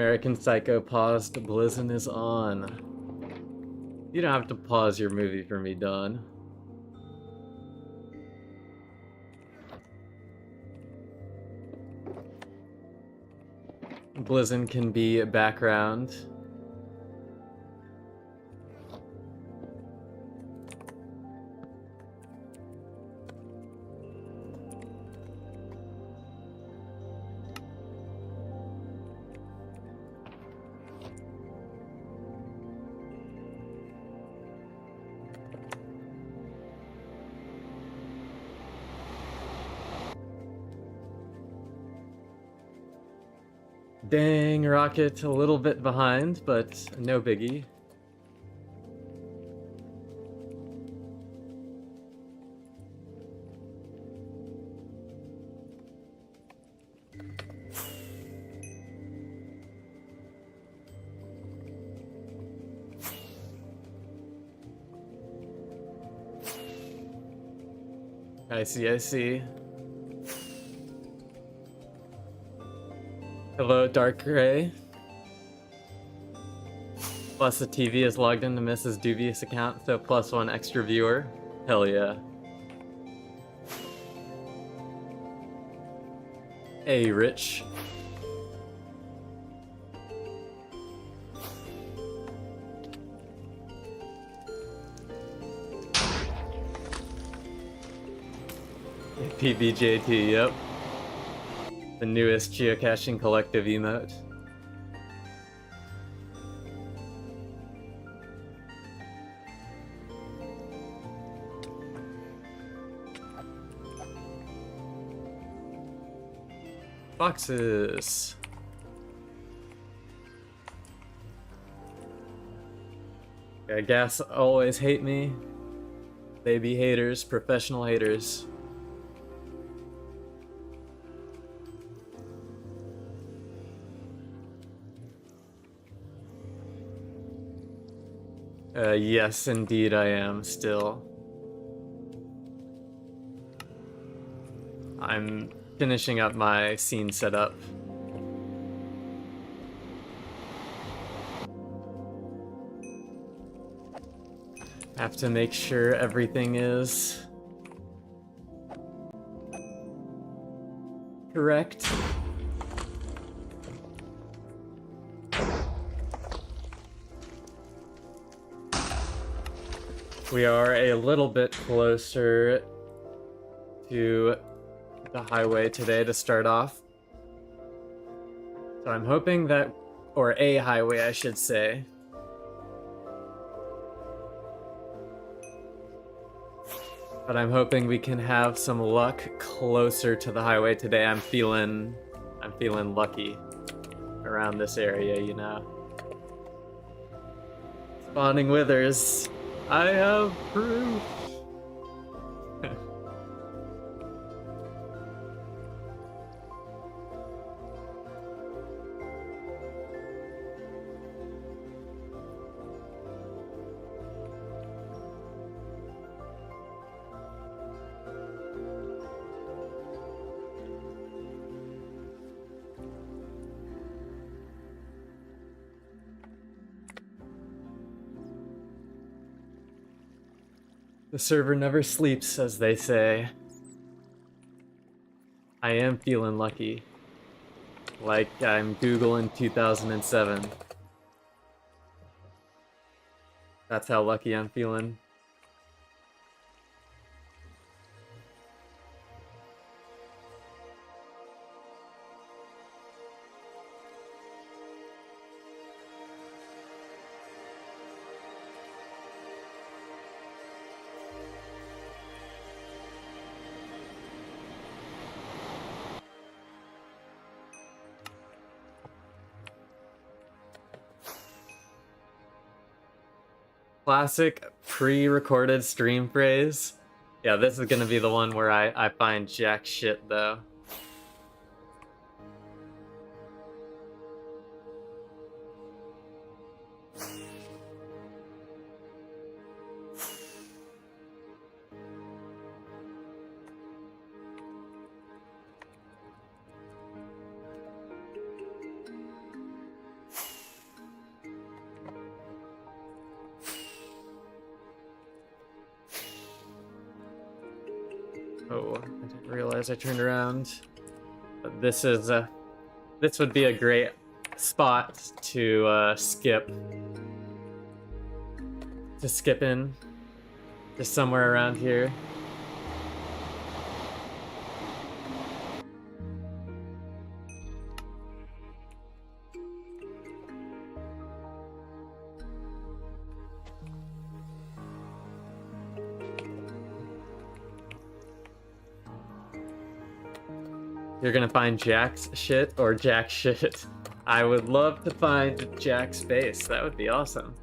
American Psycho paused. Blizzin is on. You don't have to pause your movie for me, Don. Blizzin can be background. Dang, Rocket, a little bit behind, but no biggie. I see. Hello, Dark Gray. Plus the TV is logged into Mrs. Dubious account, so +1 extra viewer. Hell yeah. Hey, Rich. PBJT, yep. The newest geocaching collective emote. Boxes. I guess always hate me. They be haters, professional haters. Yes, indeed I am still. I'm finishing up my scene setup. Have to make sure everything is correct. We are a little bit closer to the highway today to start off. So I'm hoping that, or a highway I should say. But I'm hoping we can have some luck closer to the highway today. I'm feeling lucky around this area, you know. Spawning withers. I have proof. The server never sleeps, as they say. I am feeling lucky. Like I'm Google in 2007. That's how lucky I'm feeling. Classic pre-recorded stream phrase. Yeah, this is gonna be the one where I find jack shit though. Oh, I didn't realize I turned around. But this is this would be a great spot to skip. To skip in. Just somewhere around here. You're gonna find Jack's shit or Jack shit. I would love to find Jack's base. That would be awesome.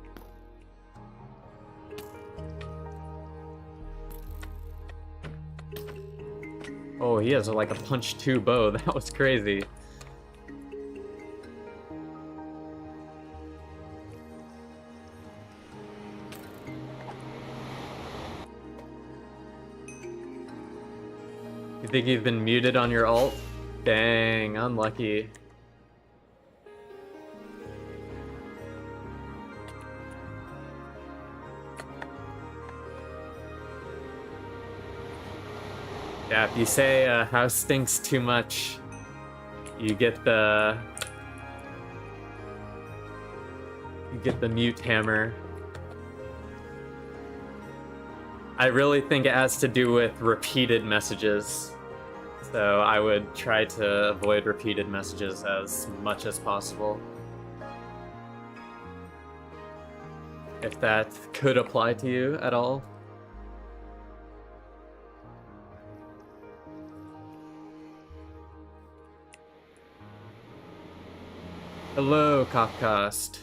Oh, he has like a punch 2 bow. That was crazy. You think you've been muted on your alt? Dang, unlucky. Yeah, if you say house stinks too much, you get the mute hammer. I really think it has to do with repeated messages. So I would try to avoid repeated messages as much as possible. If that could apply to you at all. Hello, Kafkast.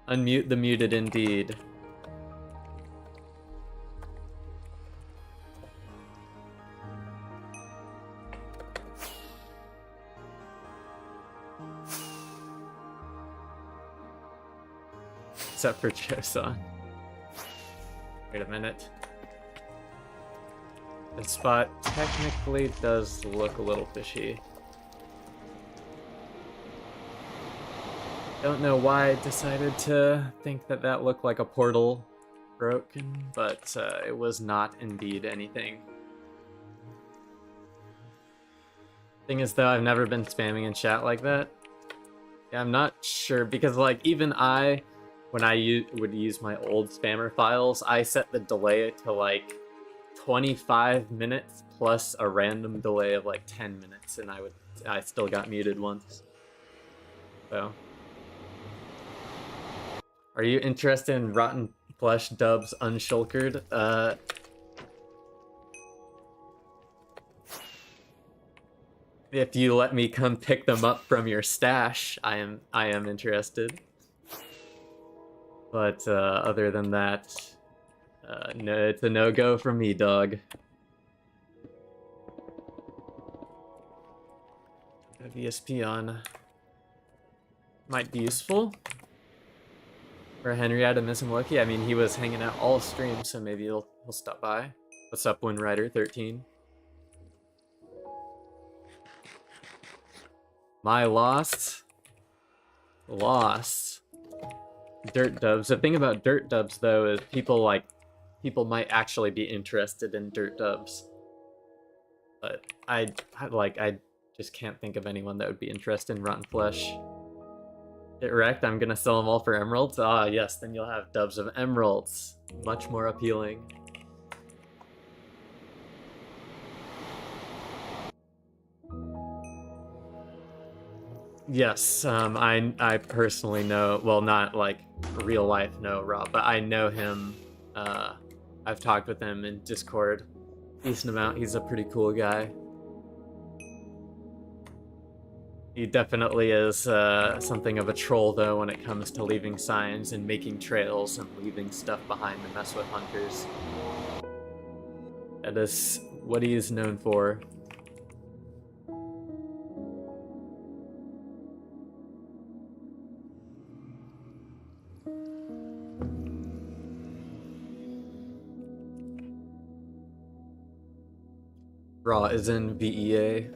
Unmute the muted indeed. Except for Chosan. Wait a minute. This spot technically does look a little fishy. Don't know why I decided to think that that looked like a portal broken, but it was not indeed anything. Thing is though, I've never been spamming in chat like that. Yeah, I'm not sure, because like even when I would use my old spammer files, I set the delay to like 25 minutes plus a random delay of like 10 minutes, and I still got muted once. So, are you interested in Rotten Flesh dubs unshulkered? If you let me come pick them up from your stash, I am interested. But other than that, no, it's a no-go from me, dog. VSP on might be useful for Henrietta missing Loki. I mean, he was hanging out all stream, so maybe he'll stop by. What's up, Windrider13? My lost dirt dubs. The thing about dirt dubs though is people might actually be interested in dirt dubs, but I just can't think of anyone that would be interested in Rotten Flesh. Get wrecked, I'm gonna sell them all for emeralds. Ah yes, then you'll have dubs of emeralds, much more appealing. Yes, I personally know, well, not like real life know Rob, but I know him. I've talked with him in Discord decent amount. He's a pretty cool guy. He definitely is something of a troll though when it comes to leaving signs and making trails and leaving stuff behind to mess with hunters. That is what he is known for. Raw is in VEA.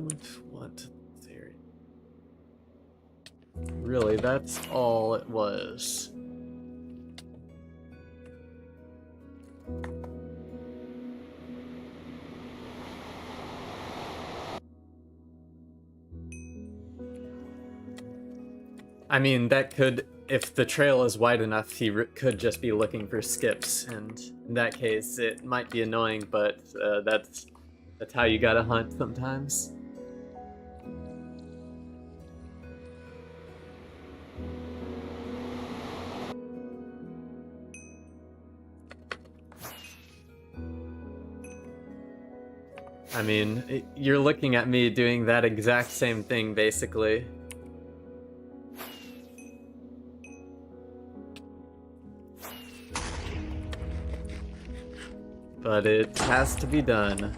don't want this area. Really, that's all it was. I mean, that could, if the trail is wide enough, he could just be looking for skips, and in that case, it might be annoying, but that's how you gotta hunt sometimes. I mean, you're looking at me doing that exact same thing, basically. But it has to be done.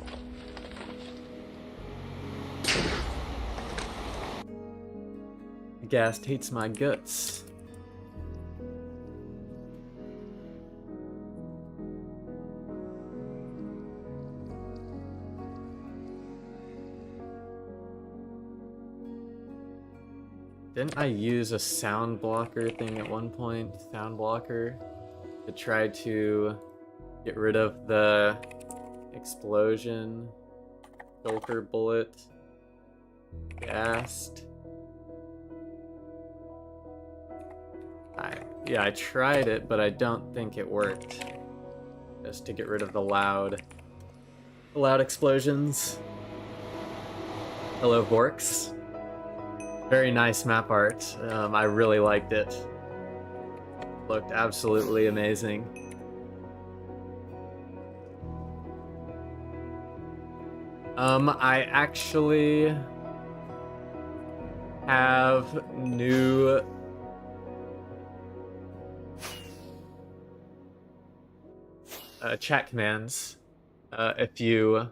Ghast hates my guts. Didn't I use a sound blocker thing at one point? Sound blocker? To try to get rid of the explosion, filter bullet, Ghast. Yeah, I tried it, but I don't think it worked. Just to get rid of the loud explosions. Hello, Vorks. Very nice map art. I really liked it. Looked absolutely amazing. I actually have new chat commands. If you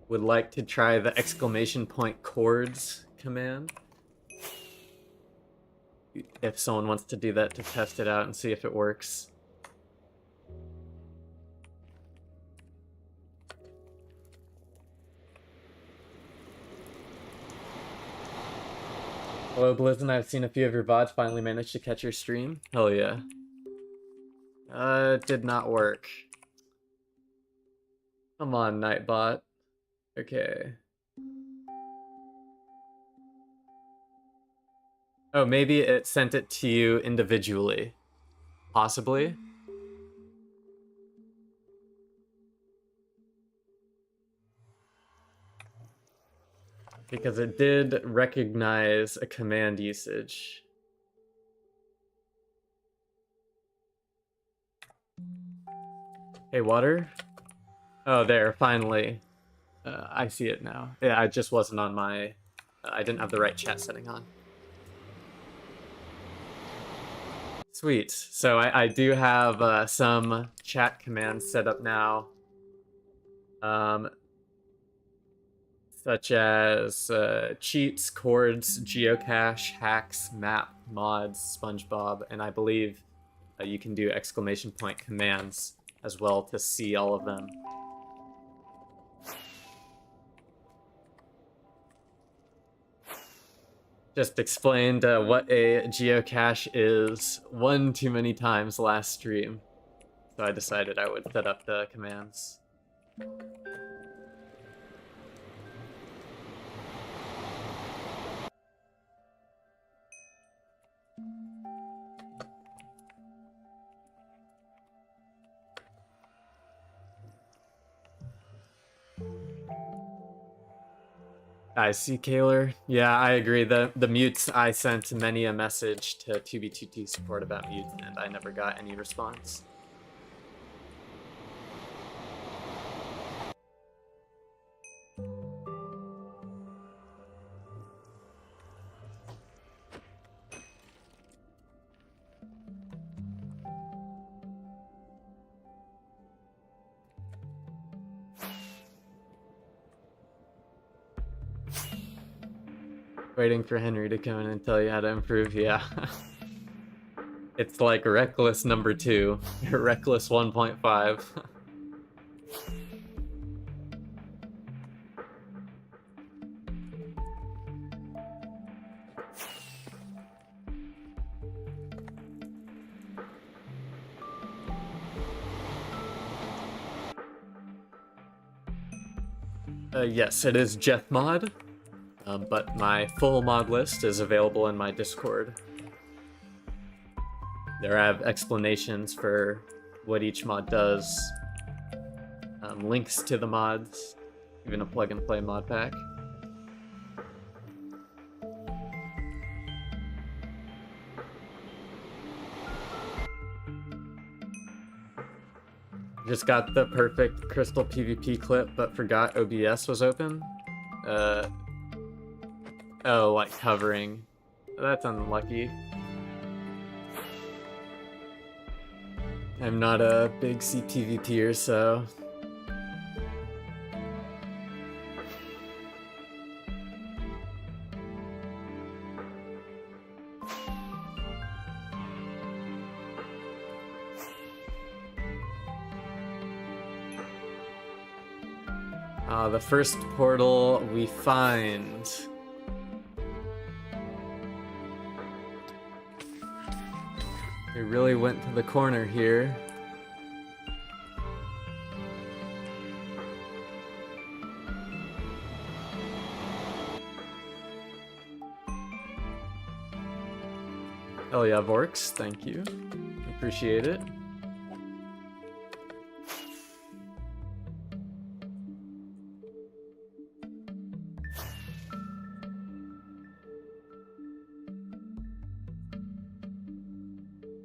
would like to try the exclamation point chords command. If someone wants to do that to test it out and see if it works. Hello, Blizzard. I've seen a few of your VODs. Finally managed to catch your stream. Hell yeah. It did not work. Come on, Nightbot. Okay. Oh, maybe it sent it to you individually. Possibly. Because it did recognize a command usage. Hey, water? Oh, there, finally. I see it now. Yeah, I just wasn't on my... I didn't have the right chat setting on. Sweet. So I do have some chat commands set up now. Such as cheats, chords, geocache, hacks, map, mods, SpongeBob, and I believe you can do exclamation point commands as well to see all of them. Just explained what a geocache is one too many times last stream, so I decided I would set up the commands. I see, Kaler. Yeah, I agree. The mutes, I sent many a message to 2B2T support about mutes, and I never got any response. Waiting for Henry to come in and tell you how to improve, yeah. It's like Reckless number 2, Reckless 1.5. Yes, it is Jethmod, but my full mod list is available in my Discord. There I have explanations for what each mod does, links to the mods, even a plug-and-play mod pack. Just got the perfect crystal PvP clip, but forgot OBS was open. Oh, like hovering. That's unlucky. I'm not a big CPvPer, so... the first portal we find. We really went to the corner here. Hell yeah, Vorks, thank you. Appreciate it.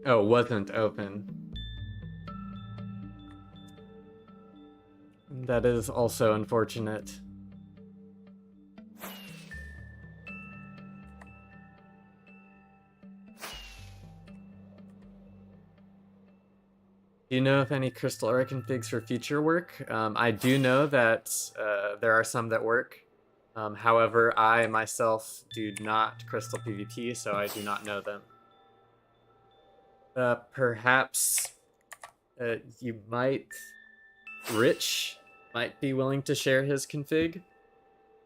Oh, wasn't open. That is also unfortunate. Do you know if any crystal aura configs for future work? I do know that there are some that work. However, I myself do not crystal PvP, so I do not know them. Perhaps you might... Rich might be willing to share his config,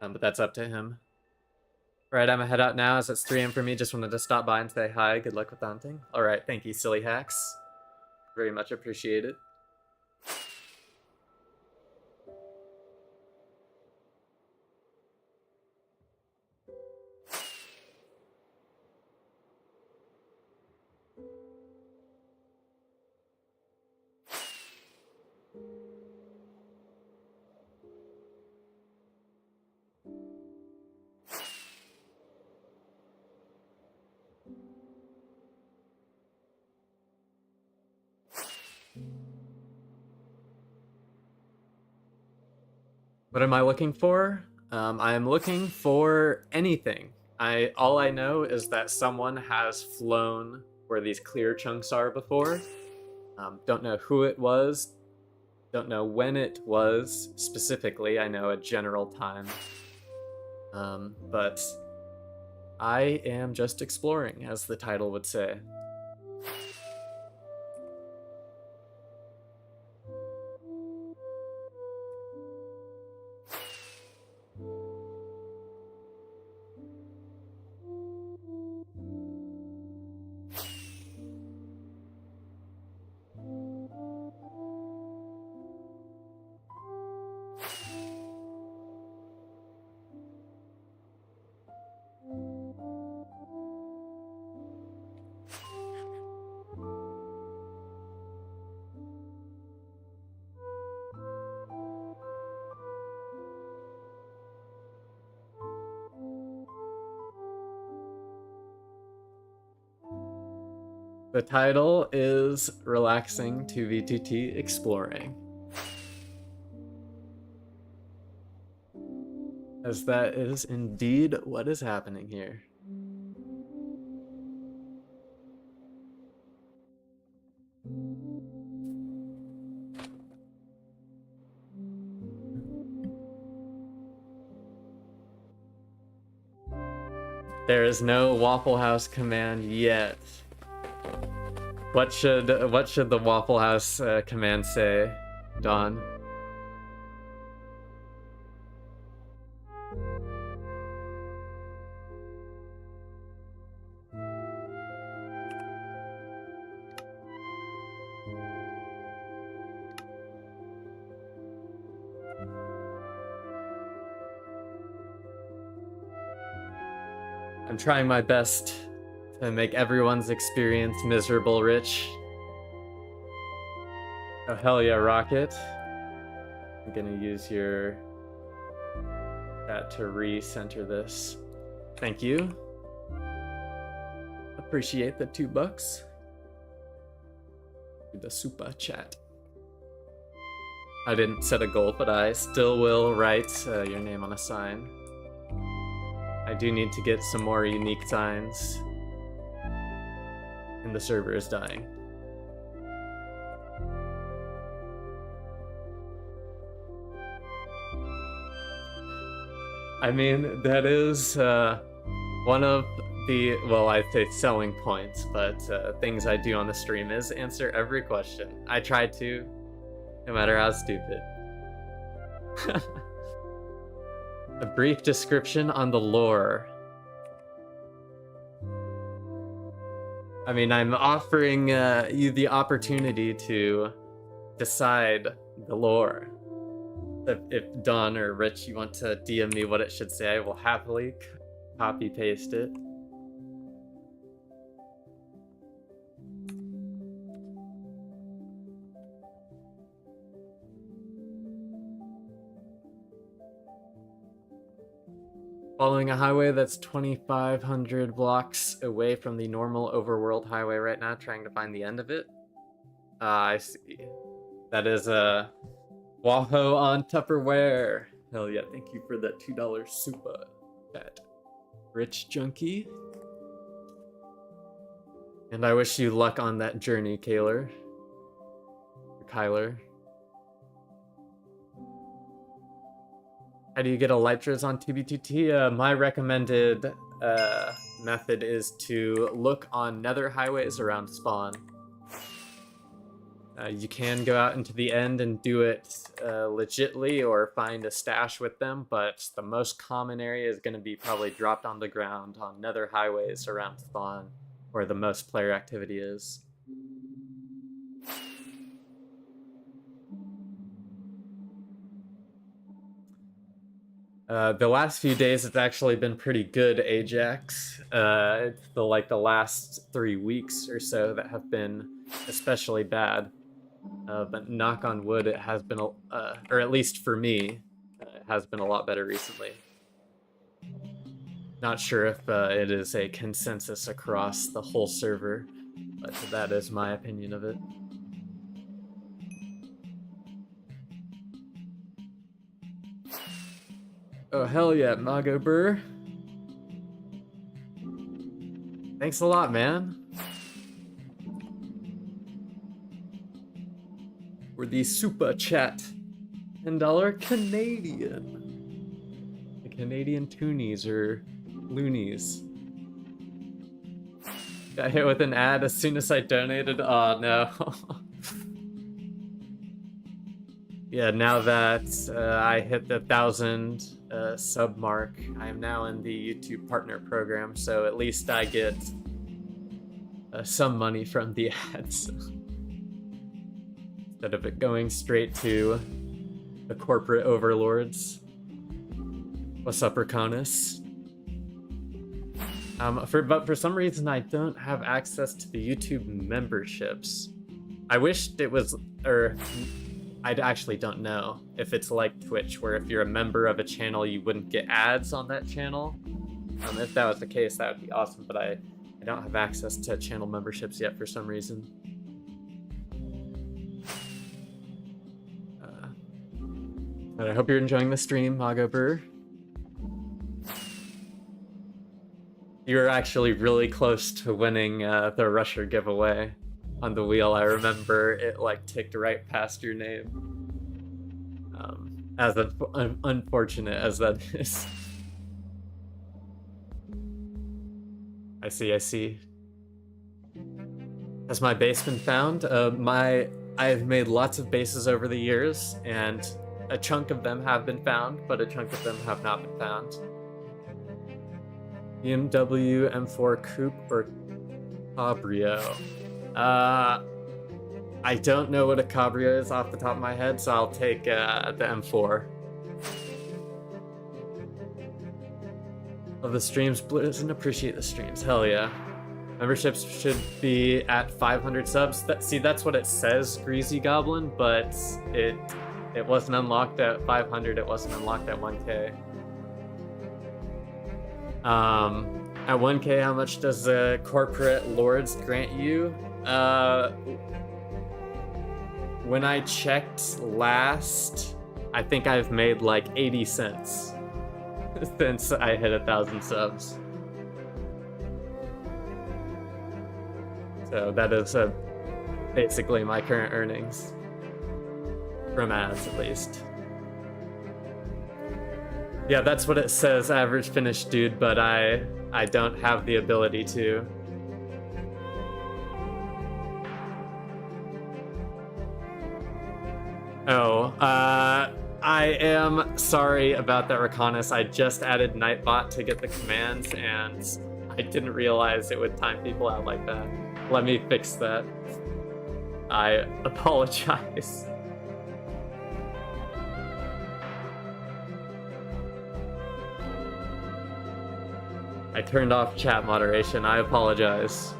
but that's up to him. Alright, I'm gonna head out now as it's 3 AM for me. Just wanted to stop by and say hi. Good luck with the hunting. Alright, thank you, Silly Hacks. Very much appreciated. What am I looking for? I am looking for anything. All I know is that someone has flown where these clear chunks are before. Don't know who it was. Don't know when it was specifically. I know a general time. But I am just exploring, as the title would say. The title is Relaxing 2v2t Exploring. As that is indeed what is happening here. There is no Waffle House command yet. What should the Waffle House command say, Dawn? I'm trying my best to make everyone's experience miserable, Rich. Oh, hell yeah, Rocket. I'm gonna use your chat to recenter this. Thank you. Appreciate the $2. The super chat. I didn't set a goal, but I still will write your name on a sign. I do need to get some more unique signs. And the server is dying. I mean, that is one of the, well, I'd say selling points, but things I do on the stream is answer every question. I try to, no matter how stupid. A brief description on the lore. I mean, I'm offering you the opportunity to decide the lore. If Don or Rich, you want to DM me what it should say, I will happily copy paste it. Following a highway that's 2,500 blocks away from the normal overworld highway right now, trying to find the end of it. I see. That is a Waho on Tupperware. Hell yeah, thank you for that $2 super chat. Rich Junkie. And I wish you luck on that journey, Kyler. Or Kyler. How do you get elytras on TB2T? My recommended method is to look on nether highways around spawn. You can go out into the end and do it legitly or find a stash with them, but the most common area is going to be probably dropped on the ground on nether highways around spawn, where the most player activity is. The last few days it's actually been pretty good, Ajax. It's the last 3 weeks or so that have been especially bad. But knock on wood, it has been, or at least for me, it has been a lot better recently. Not sure if it is a consensus across the whole server, but that is my opinion of it. Oh, hell yeah, Mago Burr. Thanks a lot, man. For the super chat. $10 Canadian. The Canadian toonies or loonies. Got hit with an ad as soon as I donated. Oh no. Yeah, now that I hit the 1,000 sub mark, I am now in the YouTube partner program, so at least I get some money from the ads. Instead of it going straight to the corporate overlords. What's up, Raconis? But for some reason, I don't have access to the YouTube memberships. I wished it was, or I actually don't know if it's like Twitch, where if you're a member of a channel, you wouldn't get ads on that channel. If that was the case, that would be awesome, but I don't have access to channel memberships yet for some reason. But I hope you're enjoying the stream, Mago Burr. You're actually really close to winning the Rusher giveaway on the wheel. I remember it ticked right past your name. As unfortunate as that is. I see. Has my base been found? I've made lots of bases over the years, and a chunk of them have been found, but a chunk of them have not been found. BMW M4 Coupe or Cabrio? I don't know what a Cabrio is off the top of my head, so I'll take the M4. Of the streams, Blue doesn't appreciate the streams. Hell yeah. Memberships should be at 500 subs. See, that's what it says, Greasy Goblin, but it wasn't unlocked at 500. It wasn't unlocked at 1K. At 1K, how much does the corporate lords grant you? When I checked last, I think I've made like 80 cents since I hit 1,000 subs. So that is basically my current earnings. From ads, at least. Yeah, that's what it says, average finish dude, but I don't have the ability to. Oh, I am sorry about that, Rakonis. I just added Nightbot to get the commands, and I didn't realize it would time people out like that. Let me fix that. I apologize. I turned off chat moderation. I apologize.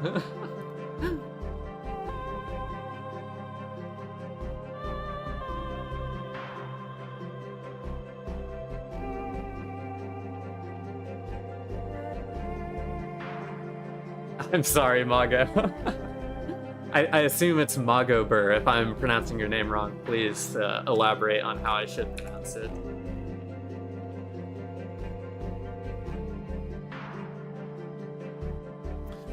I'm sorry, Mago. I assume it's Mago Burr. If I'm pronouncing your name wrong, please elaborate on how I should pronounce it.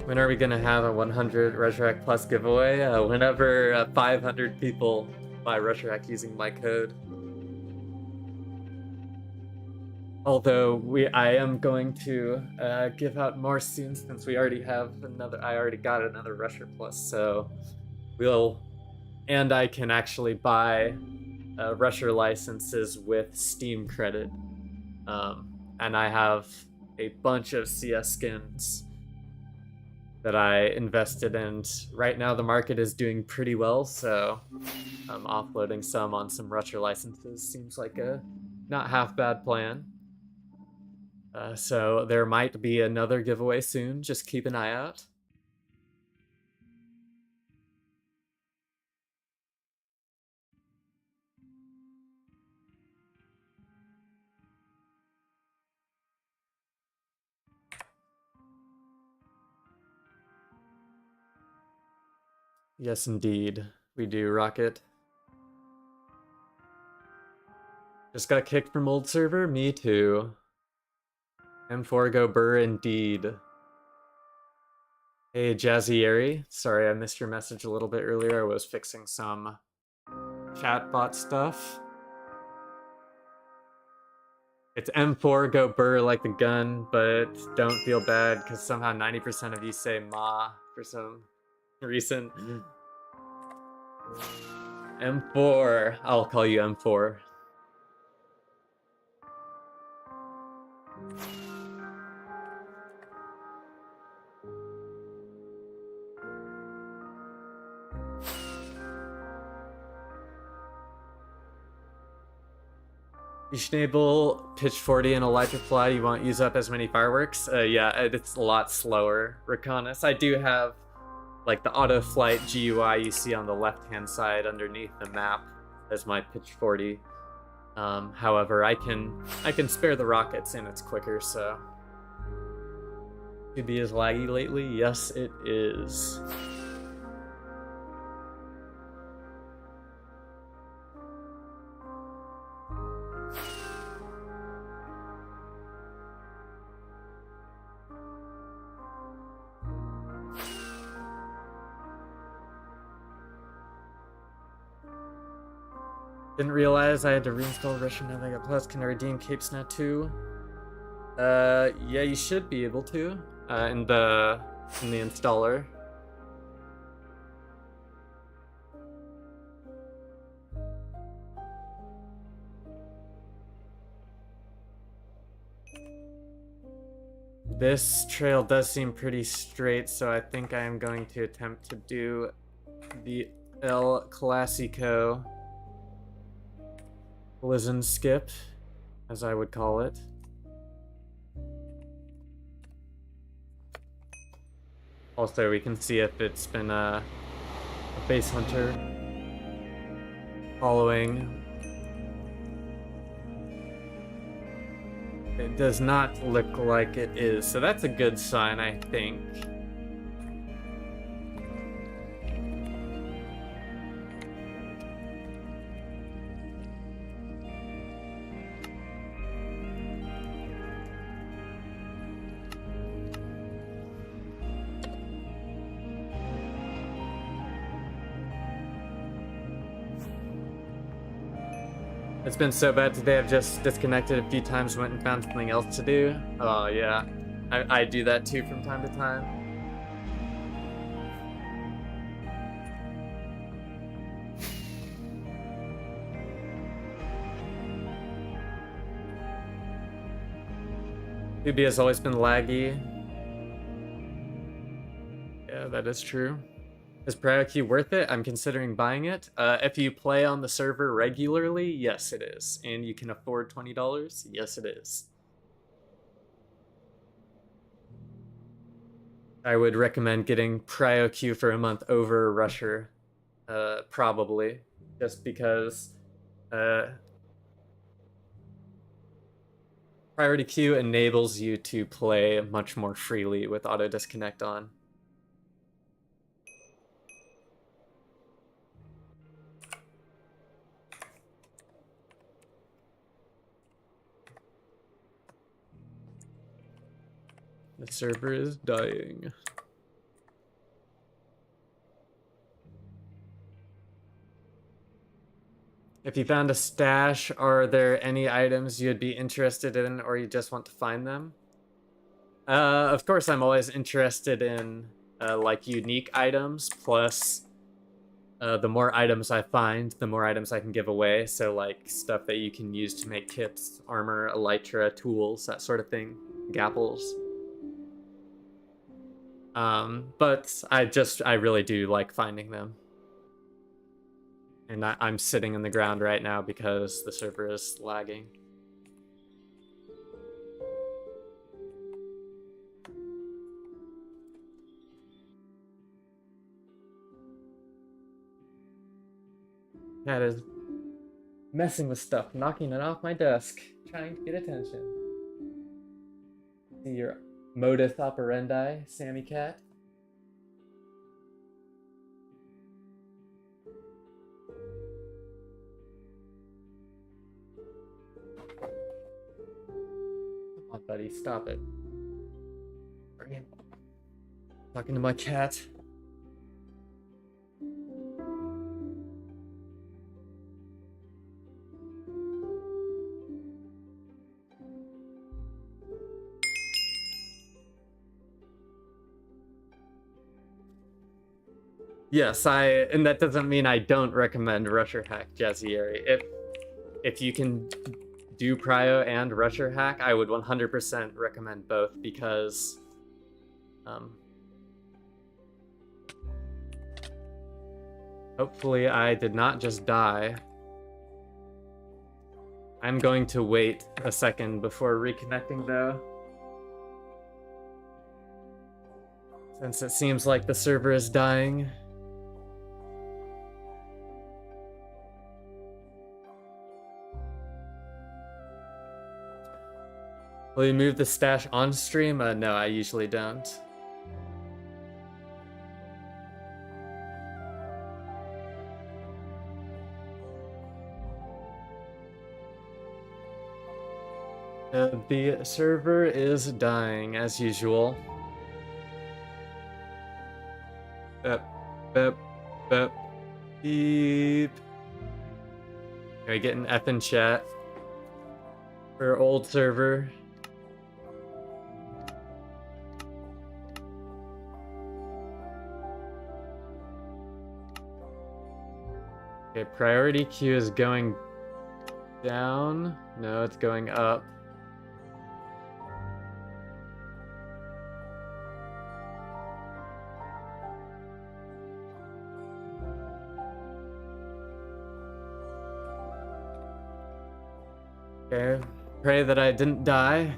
When are we gonna have a 100 Resurrect Plus giveaway? Whenever 500 people buy Resurrect using my code. Although I am going to give out more soon, since we already have another. I already got another Rusher Plus, so and I can actually buy Rusher licenses with Steam credit, and I have a bunch of CS skins that I invested in. Right now, the market is doing pretty well, so offloading some on some Rusher licenses seems like a not half bad plan. So there might be another giveaway soon. Just keep an eye out. Yes, indeed. We do, Rocket. Just got kicked from old server? Me too. M4 go burr indeed. Hey, Jazzieri. Sorry I missed your message a little bit earlier. I was fixing some chatbot stuff. It's M4 go burr like the gun, but don't feel bad because somehow 90% of you say ma for some reason. M4. I'll call you M4. You should enable pitch 40 and electrify. You won't use up as many fireworks. Yeah, it's a lot slower, Rakonis. I do have like the auto flight GUI you see on the left-hand side underneath the map as my pitch 40. However, I can spare the rockets and it's quicker, so. Could be as laggy lately? Yes, it is. Didn't realize I had to reinstall Russian Navigator Plus. Can I redeem capes now too? Yeah, you should be able to. In the installer. This trail does seem pretty straight, so I think I am going to attempt to do the El Clasico Blizzard skip, as I would call it. Also, we can see if it's been a base hunter following. It does not look like it is, so that's a good sign, I think. It's been so bad today, I've just disconnected a few times, went and found something else to do. Oh yeah, I do that too from time to time. Ubi has always been laggy. Yeah, that is true. Is PrioQ worth it? I'm considering buying it. If you play on the server regularly, yes it is. And you can afford $20, yes it is. I would recommend getting PrioQ for a month over Rusher, probably. Just because Priority Queue enables you to play much more freely with auto disconnect on. The server is dying. If you found a stash, are there any items you'd be interested in or you just want to find them? Of course, I'm always interested in like unique items, plus the more items I find, the more items I can give away. So like stuff that you can use to make kits, armor, elytra, tools, that sort of thing, gapples. But I really do like finding them. And I'm sitting in the ground right now because the server is lagging. That is messing with stuff, knocking it off my desk, trying to get attention. See your modus operandi, Sammy Cat. Come on, buddy, stop it. Bring it. Talking to my cat. Yes, and that doesn't mean I don't recommend Rusher Hack Jazzieri. If you can do Prio and Rusher Hack, I would 100% recommend both because hopefully I did not just die. I'm going to wait a second before reconnecting though, since it seems like the server is dying. Will you move the stash on stream? No, I usually don't. The server is dying as usual. Beep, beep, beep, beep. Can we get an F in chat for old server? Okay, priority queue is going down. No, it's going up. Okay, pray that I didn't die.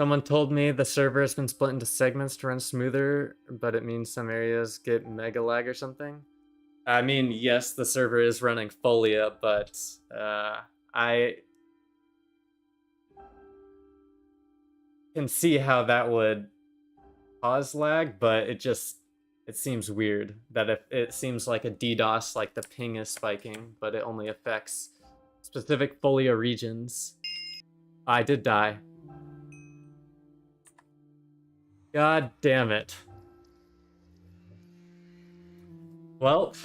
Someone told me the server has been split into segments to run smoother, but it means some areas get mega lag or something. I mean, yes, the server is running Folia, but I can see how that would cause lag, but it seems weird that if it seems like a DDoS, like the ping is spiking, but it only affects specific Folia regions. I did die. God damn it. Well,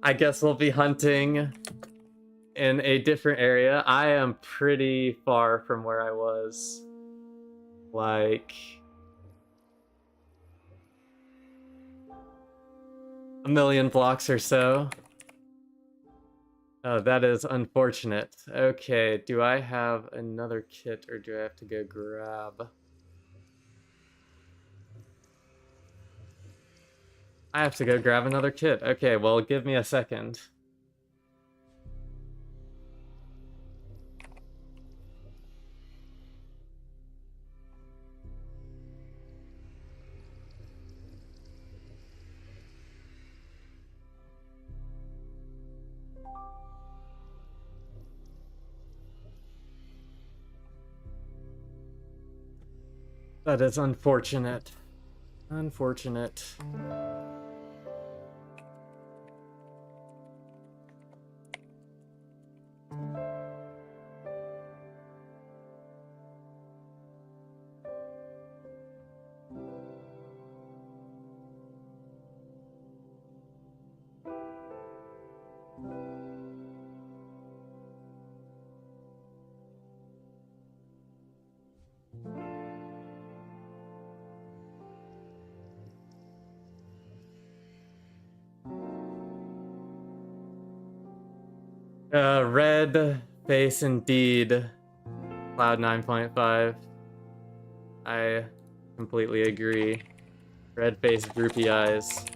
I guess we'll be hunting in a different area. I am pretty far from where I was. Like a million blocks or so. Oh, that is unfortunate. Okay, do I have another kit or do I have to go grab? I have to go grab another kit. Okay, well, give me a second. That is unfortunate. Unfortunate. Red face indeed. Cloud 9.5. I completely agree. Red face, droopy eyes.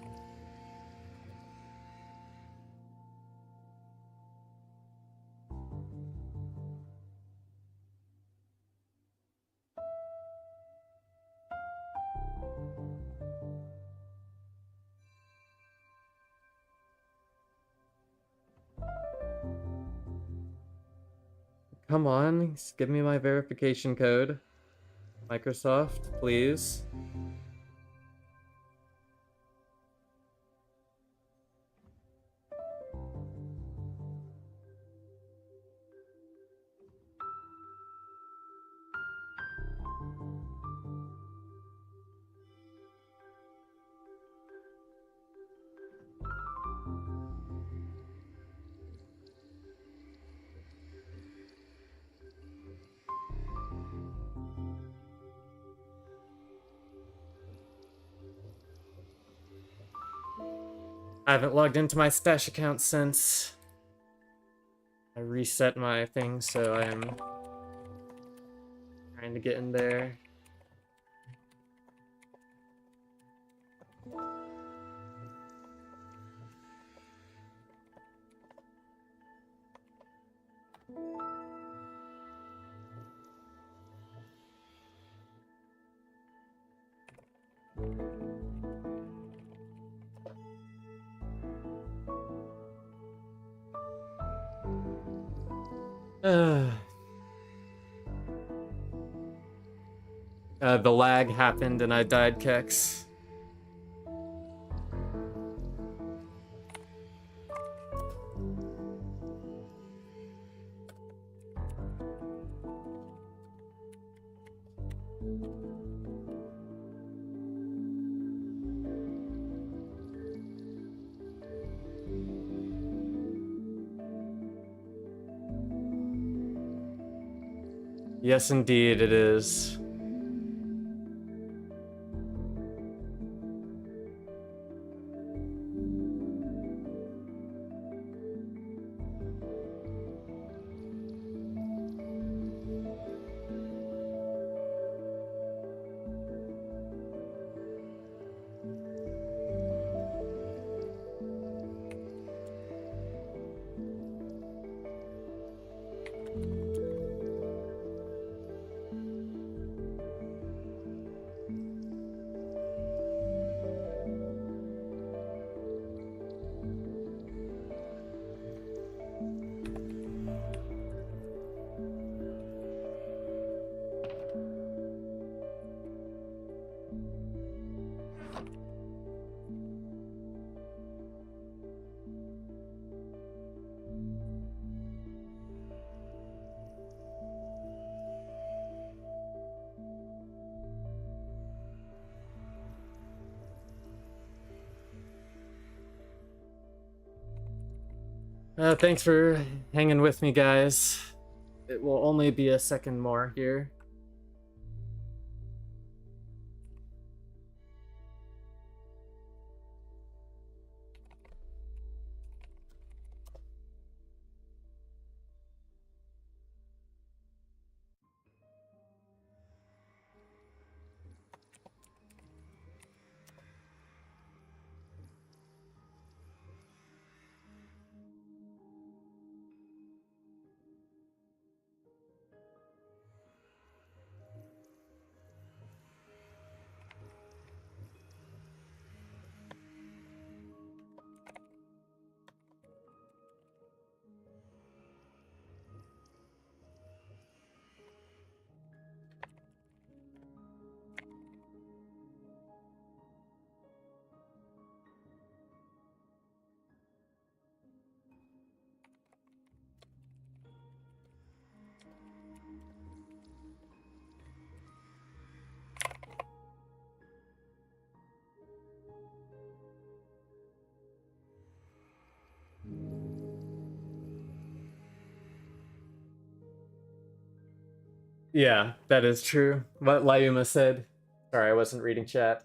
Come on, give me my verification code. Microsoft, please. I haven't logged into my stash account since I reset my thing, so I am trying to get in there. The lag happened and I died, Kex. Yes, indeed, it is. Thanks for hanging with me, guys. It will only be a second more here. Yeah, that is true. What Lyuma said. Sorry, I wasn't reading chat.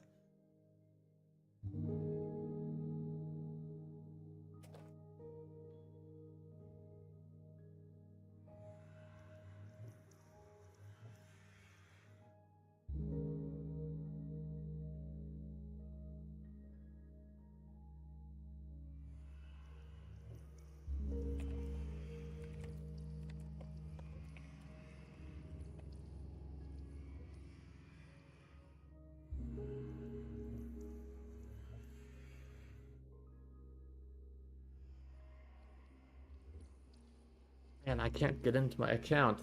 Man, I can't get into my account.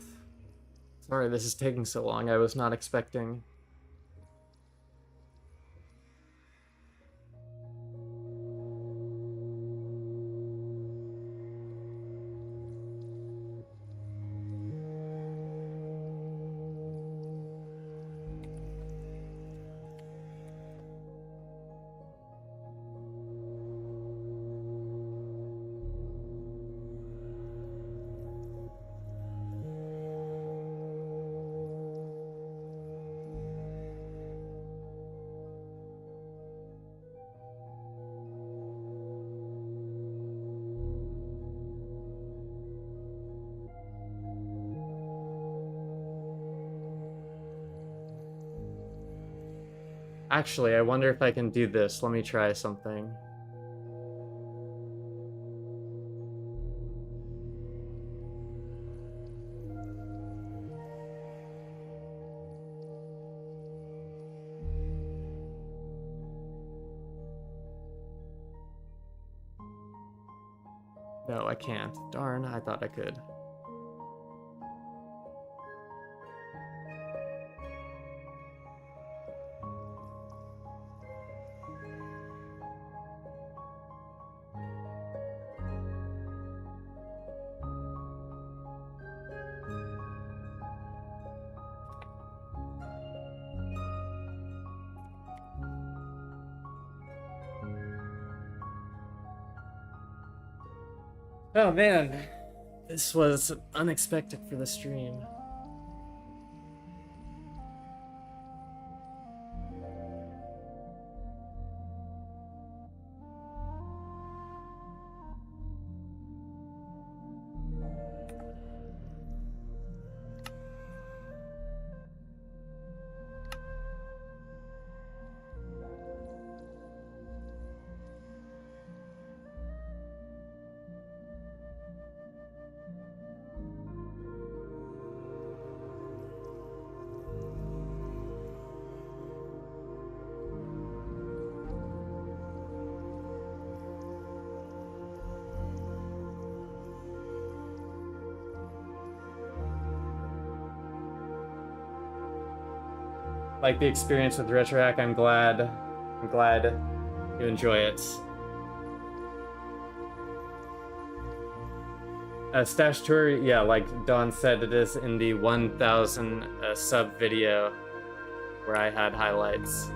Sorry, this is taking so long. I was not expecting. Actually, I wonder if I can do this. Let me try something. No, I can't. Darn, I thought I could. Oh man, this was unexpected for the stream. Like the experience with Retroact, I'm glad you enjoy it. Statutory, yeah, like Dawn said, it is in the 1000 sub video where I had highlights.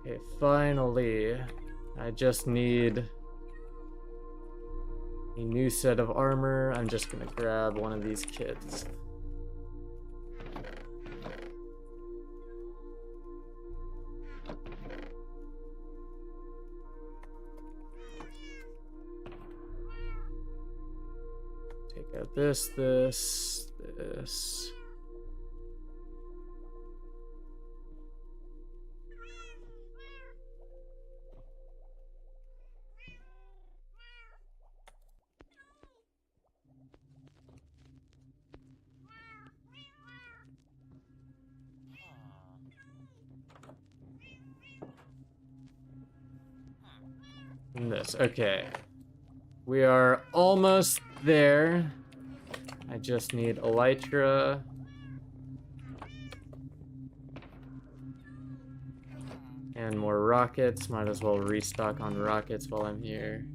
Okay, finally. I just need a new set of armor. I'm just gonna grab one of these kits. Take out this. And this. Okay. We are almost there. I just need elytra. And more rockets. Might as well restock on rockets while I'm here.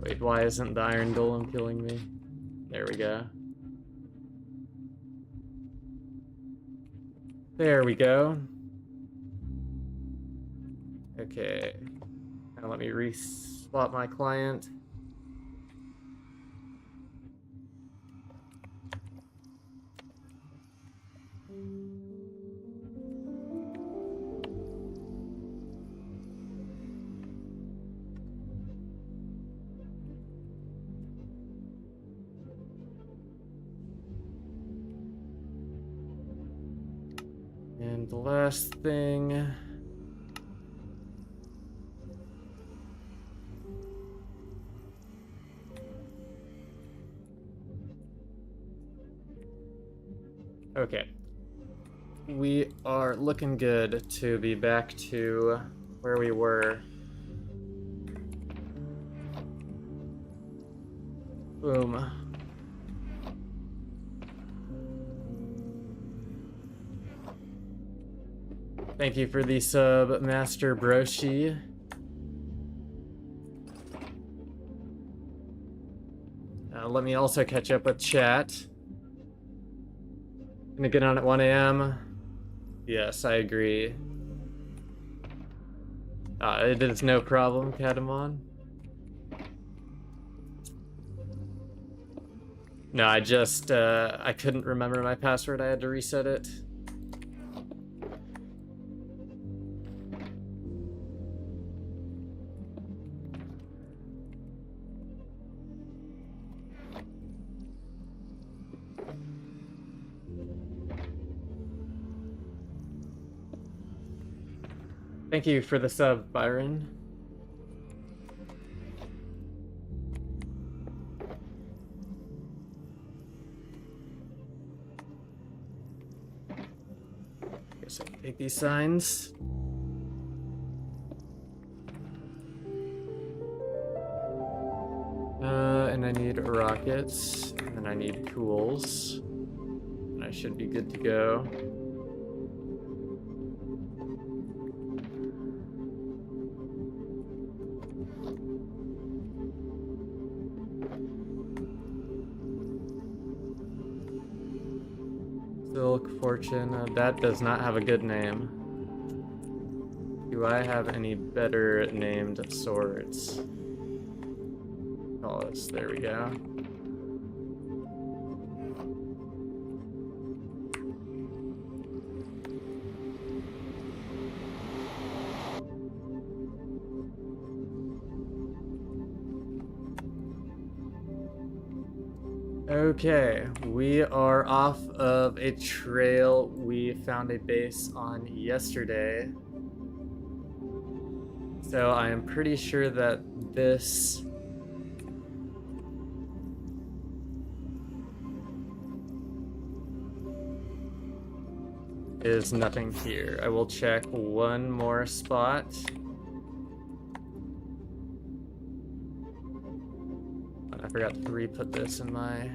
Wait, why isn't the iron golem killing me? There we go. There we go. Okay. Now let me re-swap my client. And the last thing. Okay. We are looking good to be back to where we were. Boom. Thank you for the sub, Master Broshi. Let me also catch up with chat. Gonna get on at 1 a.m. Yes, I agree. It is no problem, Katamon. No, I just, I couldn't remember my password. I had to reset it. Thank you for the sub, Byron. Guess I can take these signs. And I need rockets, and then I need tools. And I should be good to go. Silk Fortune, that does not have a good name. Do I have any better named swords? Colors, there we go. Okay, we are off of a trail we found a base on yesterday. So I am pretty sure that this is nothing here. I will check one more spot. I forgot to re-put this in my...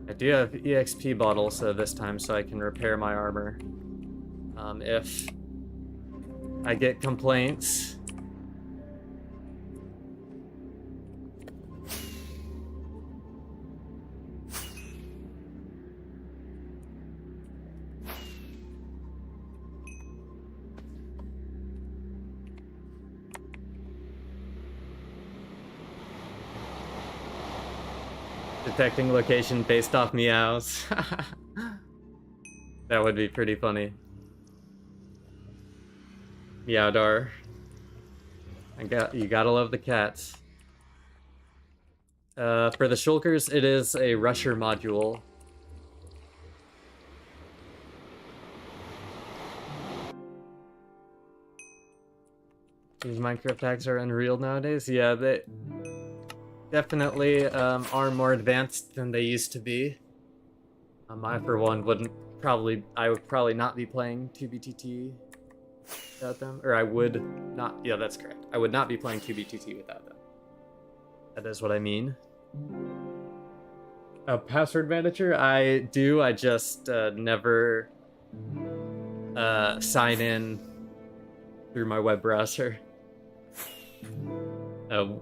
I do have EXP bottles this time, so I can repair my armor. If I get complaints... Detecting location based off meows. That would be pretty funny. Meowdar. You gotta love the cats. For the shulkers, it is a rusher module. These Minecraft hacks are unreal nowadays. Yeah, they definitely are more advanced than they used to be. I, for one, I would probably not be playing 2BTT without them. Or I would not, yeah, that's correct. I would not be playing 2BTT without them. That is what I mean. A password manager? I do, I just never sign in through my web browser.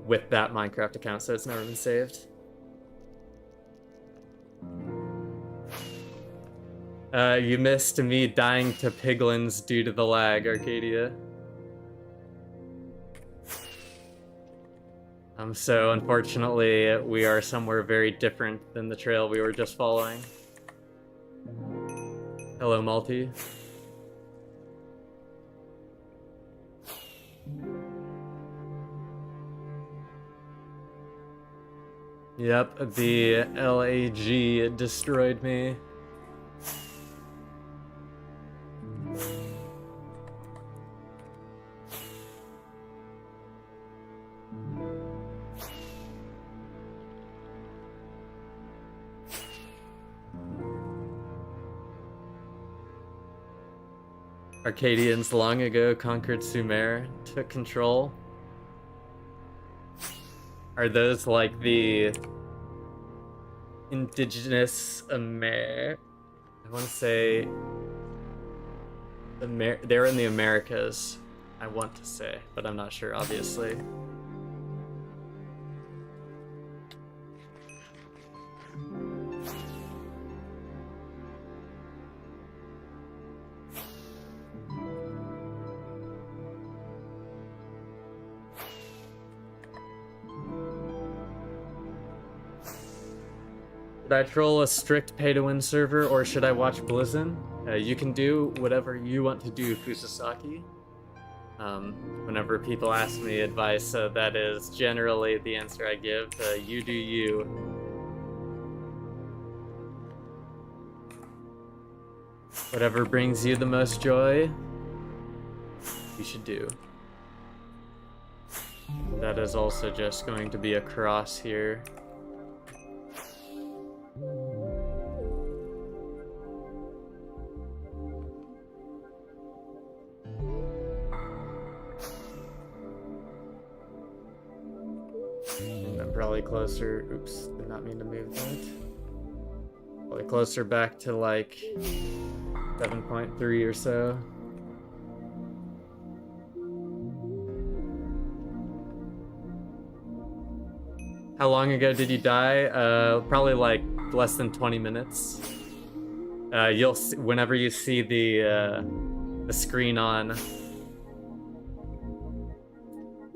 With that Minecraft account, so it's never been saved. You missed me dying to piglins due to the lag, Arcadia. So unfortunately, we are somewhere very different than the trail we were just following. Hello, Malty. Yep, the LAG destroyed me. Arcadians long ago conquered Sumer, took control. Are those like the indigenous I want to say they're in the Americas, I want to say, but I'm not sure, obviously. Should I troll a strict pay-to-win server, or should I watch Blizzin? You can do whatever you want to do, Fusasaki. Whenever people ask me advice, that is generally the answer I give. You do you. Whatever brings you the most joy, you should do. That is also just going to be a cross here. And I'm probably closer, oops, did not mean to move that. Probably closer back to like 7.3 or so. How long ago did you die? Probably like less than 20 minutes. You'll see, whenever you see the screen on,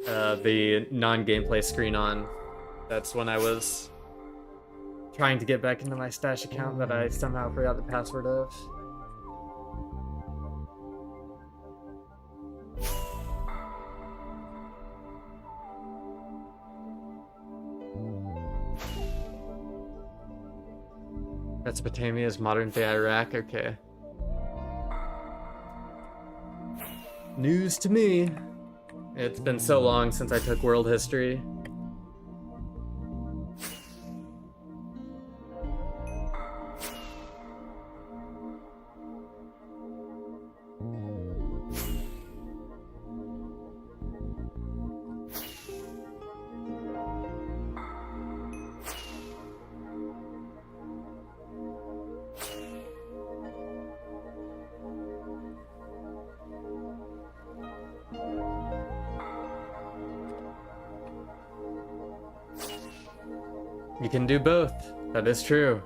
the non-gameplay screen on, that's when I was trying to get back into my stash account that I somehow forgot the password of. Mesopotamia is modern-day Iraq. Okay. News to me. It's been so long since I took world history. You can do both. That is true.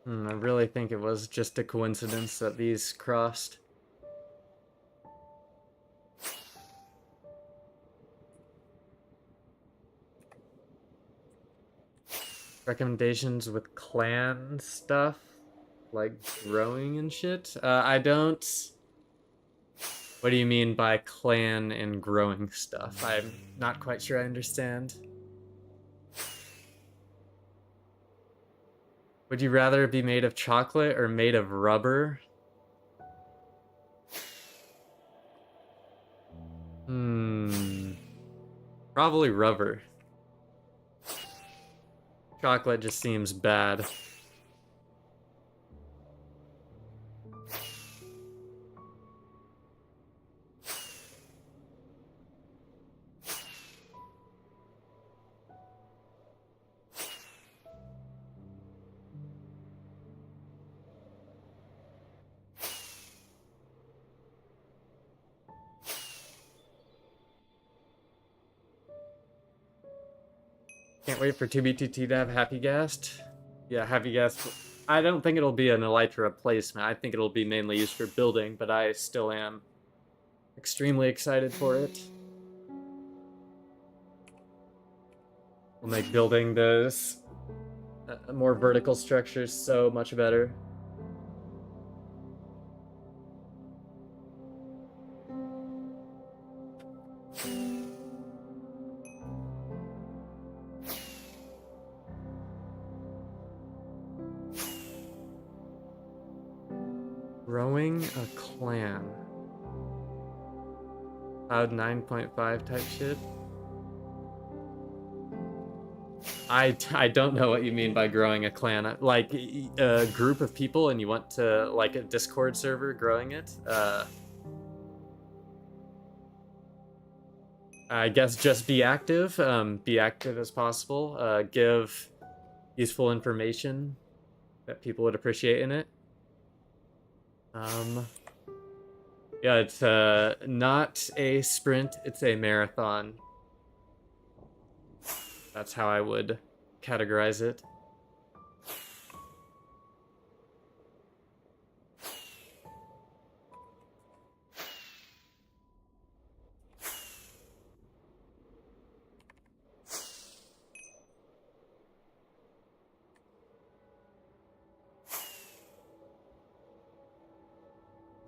I really think it was just a coincidence that these crossed. Recommendations with clan stuff? Like growing and shit? I don't... What do you mean by clan and growing stuff? I'm not quite sure I understand. Would you rather be made of chocolate or made of rubber? Probably rubber. Chocolate just seems bad. Can't wait for 2BTT to have Happy Gast. Yeah, Happy Gast. I don't think it'll be an Elytra replacement. I think it'll be mainly used for building, but I still am extremely excited for it. Will make building those more vertical structures so much better. Growing a clan. Cloud 9.5 type shit. I don't know what you mean by growing a clan. Like a group of people and you want to, like a Discord server growing it? I guess just be active as possible. Give useful information that people would appreciate in it. Yeah, it's not a sprint, it's a marathon. That's how I would categorize it.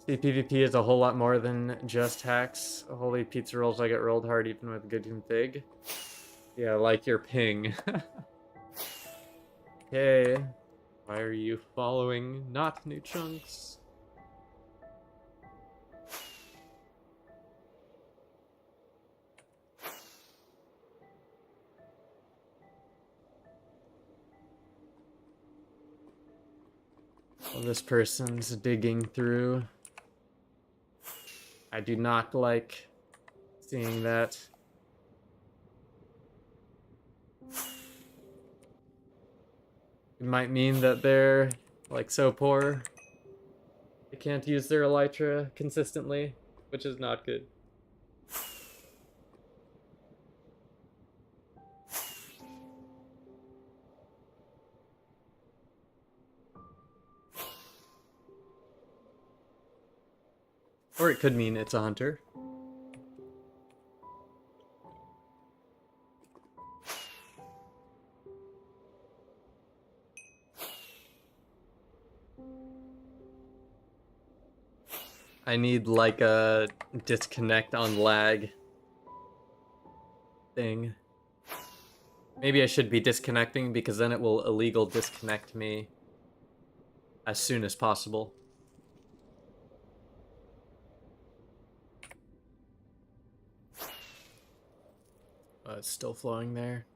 PvP is a whole lot more than just hacks. Holy pizza rolls, I get rolled hard even with good config. Yeah, like your ping. Okay. Why are you following not new chunks? Well, this person's digging through. I do not like seeing that. It might mean that they're, like, so poor they can't use their Elytra consistently, which is not good. Or it could mean it's a hunter. I need like a disconnect on lag thing. Maybe I should be disconnecting because then it will illegal disconnect me as soon as possible. It's still flowing there.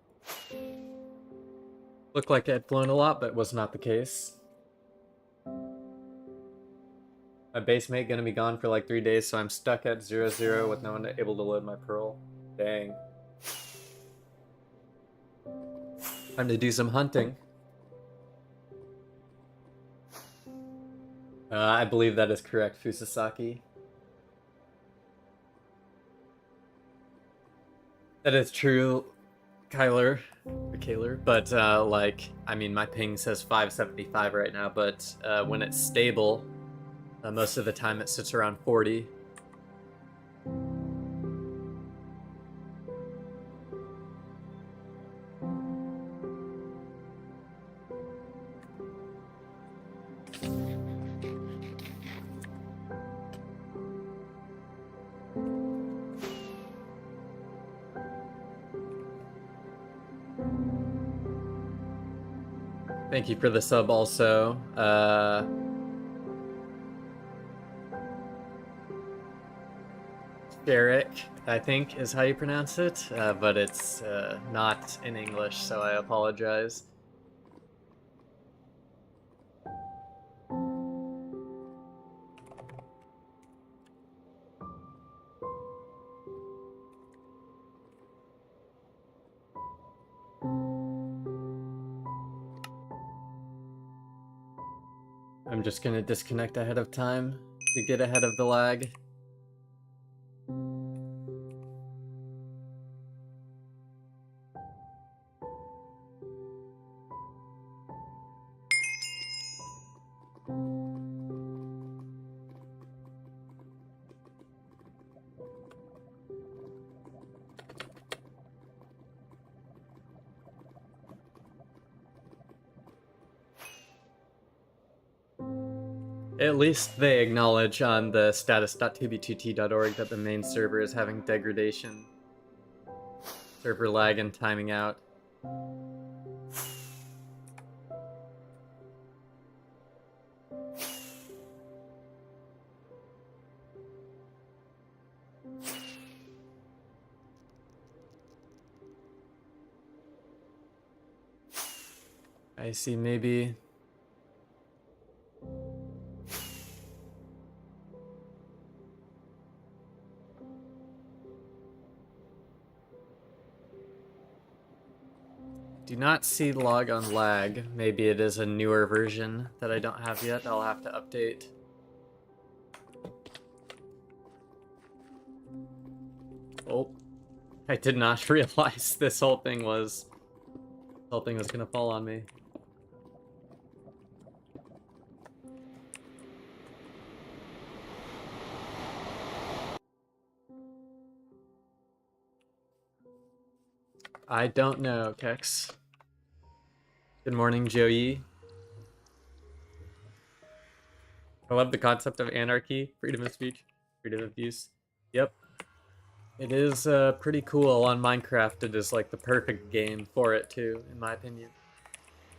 Looked like it had flown a lot, but was not the case. My base mate gonna be gone for like 3 days, so I'm stuck at 0-0 with no one able to load my pearl. Dang. Time to do some hunting. I believe that is correct, Fusasaki. That is true, Kyler, but like, I mean, my ping says 575 right now, but when it's stable, most of the time it sits around 40. Thank you for the sub also. Derek, I think is how you pronounce it, but it's not in English, so I apologize. I'm just gonna disconnect ahead of time to get ahead of the lag. At least they acknowledge on the status.tbt.org that the main server is having degradation, server lag, and timing out. I see, maybe. Do not see log on lag. Maybe it is a newer version that I don't have yet. I'll have to update. Oh, I did not realize this whole thing was gonna fall on me. I don't know, Kex. Good morning, Joey. I love the concept of anarchy, freedom of speech, freedom of use. Yep. It is pretty cool on Minecraft. It is like the perfect game for it too, in my opinion.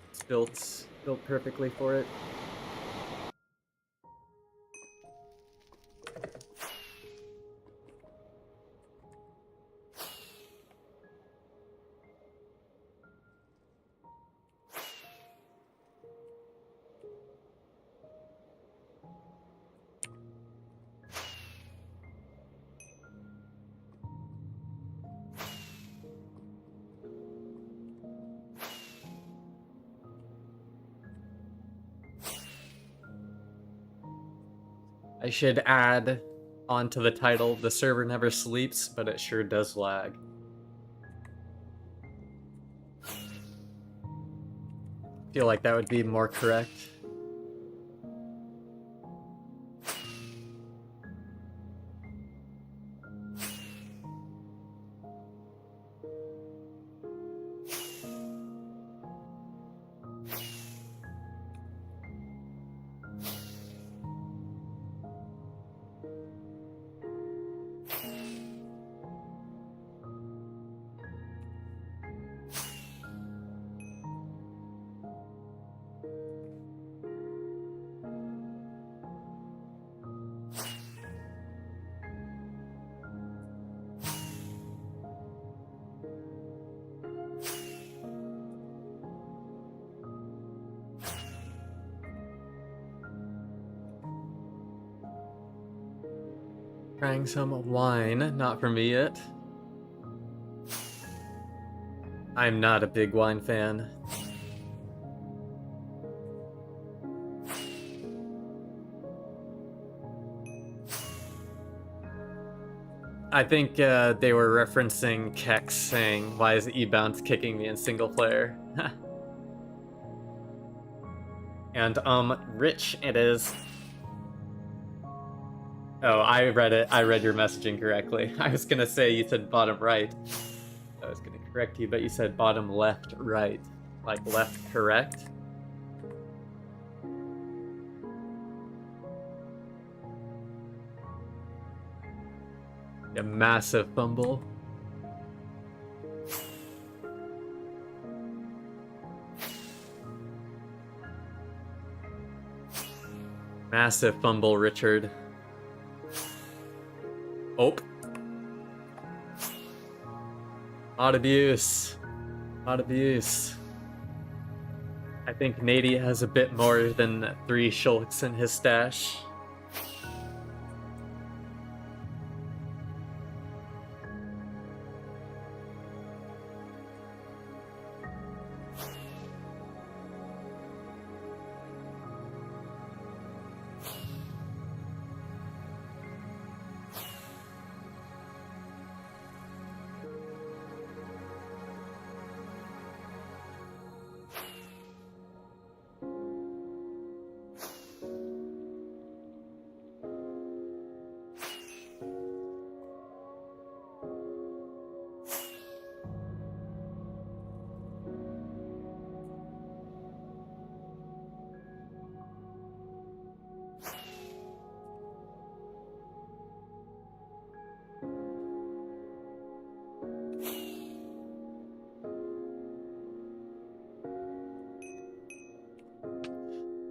It's built perfectly for it. I should add onto the title, the server never sleeps, but it sure does lag. Feel like that would be more correct. Trying some wine, not for me yet. I'm not a big wine fan. I think they were referencing Kex saying, "Why is E-Bounce kicking me in single player?" And Rich it is. Oh, I read it. I read your messaging correctly. I was gonna say you said bottom right. I was gonna correct you, but you said bottom left right, like left correct. A massive fumble. Massive fumble, Richard. Oh. Odd abuse. Odd abuse. I think Nady has a bit more than 3 Schultz in his stash.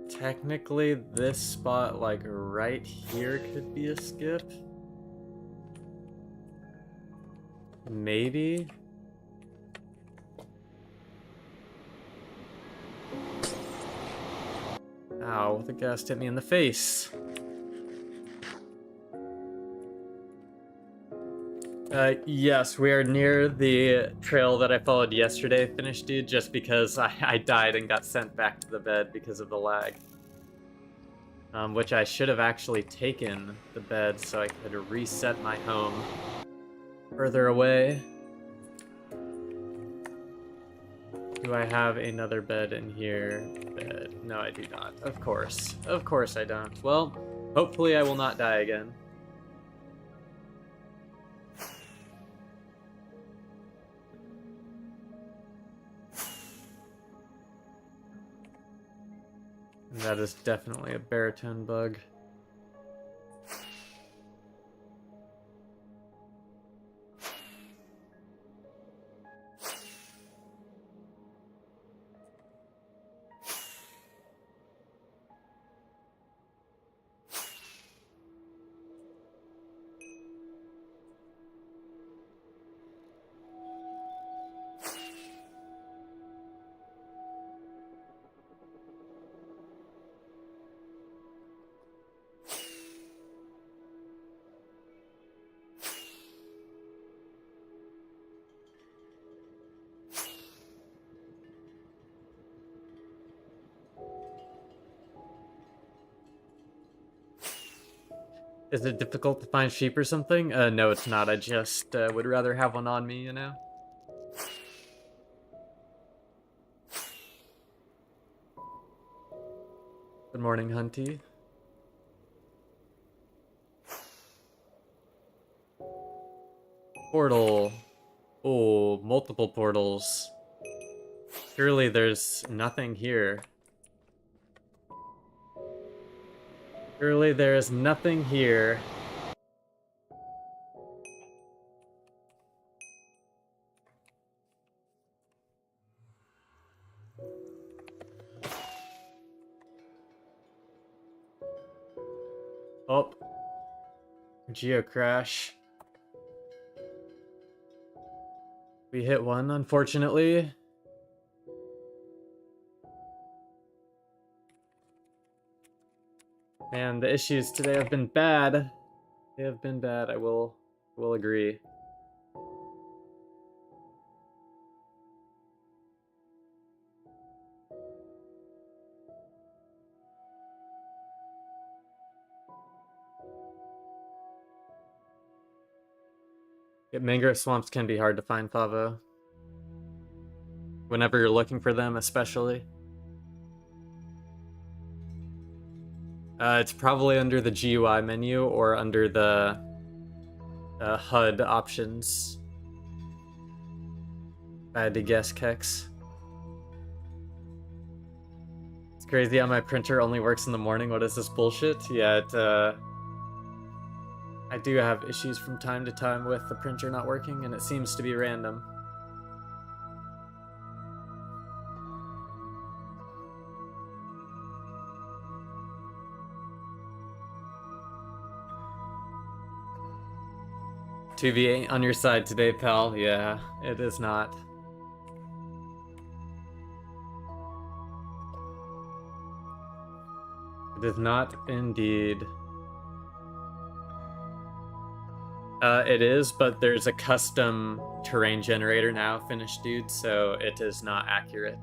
Technically, this spot, like right here, could be a skip. Maybe. Ow, the ghast hit me in the face. Yes, we are near the trail that I followed yesterday, finished dude, just because I died and got sent back to the bed because of the lag. Which I should have actually taken the bed so I could reset my home further away. Do I have another bed in here? Bed. No, I do not. Of course. Of course I don't. Well, hopefully I will not die again. And that is definitely a baritone bug. Is it difficult to find sheep or something? No, it's not. I just would rather have one on me, you know? Good morning, Hunty. Portal. Oh, multiple portals. Surely there's nothing here. Surely there is nothing here. Oh. Geocrash. We hit one, unfortunately. Man, the issues today have been bad. They have been bad, I will agree. Yeah, mangrove swamps can be hard to find, Favo. Whenever you're looking for them, especially. It's probably under the GUI menu or under the HUD options. If I had to guess, Kex. It's crazy how my printer only works in the morning. What is this bullshit? Yeah, I do have issues from time to time with the printer not working, and it seems to be random. $2v8 on your side today, pal. Yeah, it is not. It is not indeed. It is, but there's a custom terrain generator now finished, dude, so it is not accurate.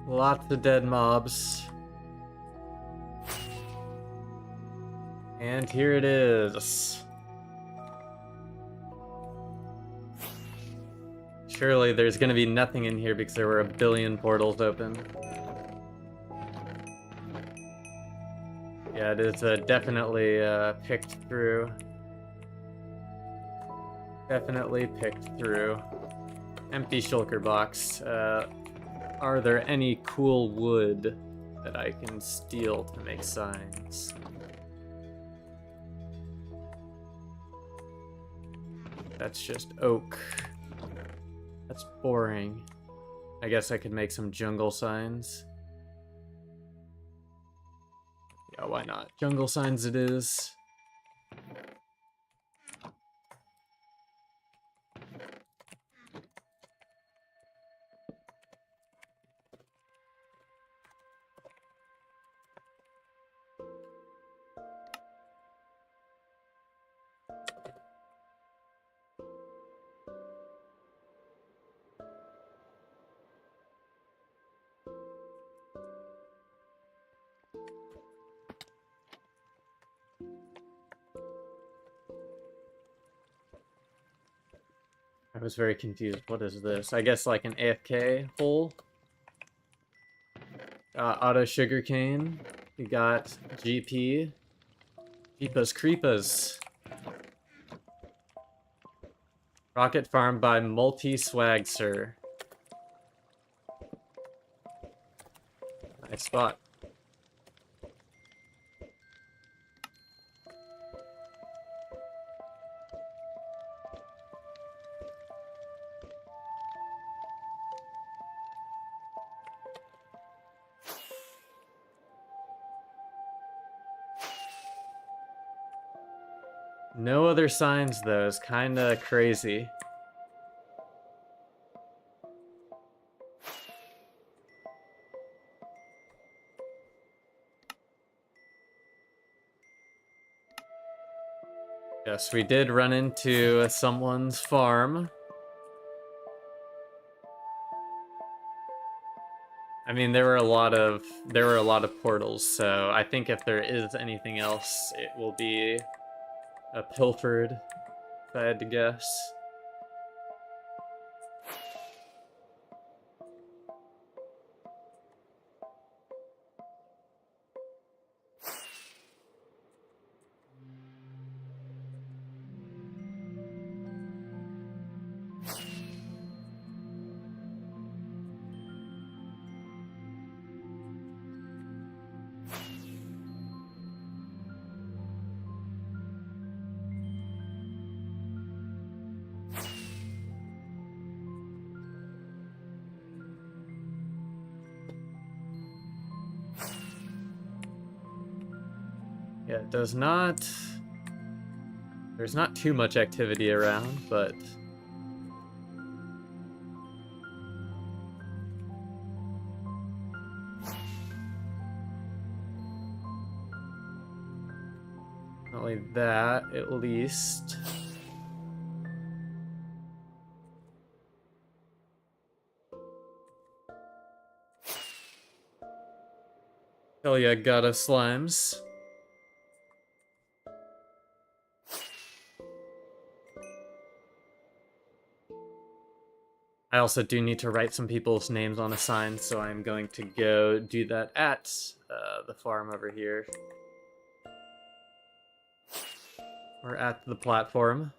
Lots of dead mobs. And here it is. Surely there's gonna be nothing in here because there were a billion portals open. Yeah, it is definitely picked through. Definitely picked through. Empty shulker box. Are there any cool wood that I can steal to make signs? That's just oak. That's boring. I guess I could make some jungle signs. Yeah, why not? Jungle signs it is. I was very confused. What is this? I guess like an AFK hole? Auto sugarcane. We got GP. Jeepers creepers. Rocket farm by Multi-Swagster. Nice spot. No other signs though, it's kinda crazy. Yes, we did run into someone's farm. I mean, there were a lot of portals, so I think if there is anything else, it will be pilfered, if I had to guess. Yeah, it does not... There's not too much activity around, but... Not only that, at least... Hell yeah, God of Slimes. I also do need to write some people's names on a sign, so I'm going to go do that at the farm over here. Or at the platform.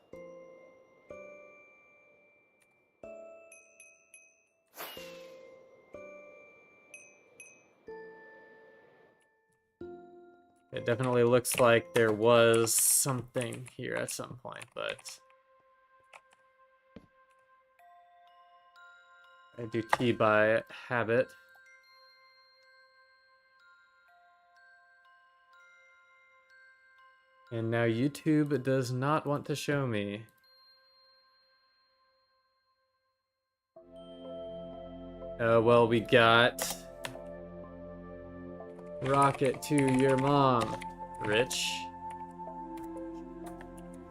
It definitely looks like there was something here at some point, but... I do tea by habit. And now YouTube does not want to show me. Well, we got... Rocket to your mom, Rich.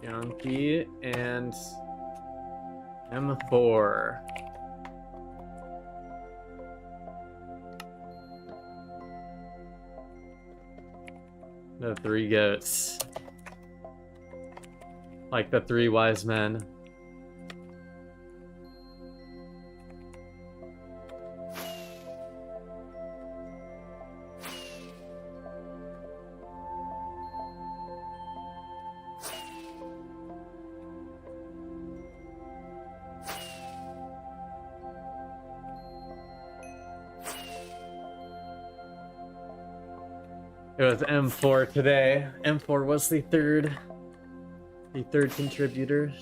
Junkie, and... M4. The three goats. Like the three wise men. It was M4 today. M4 was the third contributor.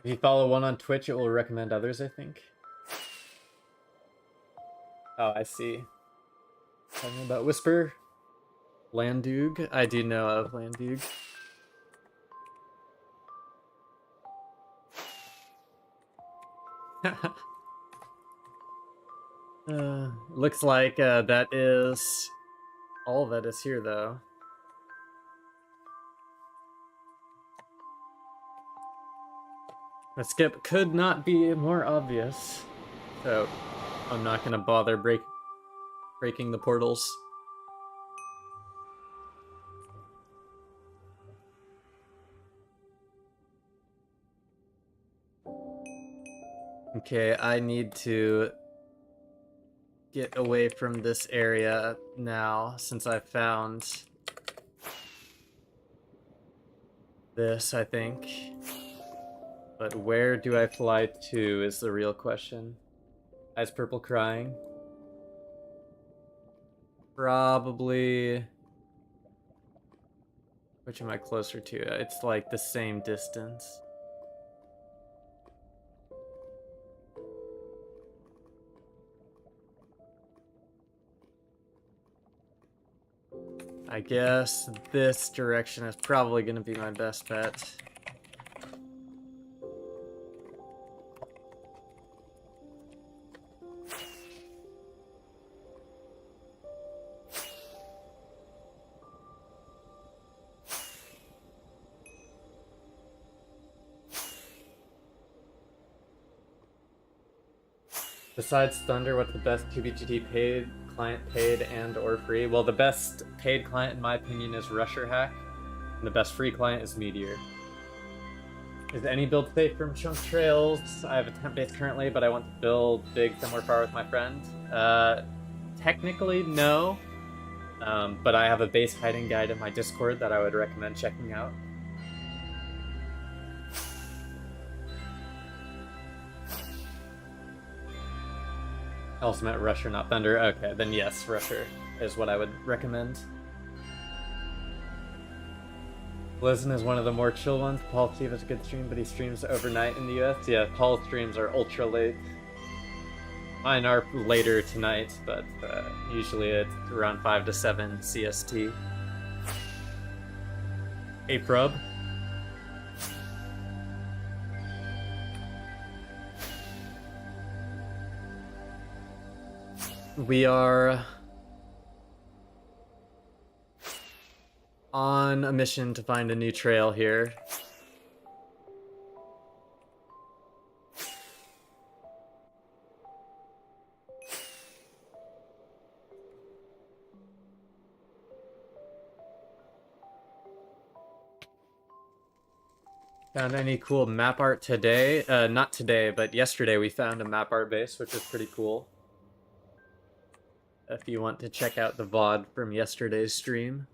If you follow one on Twitch, it will recommend others, I think. Oh, I see. Talking about Whisper. Landug. I do know of Landug. Looks like that is all that is here, though. The skip could not be more obvious, so I'm not gonna bother breaking the portals. Okay, I need to get away from this area now, since I found this, I think. But where do I fly to is the real question. Ice Purple crying. Probably... Which am I closer to? It's like the same distance. I guess this direction is probably going to be my best bet. Besides Thunder, what's the best 2BGT paid, client paid, and or free? Well, the best paid client, in my opinion, is Rusher Hack, and the best free client is Meteor. Is any build safe from chunk trails? I have a temp base currently, but I want to build big somewhere far with my friend. Technically, no. But I have a base hiding guide in my Discord that I would recommend checking out. I also meant Rusher, not Thunder. Okay, then yes, Rusher is what I would recommend. Blizzin is one of the more chill ones. Paul Steve has a good stream, but he streams overnight in the US. Yeah, Paul's streams are ultra late. Mine are later tonight, but usually it's around 5 to 7 CST. Hey, Prub. We are on a mission to find a new trail here. Found any cool map art today? Not today, but yesterday we found a map art base, which is pretty cool. If you want to check out the VOD from yesterday's stream.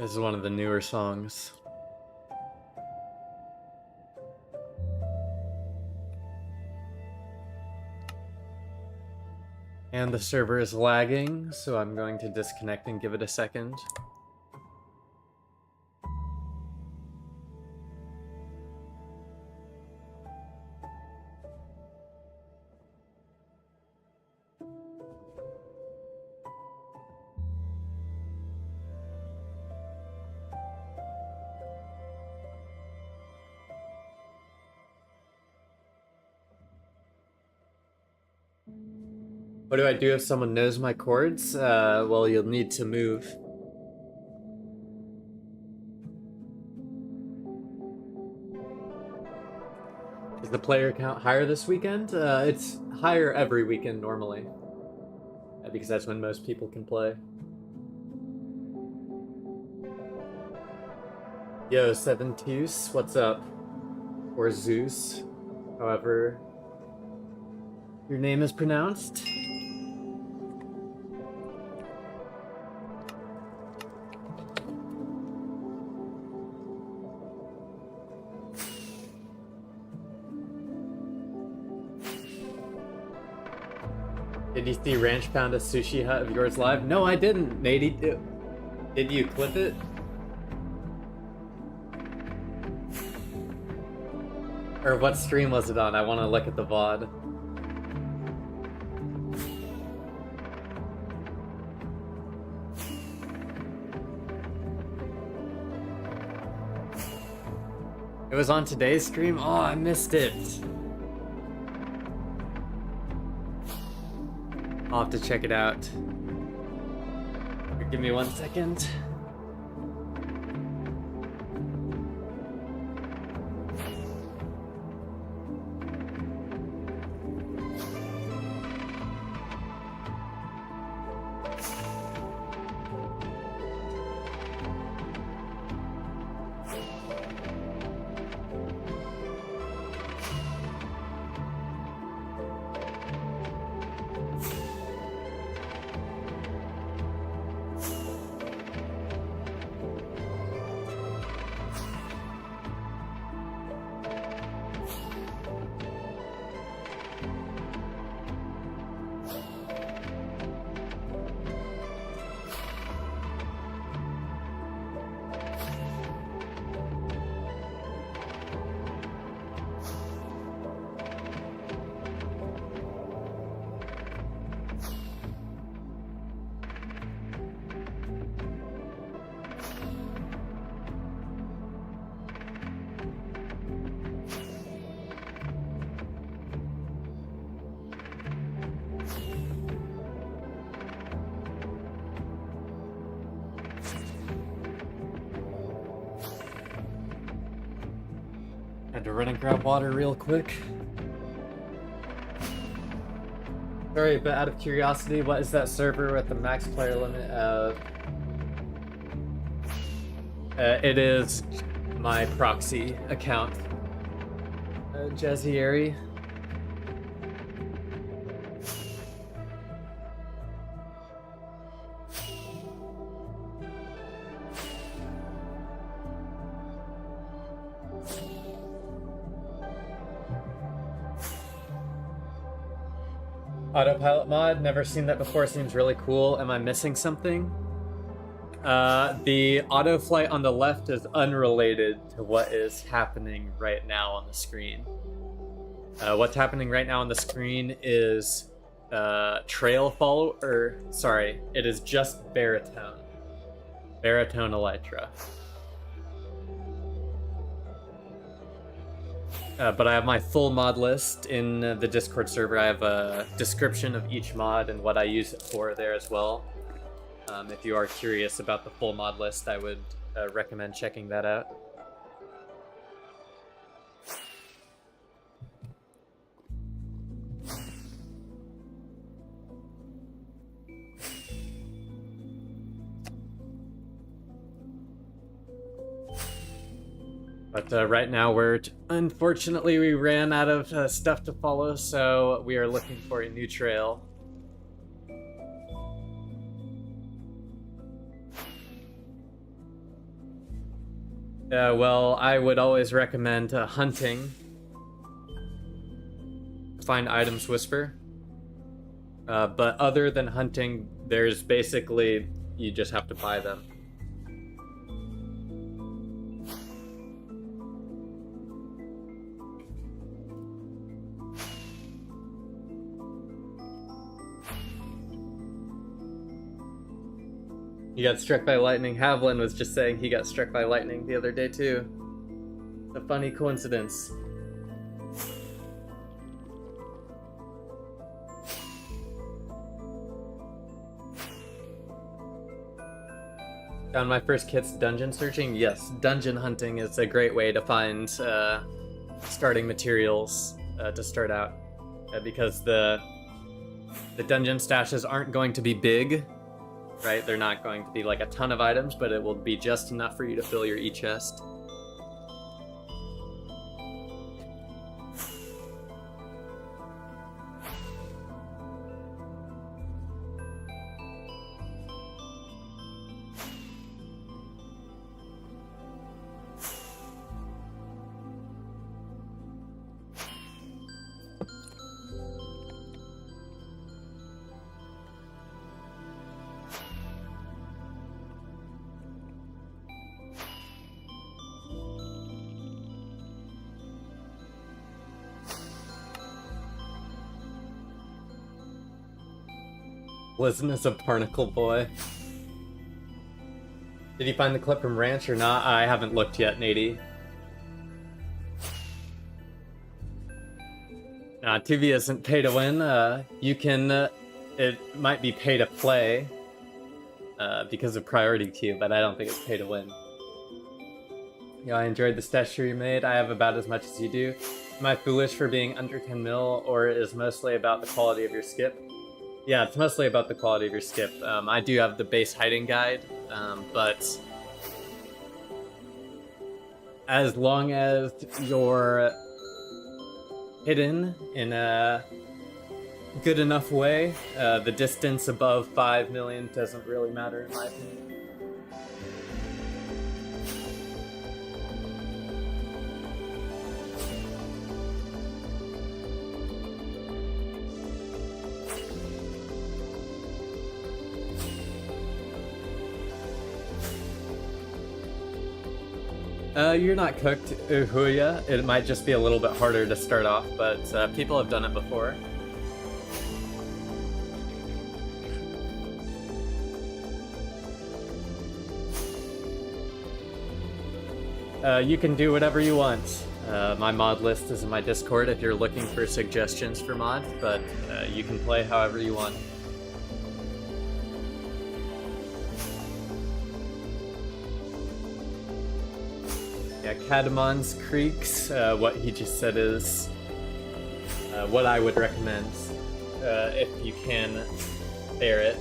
This is one of the newer songs. And the server is lagging, so I'm going to disconnect and give it a second. What do I do if someone knows my chords? Well, you'll need to move. Is the player count higher this weekend? It's higher every weekend normally. Because that's when most people can play. Yo, Seventus, what's up? Or Zeus, however your name is pronounced. Did you see Ranch found a sushi hut of yours live? No, I didn't, Nady. Did you clip it? Or what stream was it on? I want to look at the VOD. It was on today's stream? Oh, I missed it. I'll have to check it out. Give me 1 second. Had to run and grab water real quick. Sorry, but out of curiosity, what is that server with the max player limit of? It is my proxy account. Jazzieri. Autopilot mod, never seen that before, seems really cool. Am I missing something? The auto flight on the left is unrelated to what is happening right now on the screen. What's happening right now on the screen is trail follow, or sorry, it is just baritone. Baritone elytra. But I have my full mod list in the Discord server. I have a description of each mod and what I use it for there as well. If you are curious about the full mod list, I would recommend checking that out. But right now unfortunately we ran out of stuff to follow, so we are looking for a new trail. Well, I would always recommend hunting. Find items whisper. But other than hunting, there's basically, you just have to buy them. He got struck by lightning. Havlin was just saying he got struck by lightning the other day too. A funny coincidence. Found my first kits dungeon searching? Yes, dungeon hunting is a great way to find starting materials to start out. Because the dungeon stashes aren't going to be big. Right? They're not going to be like a ton of items, but it will be just enough for you to fill your e-chest. Listen is a barnacle boy. Did you find the clip from Ranch or not? I haven't looked yet, Nady. 2v isn't pay to win. You can, it might be pay to play because of priority queue, but I don't think it's pay to win. I enjoyed the stash you made. I have about as much as you do. Am I foolish for being under 10 mil, or is mostly about the quality of your skip? Yeah, it's mostly about the quality of your skip. I do have the base hiding guide, but as long as you're hidden in a good enough way, the distance above 5 million doesn't really matter in my opinion. You're not cooked, Uhuya. It might just be a little bit harder to start off, but people have done it before. You can do whatever you want. My mod list is in my Discord if you're looking for suggestions for mods, but you can play however you want. Yeah, Catamon's Creeks, what he just said is what I would recommend if you can bear it.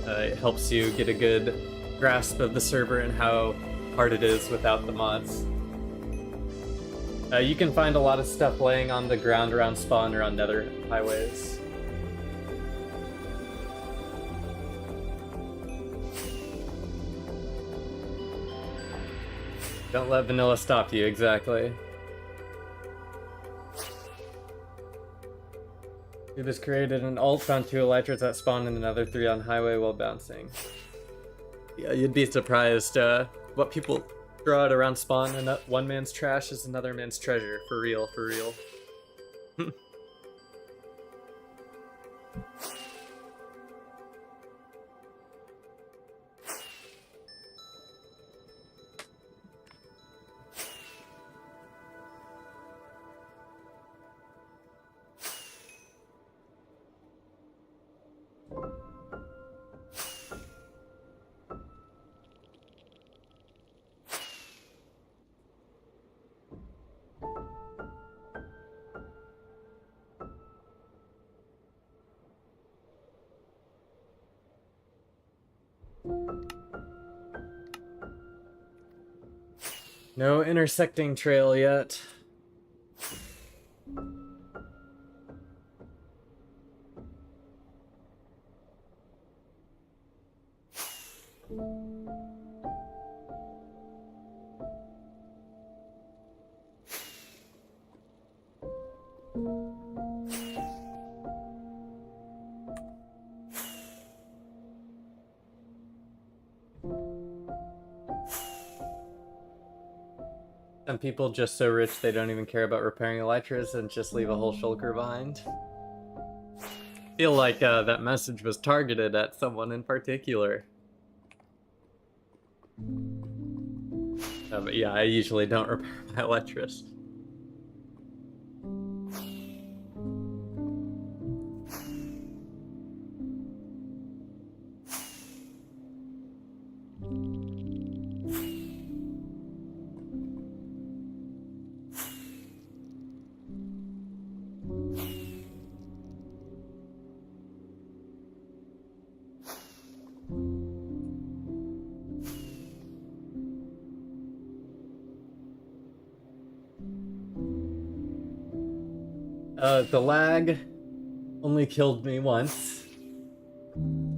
It helps you get a good grasp of the server and how hard it is without the mods. You can find a lot of stuff laying on the ground around spawn or on nether highways. Don't let vanilla stop you, exactly. You just created an ult, found 2 elytras that spawned and another 3 on highway while bouncing. Yeah, you'd be surprised what people throw out around spawn, and that one man's trash is another man's treasure. For real, for real. No intersecting trail yet. Some people just so rich they don't even care about repairing elytras and just leave a whole shulker behind. I feel like that message was targeted at someone in particular. But yeah, I usually don't repair my elytras. The lag only killed me once.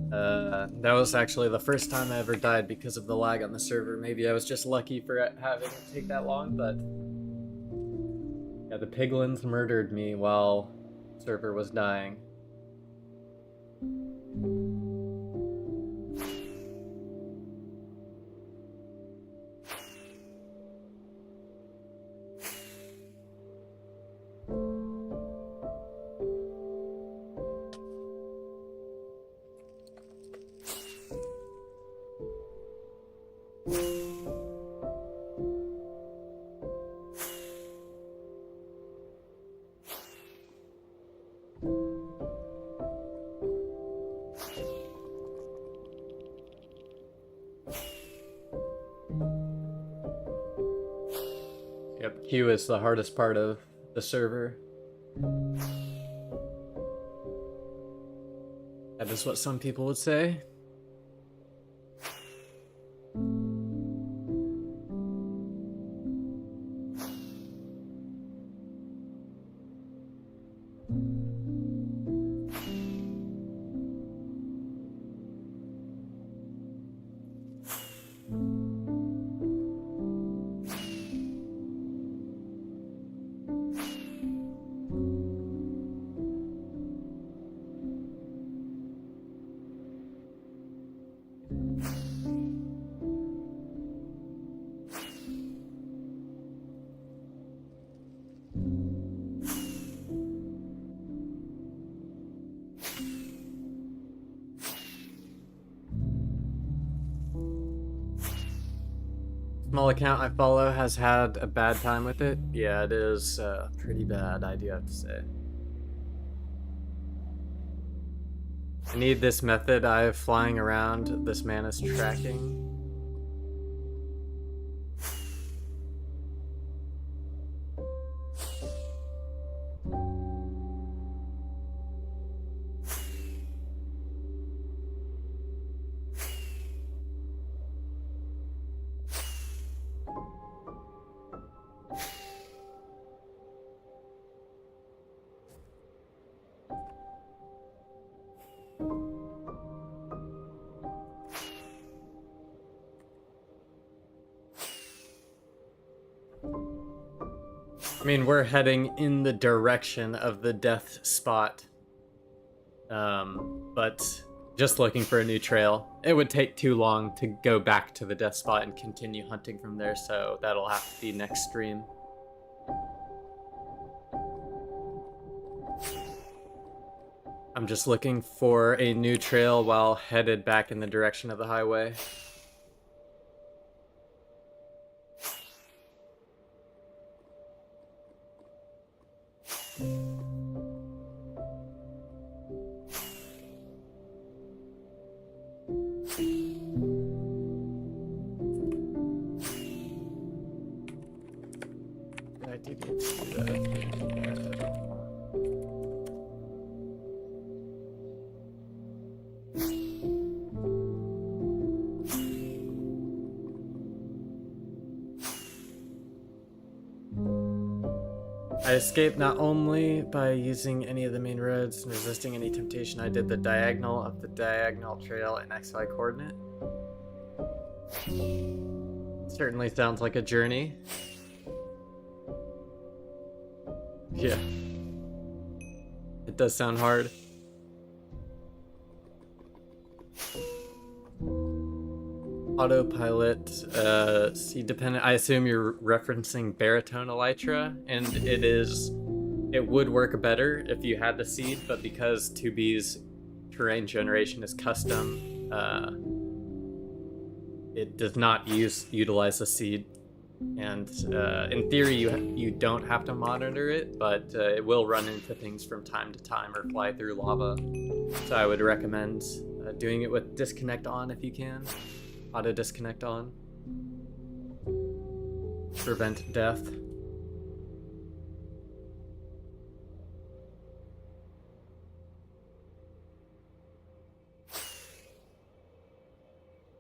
That was actually the first time I ever died because of the lag on the server. Maybe I was just lucky for having it take that long, but yeah, the piglins murdered me while the server was dying. Yep, Q is the hardest part of the server. That is what some people would say. Small account I follow has had a bad time with it. Yeah, it is pretty bad, I do have to say. I need this method I have flying around this man is tracking. I mean, we're heading in the direction of the death spot. But just looking for a new trail. It would take too long to go back to the death spot and continue hunting from there, so that'll have to be next stream. I'm just looking for a new trail while headed back in the direction of the highway. I do need to do that. I escaped not only by using any of the main roads and resisting any temptation, I did the diagonal of the diagonal trail in XY coordinate. Certainly sounds like a journey. Yeah. It does sound hard. Autopilot, seed dependent. I assume you're referencing baritone elytra, and it would work better if you had the seed, but because 2B's terrain generation is custom, it does not utilize the seed. And in theory, you don't have to monitor it, but it will run into things from time to time or fly through lava. So I would recommend doing it with disconnect on if you can. Auto disconnect on. Prevent death.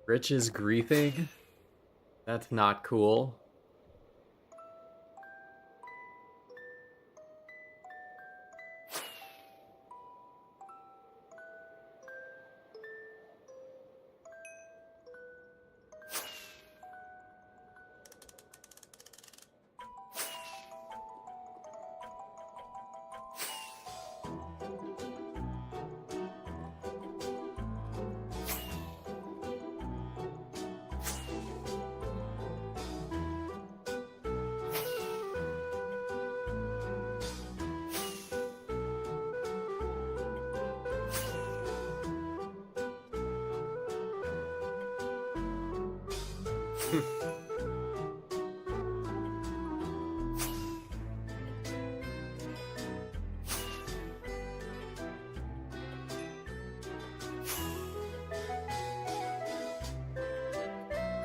Rich is griefing? That's not cool.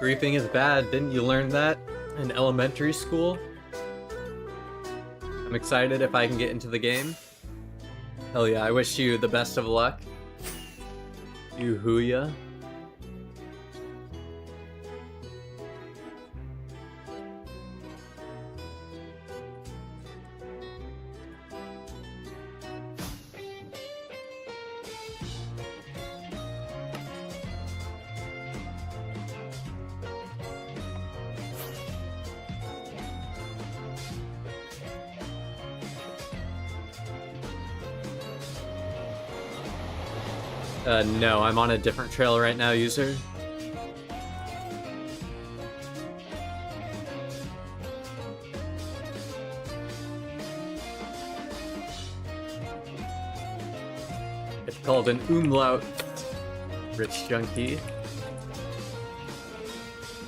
Griefing is bad. Didn't you learn that in elementary school? I'm excited if I can get into the game. Hell yeah, I wish you the best of luck. Yoo-hoo-ya. No, I'm on a different trail right now, user. It's called an umlaut, Rich Junkie.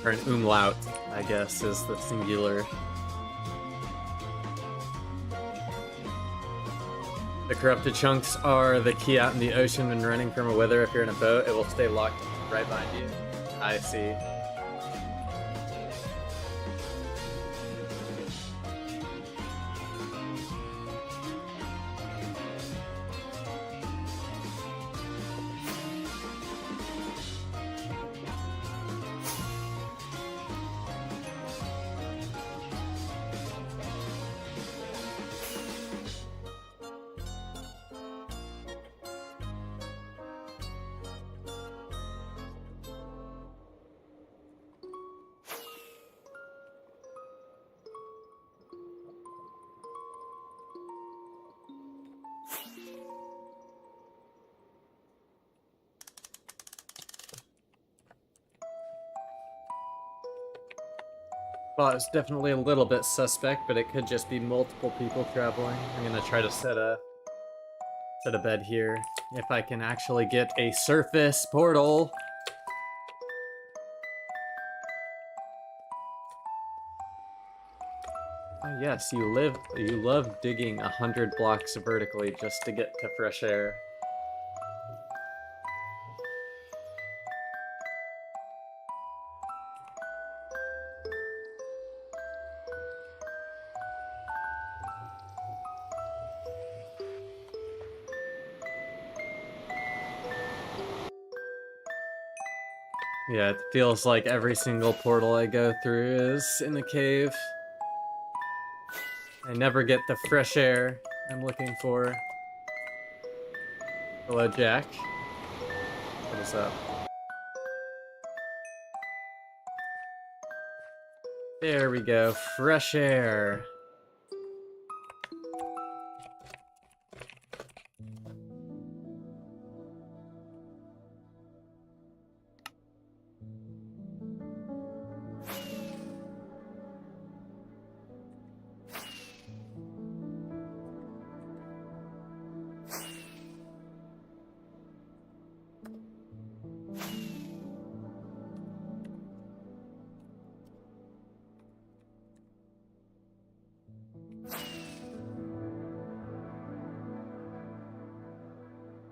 Or an umlaut, I guess, is the singular. The corrupted chunks are the key out in the ocean when running from a weather. If you're in a boat, it will stay locked right behind you. I see. Well, it's definitely a little bit suspect, but it could just be multiple people traveling. I'm gonna try to set a bed here. If I can actually get a surface portal. Oh yes, you love digging 100 blocks vertically just to get to fresh air. Yeah, it feels like every single portal I go through is in a cave. I never get the fresh air I'm looking for. Hello, Jack. What is up? There we go, fresh air.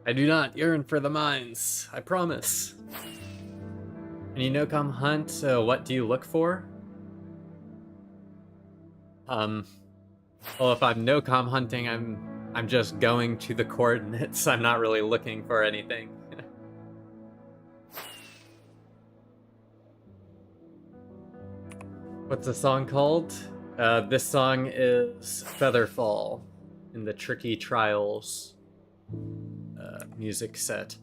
I do not yearn for the mines, I promise. And you know, come hunt, so what do you look for? Well, if I'm no-com hunting, I'm just going to the coordinates. I'm not really looking for anything. What's the song called? This song is Featherfall in the Tricky Trials music set.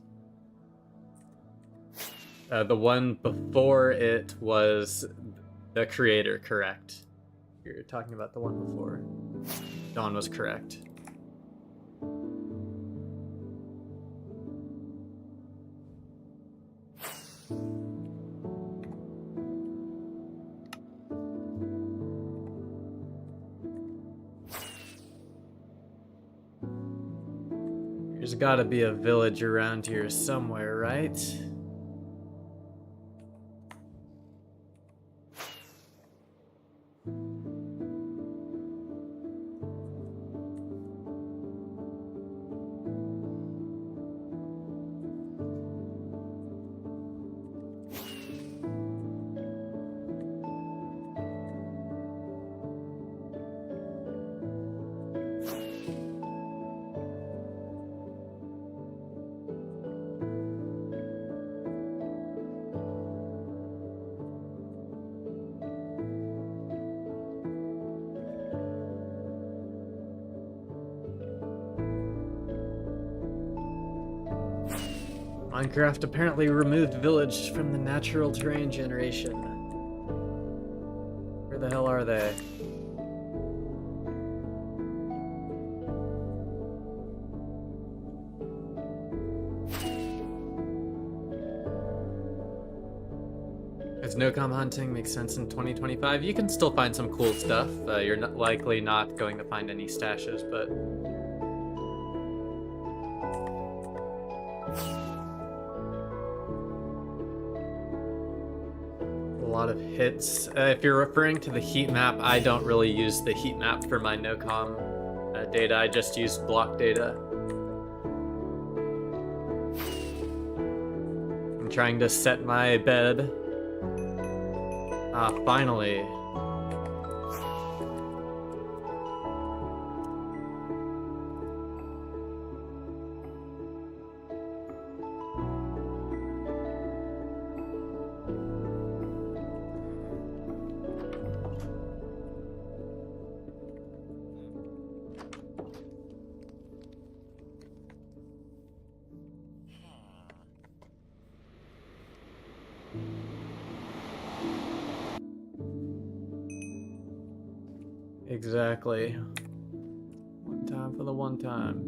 The one before it was The Creator, correct? You're talking about the one before. Dawn was correct. There's gotta be a village around here somewhere, right? Minecraft apparently removed village from the natural terrain generation. Where the hell are they? As no-com hunting makes sense in 2025, you can still find some cool stuff. You're likely not going to find any stashes, but a lot of hits. If you're referring to the heat map, I don't really use the heat map for my no-com data. I just use block data. I'm trying to set my bed. Ah, finally. Exactly. One time for the one time.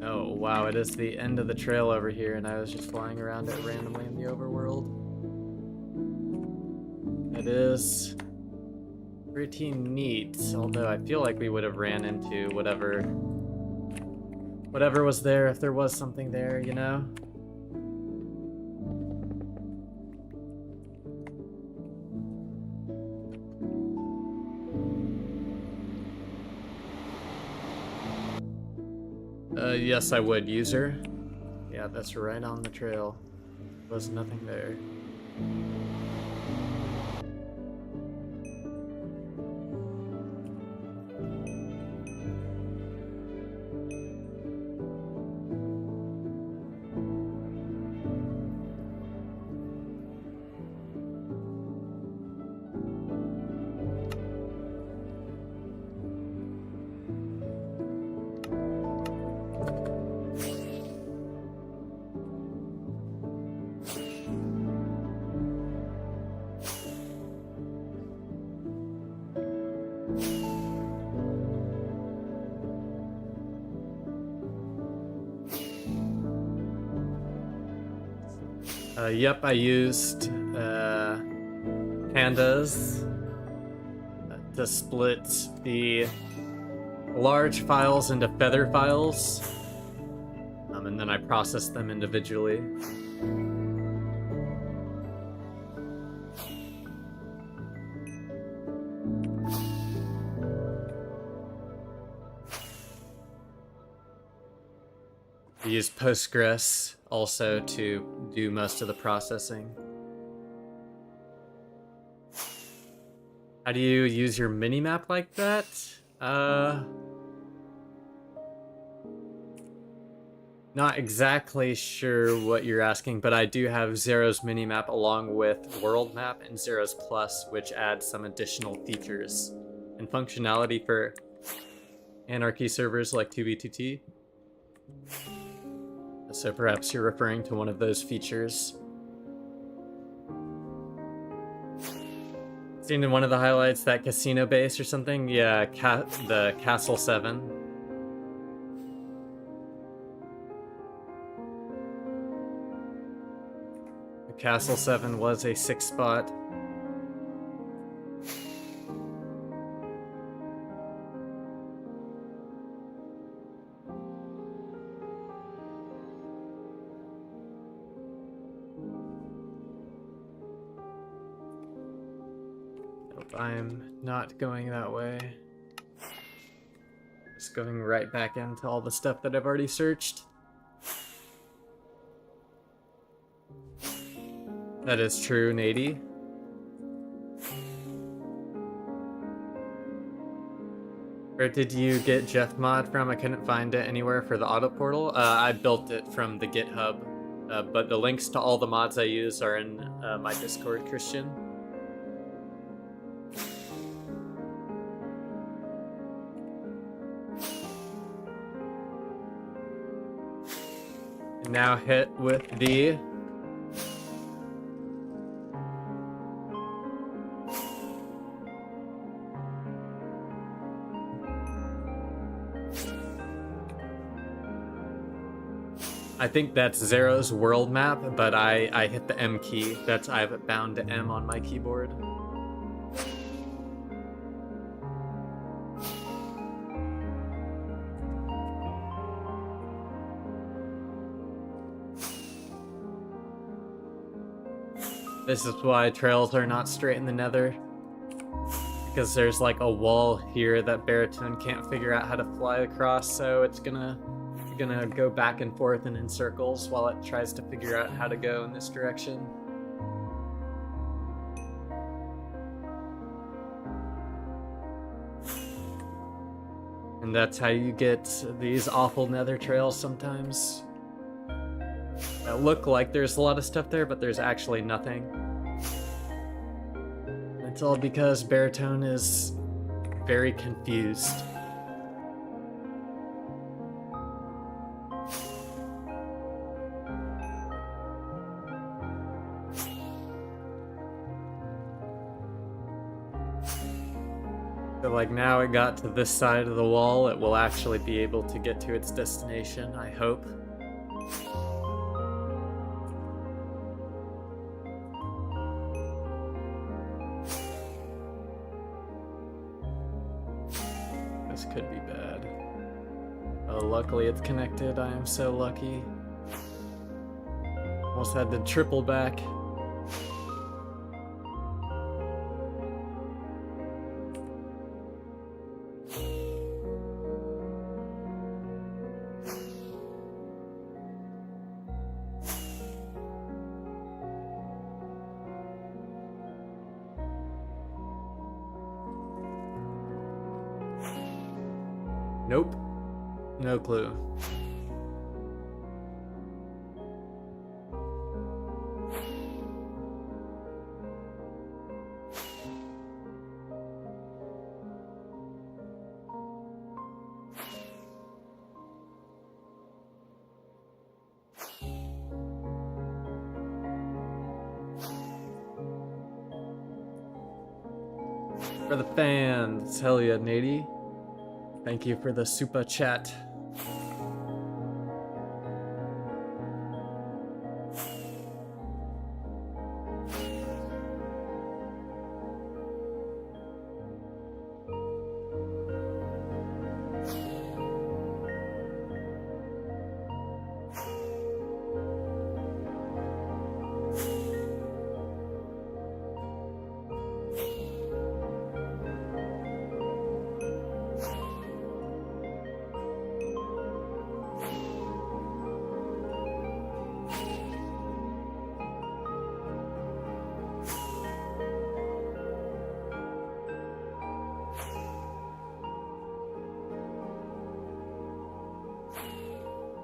Oh, wow, it is the end of the trail over here, and I was just flying around it randomly in the overworld. It is pretty neat, although I feel like we would have ran into whatever was there if there was something there, you know? Yes, I would, user. Yeah, that's right on the trail. Was nothing there. Yep, I used pandas to split the large files into feather files, and then I processed them individually. I used Postgres also to do most of the processing. How do you use your minimap like that? Not exactly sure what you're asking, but I do have Zero's minimap along with World Map and Zero's Plus, which adds some additional features and functionality for anarchy servers like 2b2t. So perhaps you're referring to one of those features. Seen in one of the highlights that casino base or something? Yeah, the Castle 7. The Castle 7 was a 6 spot. I'm not going that way. Just going right back into all the stuff that I've already searched. That is true, Nady. Where did you get Jeff mod from? I couldn't find it anywhere for the auto portal. I built it from the GitHub, but the links to all the mods I use are in my Discord, Christian. Now hit with the I think that's Zero's world map, but I hit the M key. I have it bound to M on my keyboard. This is why trails are not straight in the Nether. Because there's like a wall here that Baritone can't figure out how to fly across, so it's gonna go back and forth and in circles while it tries to figure out how to go in this direction. And that's how you get these awful Nether trails sometimes. That look like there's a lot of stuff there, but there's actually nothing. It's all because Baritone is very confused. So like now it got to this side of the wall, it will actually be able to get to its destination, I hope. could be bad. Oh, luckily it's connected. I am so lucky. Almost had to triple back. Nope. No clue. For the fans, hell yeah, Nady. Thank you for the super chat.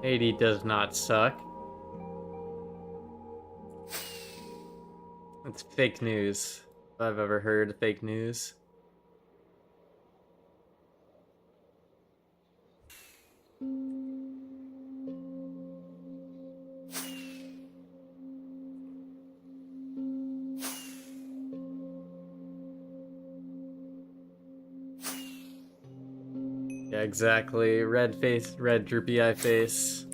Nady does not suck. It's fake news. If I've ever heard fake news. Yeah, exactly. Red face, red droopy eye face.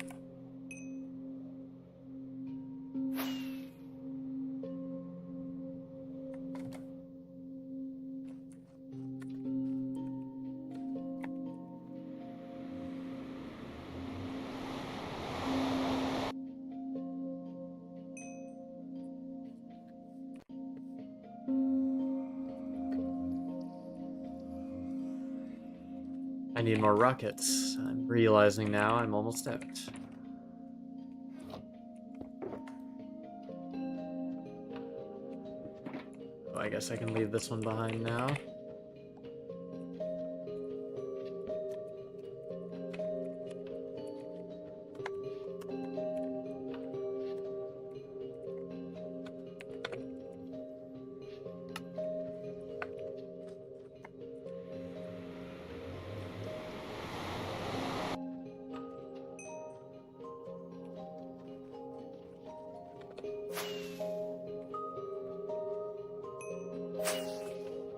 I need more rockets. I'm realizing now I'm almost out. Oh, I guess I can leave this one behind now.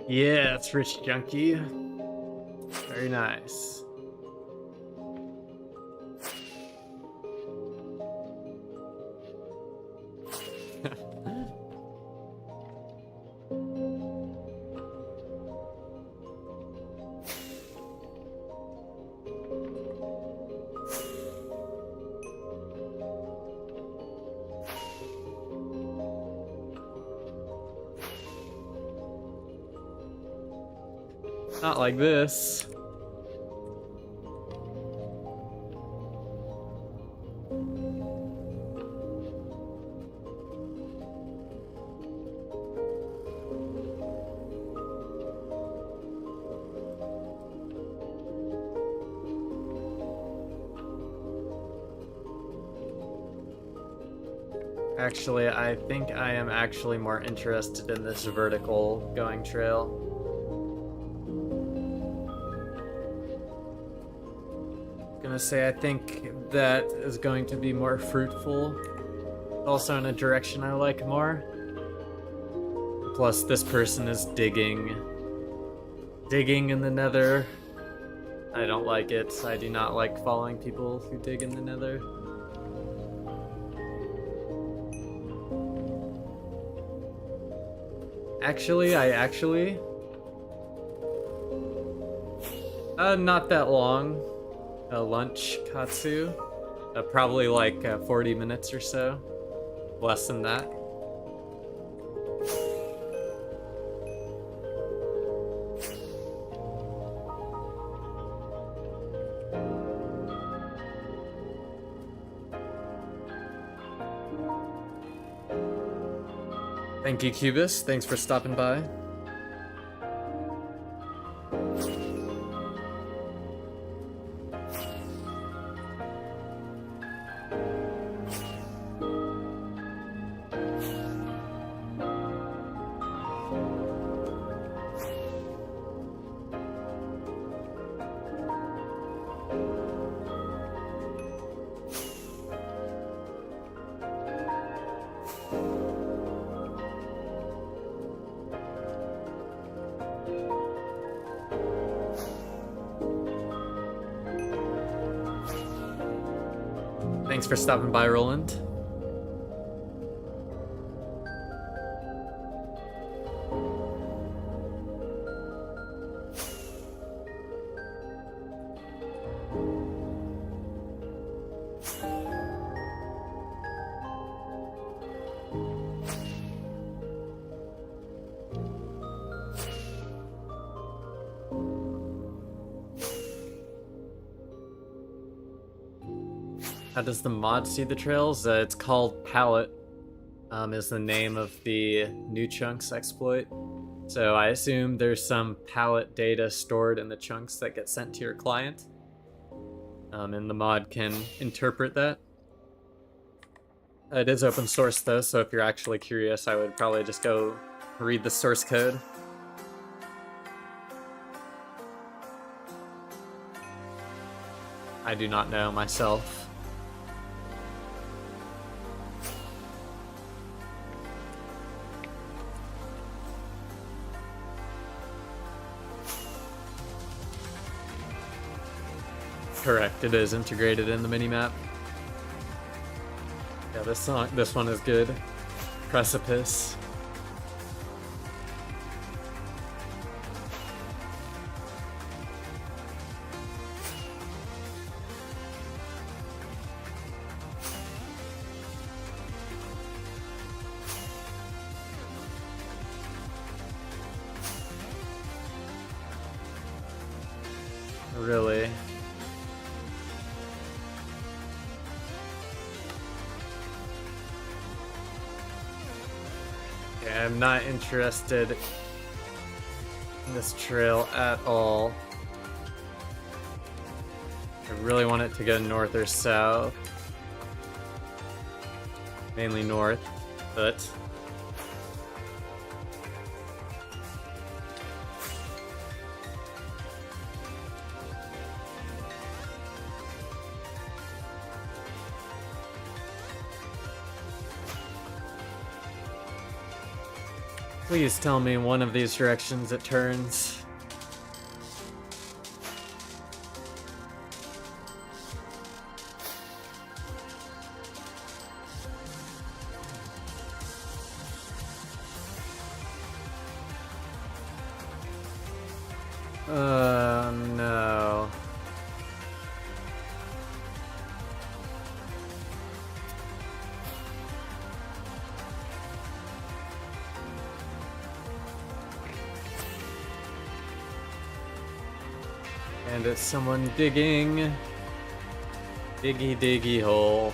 Yeah, it's rich junkie. Very nice. Not like this. Actually, I think I am actually more interested in this vertical going trail. Gonna say I think that is going to be more fruitful. Also in a direction I like more. Plus this person is digging in the nether. I don't like it. I do not like following people who dig in the nether. Actually, Not that long. Lunch katsu. Probably like 40 minutes or so. Less than that. Thank you, Cubus. Thanks for stopping by. Thanks for stopping by, Roland. How does the mod see the trails? It's called Palette, is the name of the new chunks exploit. So I assume there's some palette data stored in the chunks that get sent to your client. And the mod can interpret that. It is open source though, so if you're actually curious, I would probably just go read the source code. I do not know myself. Correct, it is integrated in the minimap. Yeah, this one is good. Precipice. Really? I'm not interested in this trail at all. I really want it to go north or south. Mainly north, but... Please tell me one of these directions it turns. No. And it's someone digging. Diggy diggy hole.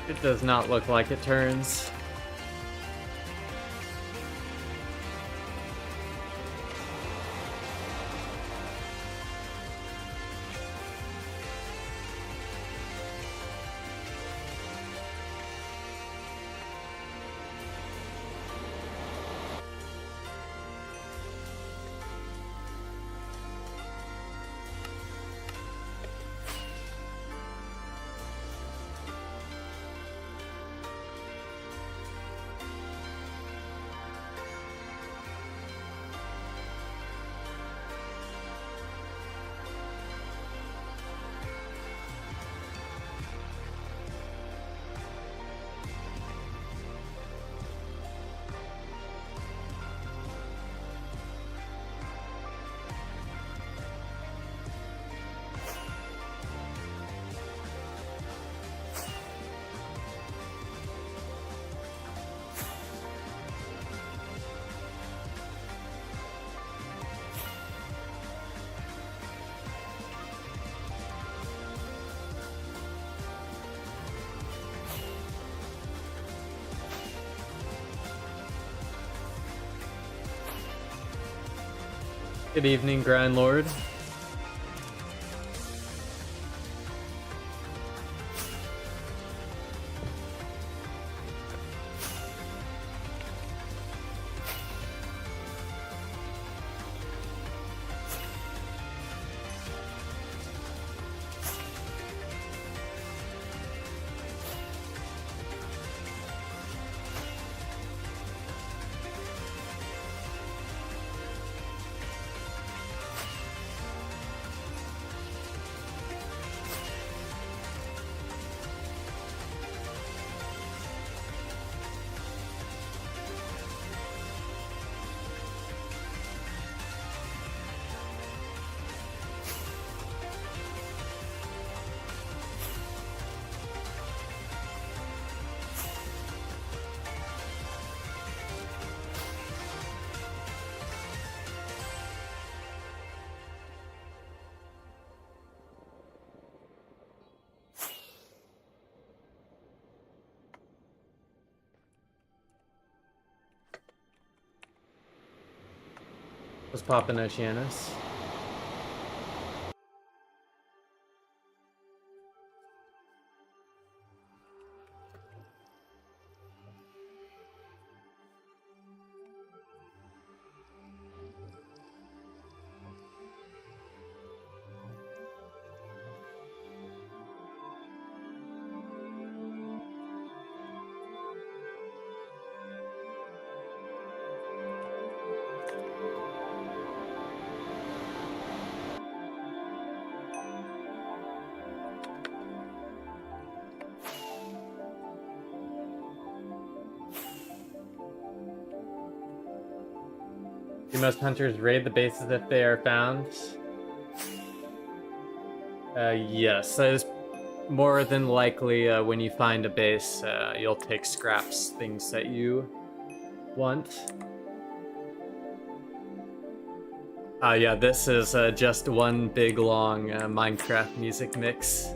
It does not look like it turns. Good evening, Grind Lord. What's poppin', Oceanus? Do most hunters raid the bases if they are found? Yes, that is more than likely when you find a base, you'll take scraps, things that you want. Yeah, this is just one big long Minecraft music mix.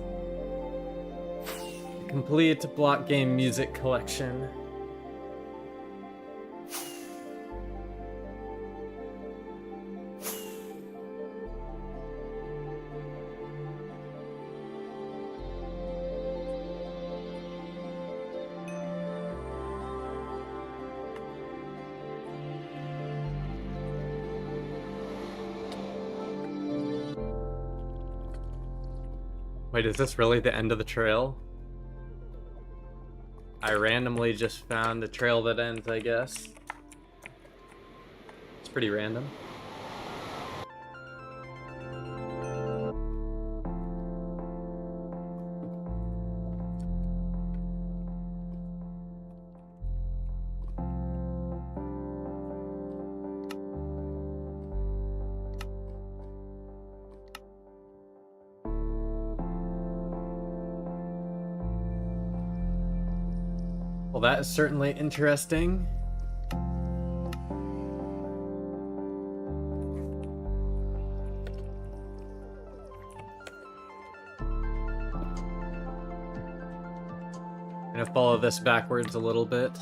A complete block game music collection. Wait, is this really the end of the trail? I randomly just found a trail that ends, I guess. It's pretty random. Well, that is certainly interesting. I'm gonna follow this backwards a little bit.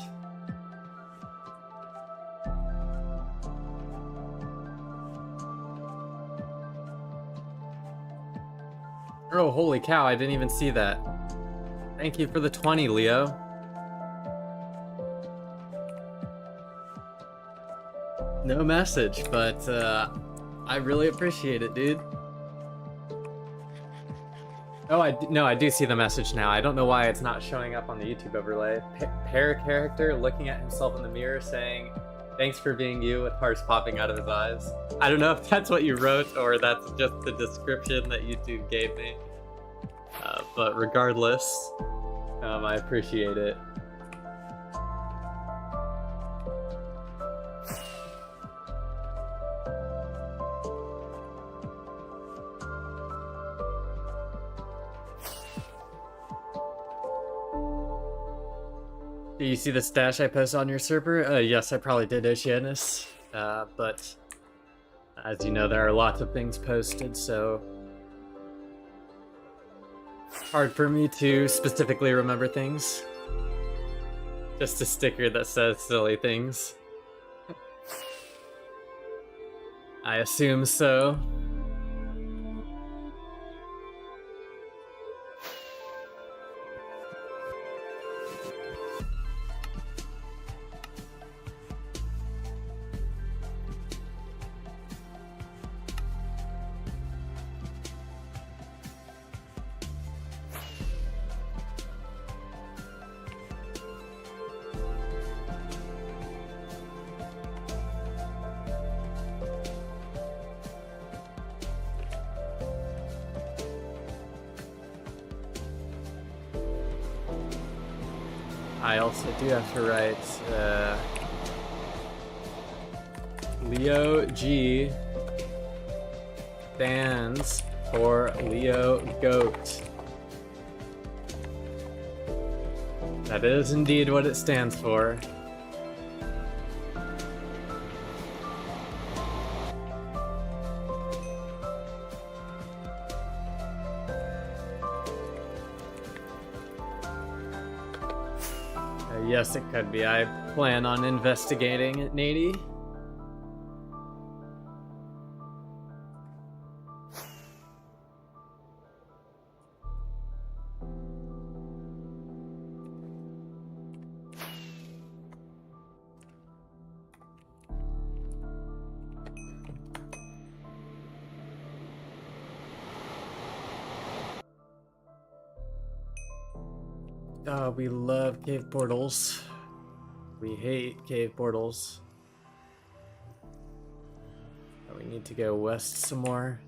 Oh, holy cow, I didn't even see that. Thank you for the 20, Leo. No message, but I really appreciate it, dude. Oh, I do see the message now. I don't know why it's not showing up on the YouTube overlay. Pair character looking at himself in the mirror saying, "Thanks for being you," with hearts popping out of his eyes. I don't know if that's what you wrote or that's just the description that YouTube gave me. But regardless, I appreciate it. Do you see the stash I posted on your server? Yes, I probably did, Oceanus. But as you know, there are lots of things posted, so hard for me to specifically remember things. Just a sticker that says silly things. I assume so. I also do have to write Leo G stands for Leo Goat. That is indeed what it stands for. Yes, it could be. I plan on investigating it, Nady. Oh, we love cave portals. We hate cave portals. Oh, we need to go west some more.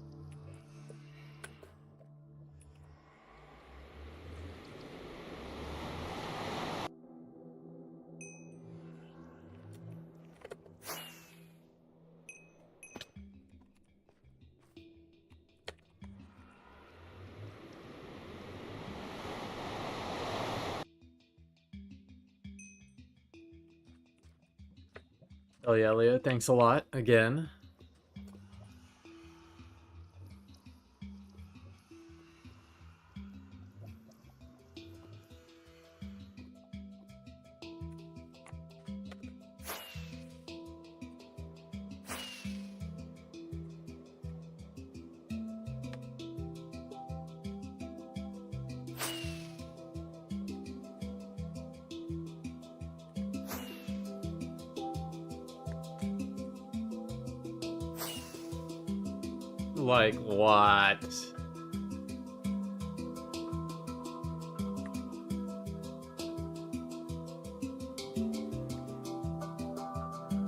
Oh yeah, Leo, thanks a lot again. Like what?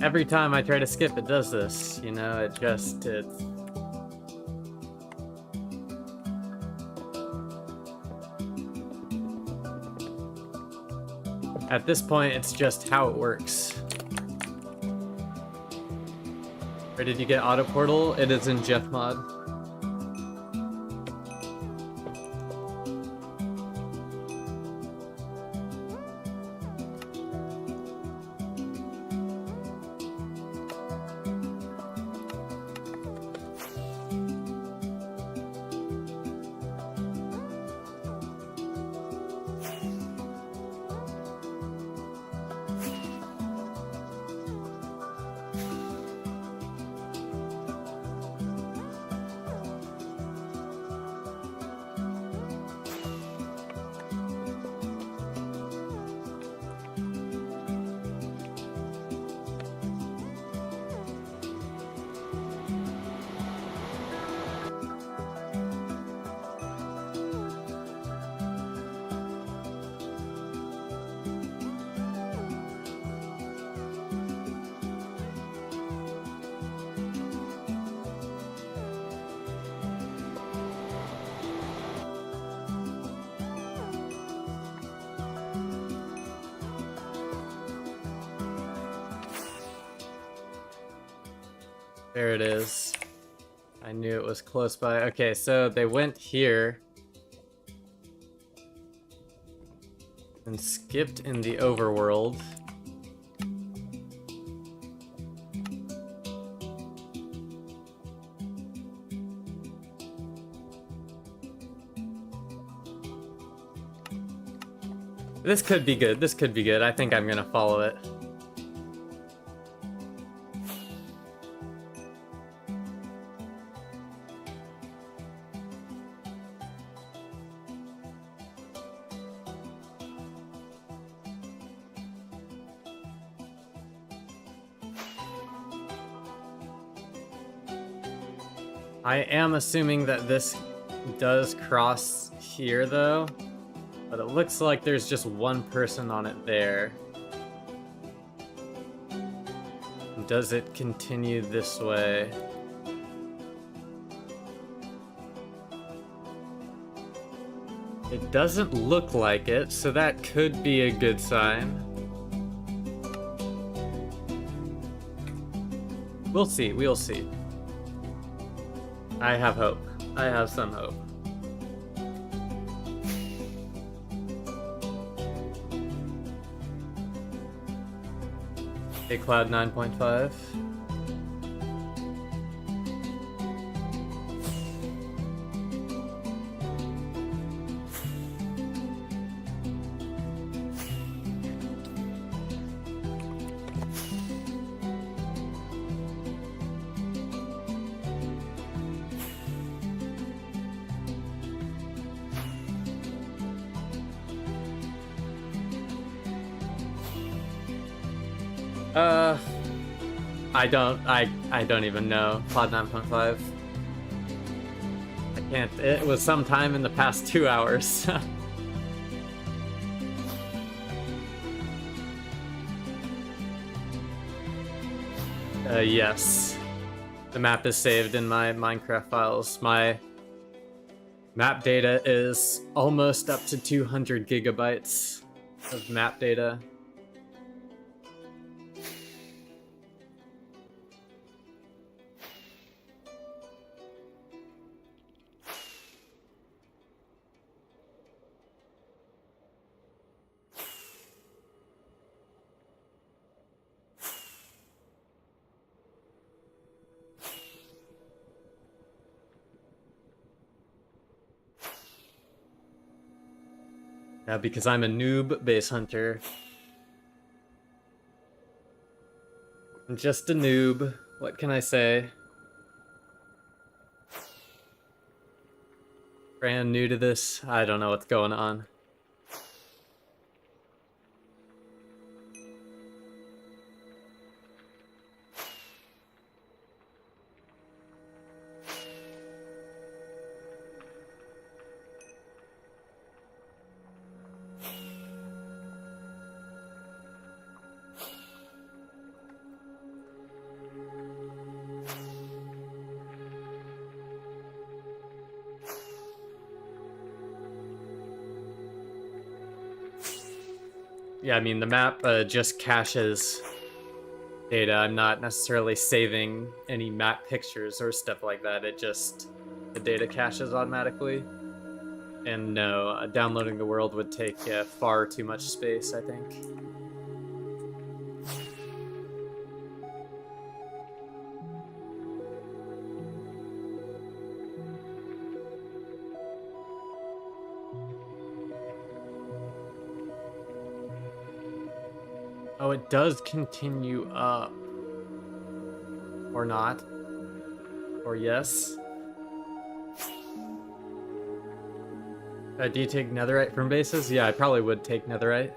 Every time I try to skip, it does this. You know, it's... At this point, it's just how it works. Where did you get auto portal? It is in Jeff mod. There it is. I knew it was close by. Okay, so they went here and skipped in the overworld. This could be good. This could be good. I think I'm gonna follow it. I am assuming that this does cross here, though. But it looks like there's just one person on it there. Does it continue this way? It doesn't look like it, so that could be a good sign. We'll see, we'll see. I have hope. I have some hope. A Cloud 9.5. I don't even know. Cloud 9.5. I can't. It was sometime in the past 2 hours. Yes. The map is saved in my Minecraft files. My map data is almost up to 200 gigabytes of map data. Yeah, because I'm a noob base hunter. I'm just a noob. What can I say? Brand new to this. I don't know what's going on. Yeah, I mean, the map just caches data. I'm not necessarily saving any map pictures or stuff like that. It just, the data caches automatically. And no, downloading the world would take far too much space, I think. Oh, it does continue up. Or not. Or yes. Do you take netherite from bases? Yeah, I probably would take netherite.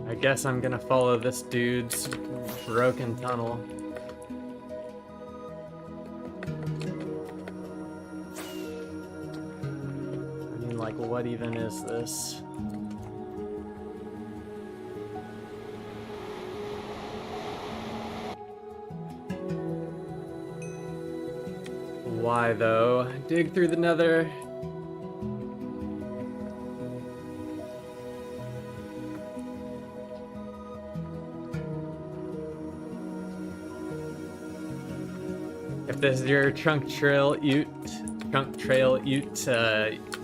I guess I'm gonna follow this dude's broken tunnel. I mean, like, what even is this? Why, though? Dig through the nether. If this is your chunk trail ute,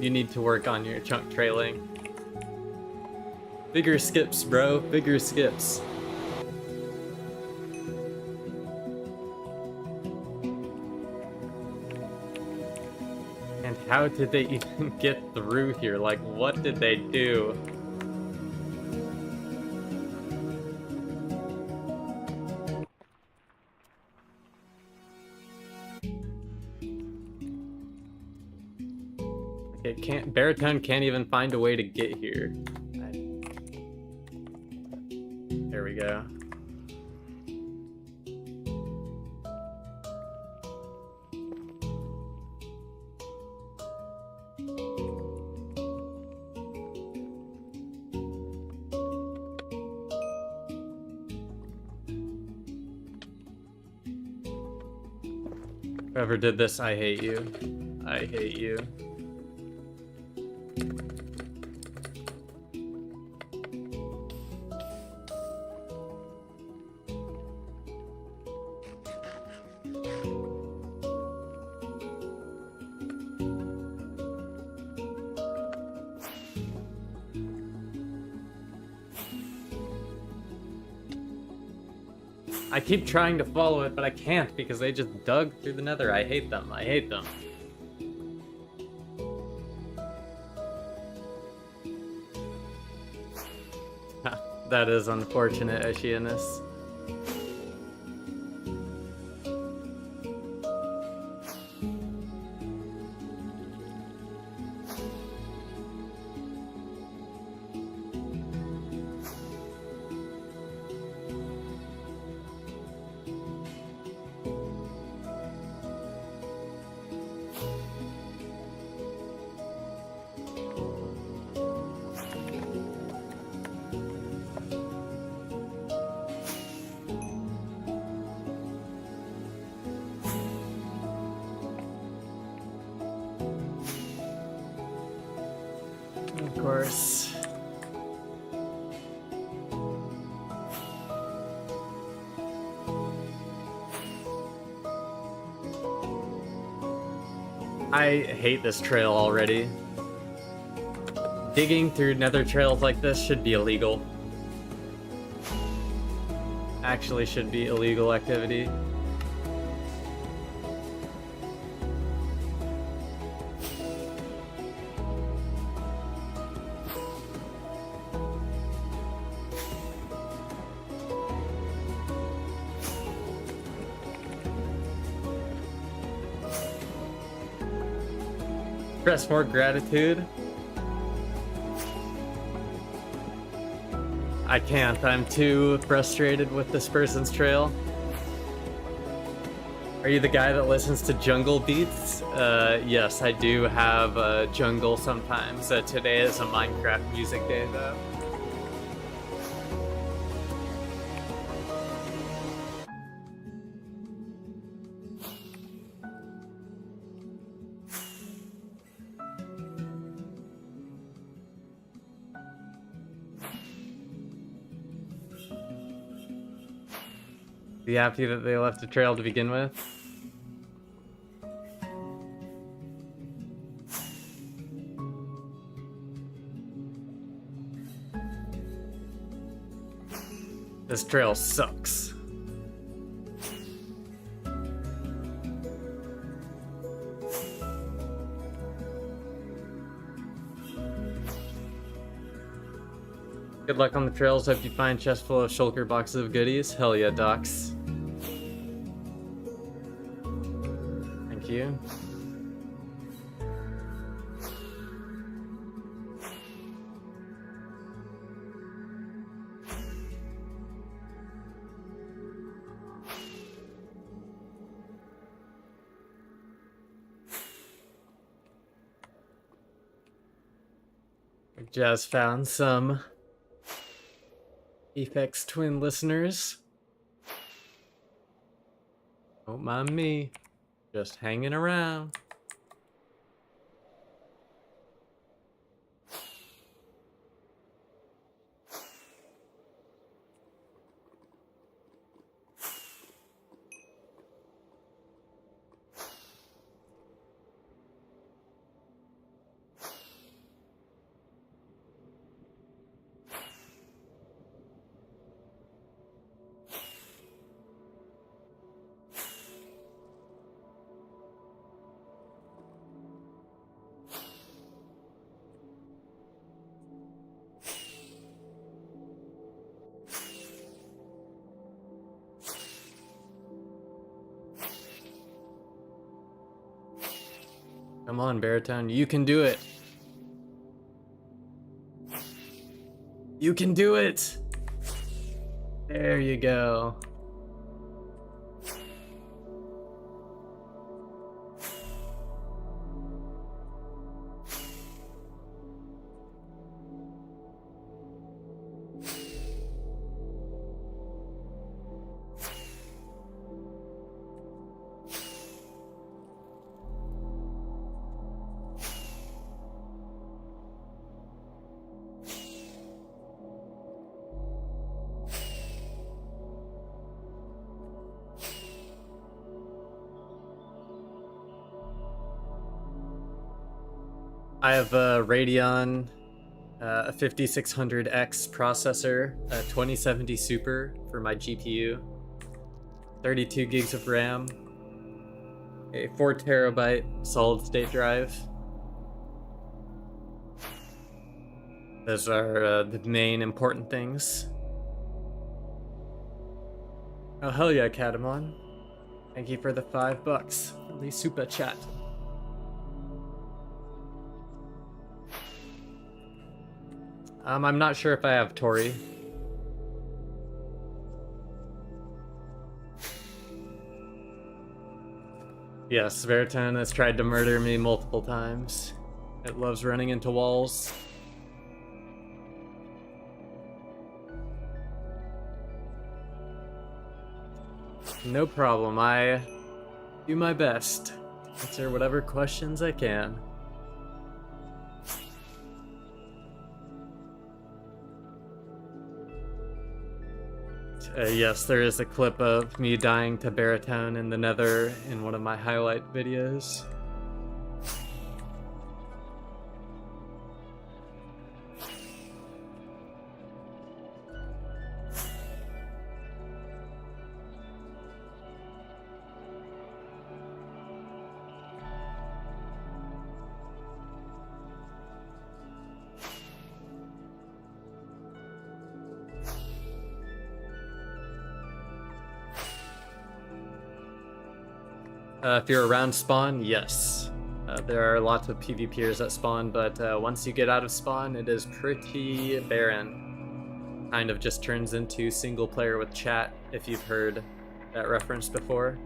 you need to work on your chunk trailing. Bigger skips, bro. Bigger skips. And how did they even get through here? Like, what did they do? Okay, Baritone can't even find a way to get here. There we go. Whoever did this, I hate you. I hate you. I keep trying to follow it, but I can't because they just dug through the nether. I hate them. I hate them. That is unfortunate, Ashianus. Of course. I hate this trail already. Digging through nether trails like this should be illegal. Actually should be illegal activity. Express more gratitude. I can't. I'm too frustrated with this person's trail. Are you the guy that listens to jungle beats? Yes, I do have jungle sometimes. Today is a Minecraft music day, though. Be happy that they left a trail to begin with. This trail sucks. Good luck on the trails. Hope you find chest full of shulker boxes of goodies. Hell yeah, docs. Thank you. Just found some Effects Twin listeners. Don't mind me. Just hanging around. Come on, Baritone, you can do it. You can do it. There you go. I have a Radeon, a 5600X processor, a 2070 Super for my GPU, 32 gigs of RAM, a 4 terabyte solid state drive. Those are the main important things. Oh hell yeah, Katamon. Thank you for the $5 for the super chat. I'm not sure if I have Tori. Yes, Veritan has tried to murder me multiple times. It loves running into walls. No problem, I do my best to answer whatever questions I can. Yes, there is a clip of me dying to Baritone in the Nether in one of my highlight videos. If you're around spawn, yes. There are lots of PvPers at spawn, but once you get out of spawn, it is pretty barren. Kind of just turns into single player with chat, if you've heard that reference before.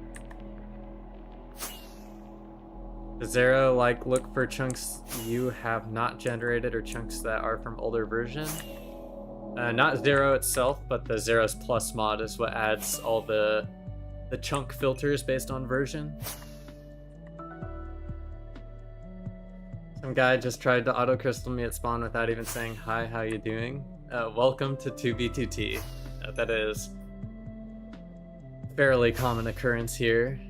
Zero, like, look for chunks you have not generated or chunks that are from older version. Not Zero itself, but the Zero's Plus mod is what adds all the chunk filters based on version. Some guy just tried to auto crystal me at spawn without even saying hi, how you doing? Welcome to 2v2t. That is fairly common occurrence here.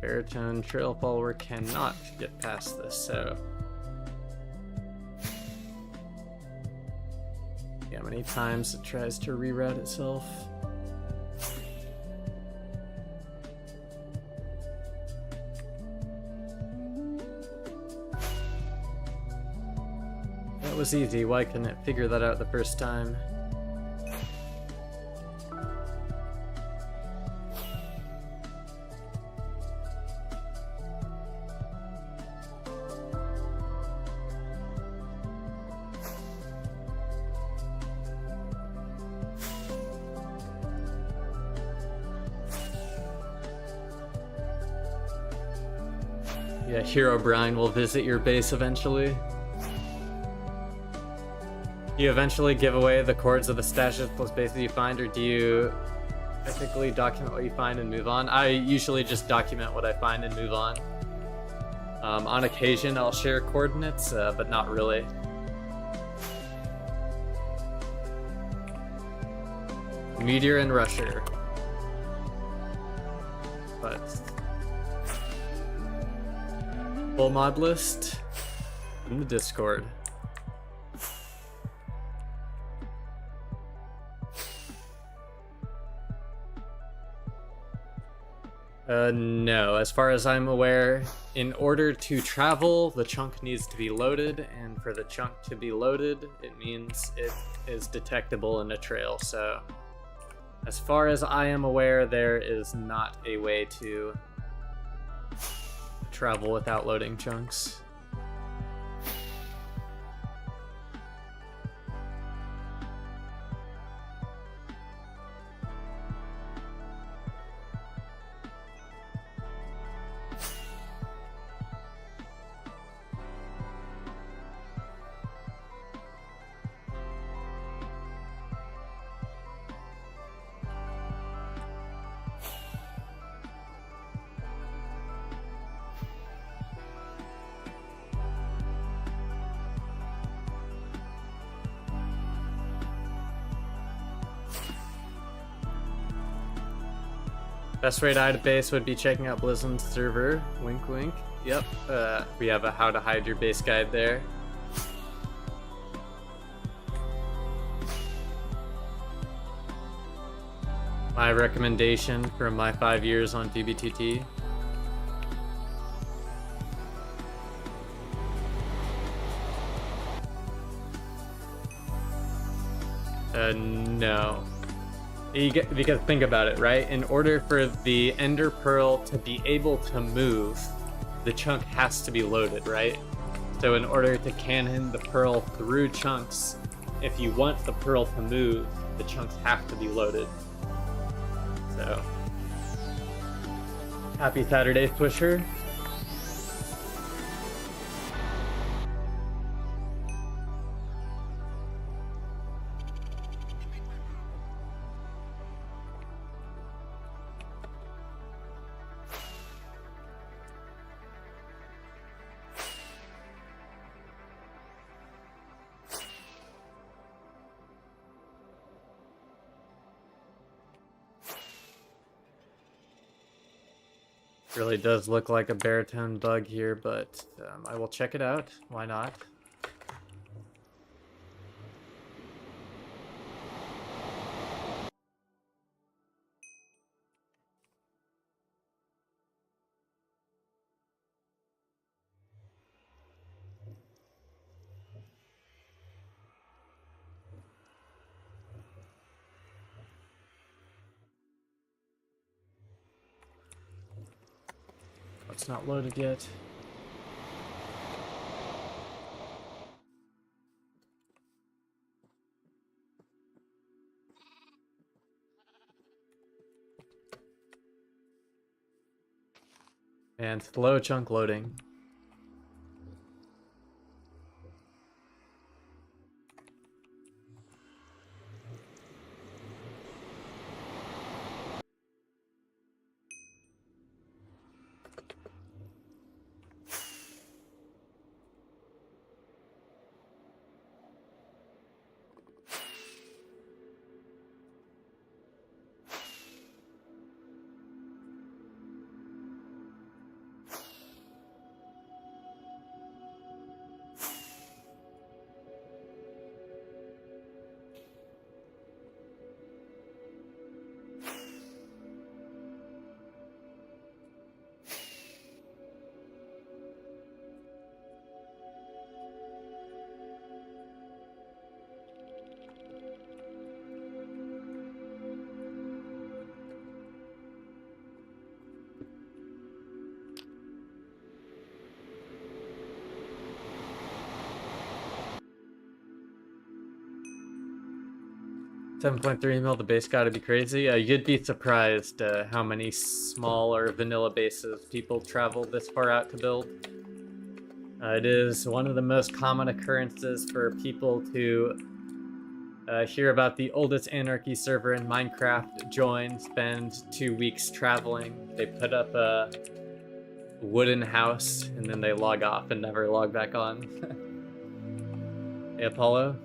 Baritone trail follower cannot get past this, so yeah, how many times it tries to reroute itself. That was easy, why couldn't it figure that out the first time? Yeah, Hero Brian will visit your base eventually. Do you eventually give away the coords of the stashes plus bases you find, or do you technically document what you find and move on? I usually just document what I find and move on. On occasion, I'll share coordinates, but not really. Meteor and Rusher. But full mod list in the Discord. No. As far as I'm aware, in order to travel, the chunk needs to be loaded, and for the chunk to be loaded, it means it is detectable in a trail. So, as far as I am aware, there is not a way to travel without loading chunks. Best way to hide a base would be checking out Blizzard's server. Wink, wink. Yep. We have a how to hide your base guide there. My recommendation from my 5 years on TBTT. No. Because think about it, right? In order for the Ender Pearl to be able to move, the chunk has to be loaded, right? So in order to cannon the Pearl through chunks, if you want the Pearl to move, the chunks have to be loaded. So, happy Saturday, Swisher. Really does look like a baritone bug here, but I will check it out. Why not? It's not loaded yet. And slow chunk loading. $7.3 mil, the base gotta be crazy. You'd be surprised how many smaller vanilla bases people travel this far out to build. It is one of the most common occurrences for people to hear about the oldest anarchy server in Minecraft, join, spend 2 weeks traveling. They put up a wooden house, and then they log off and never log back on. Hey, Apollo?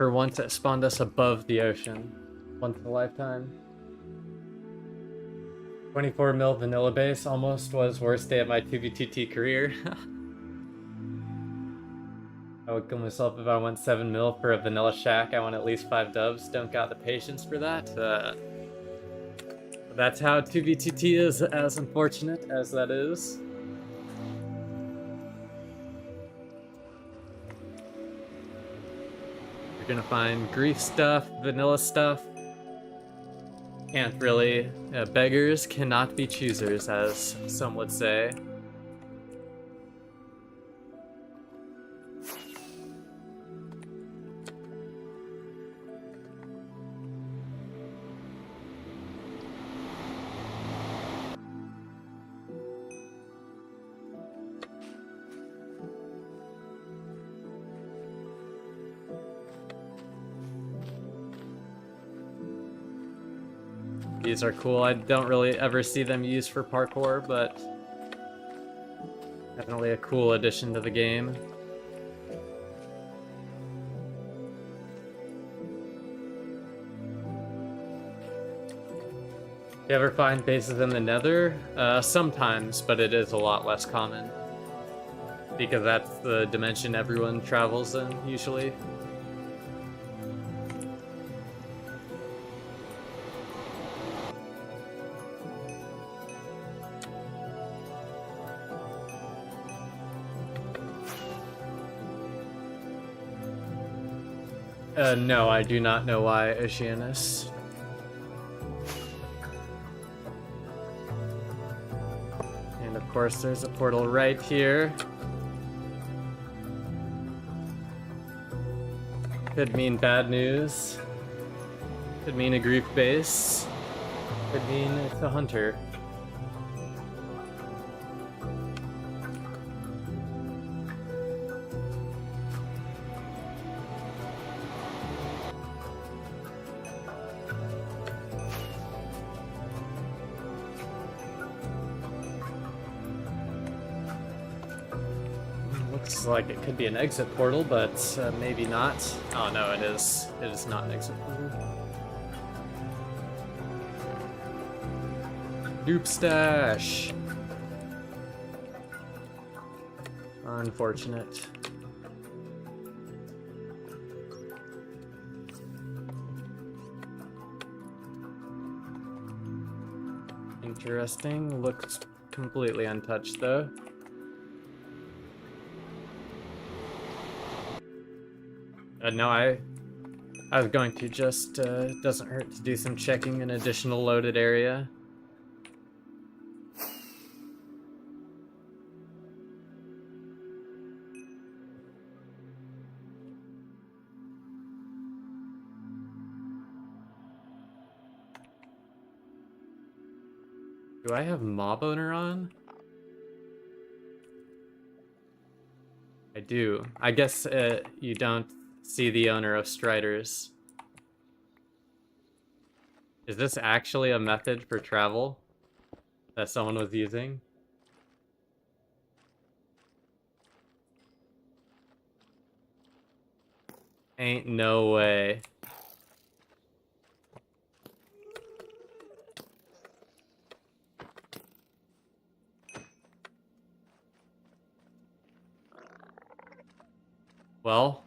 for once it spawned us above the ocean. Once in a lifetime. 24 mil vanilla base almost was worst day of my 2v2t career. I would kill myself if I went 7 mil for a vanilla shack. I want at least 5 dubs. Don't got the patience for that. That's how 2v2t is, as unfortunate as that is. You're gonna find grief stuff, vanilla stuff. Can't really. Beggars cannot be choosers, as some would say. These are cool. I don't really ever see them used for parkour, but definitely a cool addition to the game. You ever find bases in the Nether? Sometimes, but it is a lot less common. Because that's the dimension everyone travels in, usually. No, I do not know why Oceanus. And of course there's a portal right here. Could mean bad news. Could mean a grief base. Could mean it's a hunter. Looks like it could be an exit portal, but maybe not. Oh no, it is. It is not an exit portal. Dupe stash. Unfortunate. Interesting. Looks completely untouched though. No, I was going to just, doesn't hurt to do some checking an additional loaded area. Do I have mob owner on? I do. I guess you don't see the owner of Striders. Is this actually a method for travel that someone was using? Ain't no way. Well,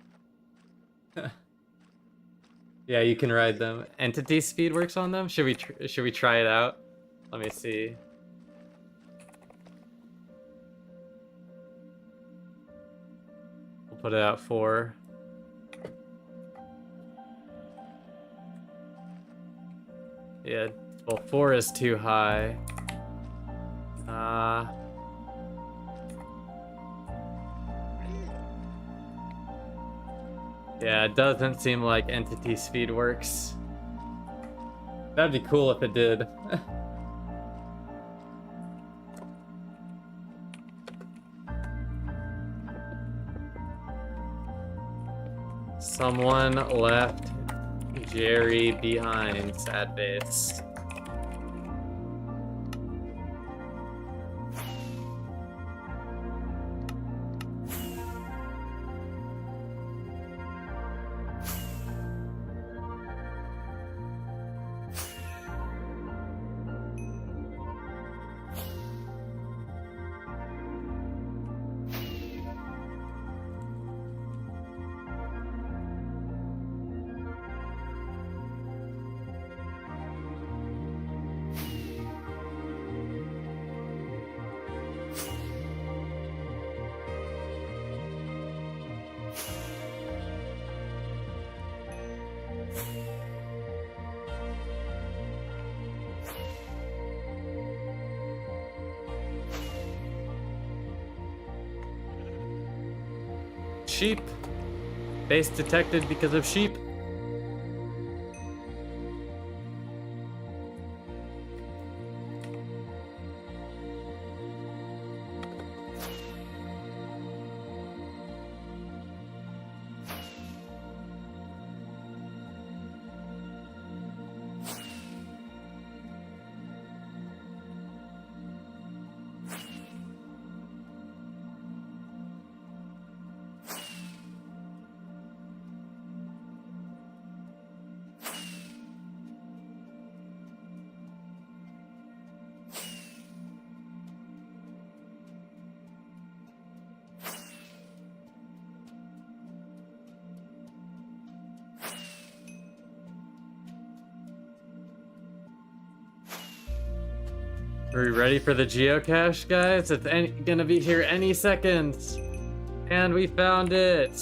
yeah, you can ride them. Entity speed works on them. Should we try it out? Let me see. We'll put it at 4. Yeah, well, 4 is too high. Yeah, it doesn't seem like entity speed works. That'd be cool if it did. Someone left Jerry behind, sad face. sheep. Base detected because of sheep. Are we ready for the geocache, guys? It's gonna be here any second. And we found it.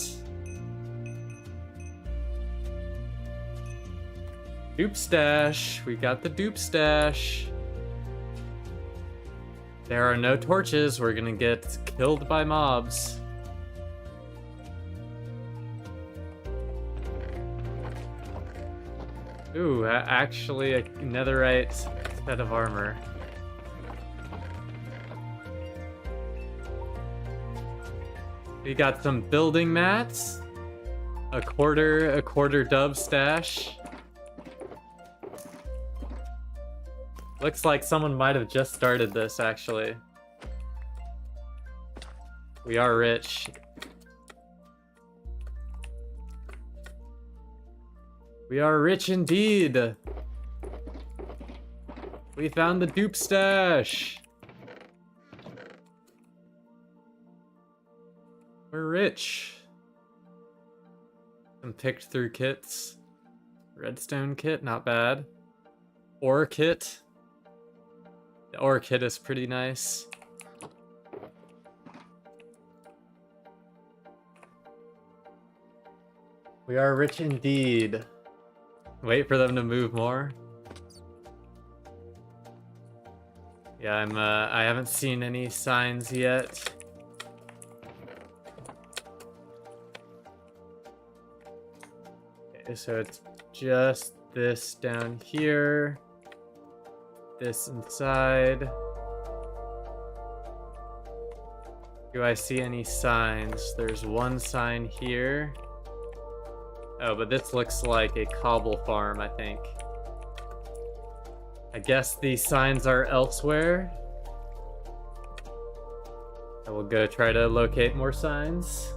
Dupe stash. We got the dupe stash. There are no torches. We're gonna get killed by mobs. Ooh, actually a netherite set of armor. We got some building mats, a quarter dub stash. Looks like someone might have just started this, actually. We are rich. We are rich indeed. We found the dupe stash. We're rich. Some picked through kits. Redstone kit, not bad. Ore kit. The ore kit is pretty nice. We are rich indeed. Wait for them to move more. Yeah, I haven't seen any signs yet. Okay, so it's just this down here. This inside. Do I see any signs? There's one sign here. Oh, but this looks like a cobble farm, I think. I guess the signs are elsewhere. I will go try to locate more signs.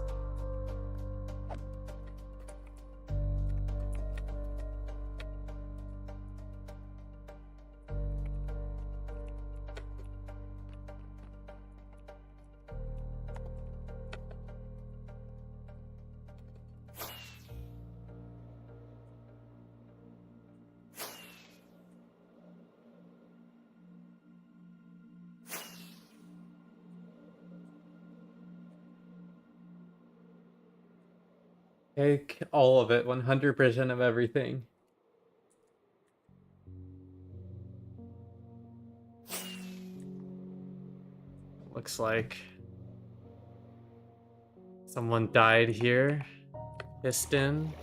Take all of it, 100% of everything. Looks like someone died here. Piston.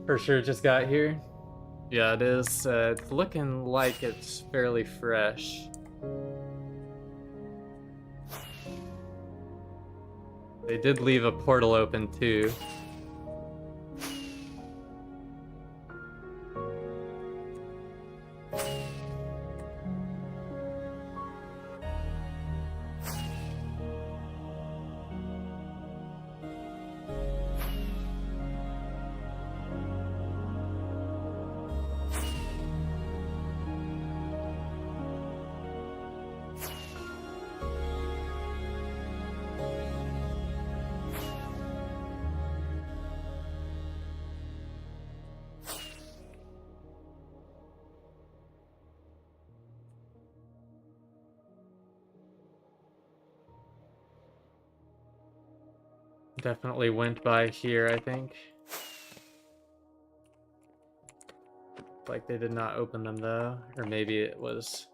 For sure just got here. Yeah, it is. It's looking like it's fairly fresh. They did leave a portal open too. Definitely went by here, I think. Like they did not open them though. Or maybe it was...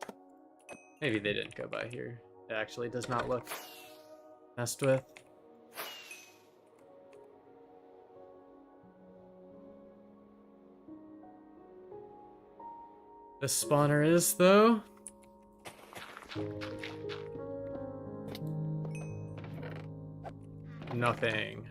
Maybe they didn't go by here. It actually does not look messed with. The spawner is, though. Nothing.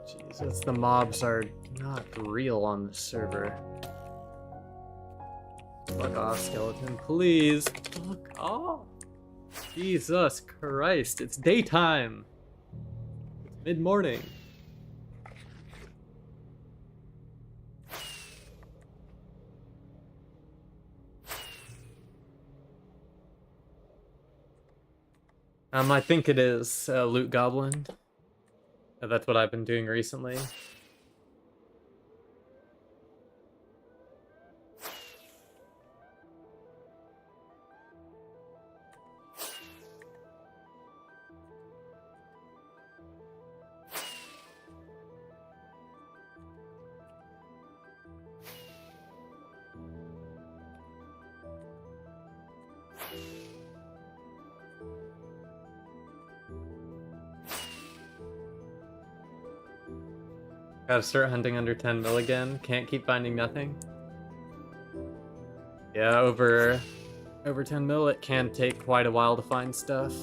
Jesus, the mobs are not real on the server. Fuck off, skeleton, please. Fuck off. Jesus Christ, it's daytime. It's mid-morning. I think it is Loot Goblin. That's what I've been doing recently. Gotta start hunting under 10 mil again. Can't keep finding nothing. Yeah, over 10 mil, it can take quite a while to find stuff.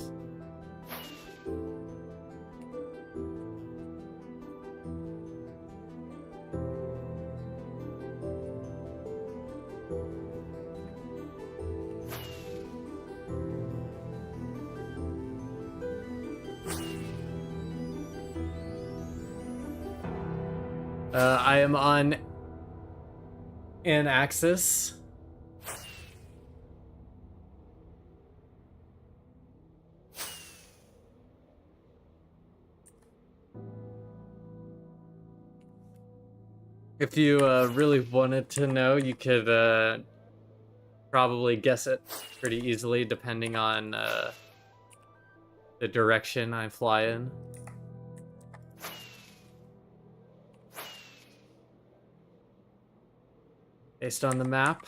I am on an axis. If you really wanted to know, you could probably guess it pretty easily depending on the direction I fly in. Based on the map.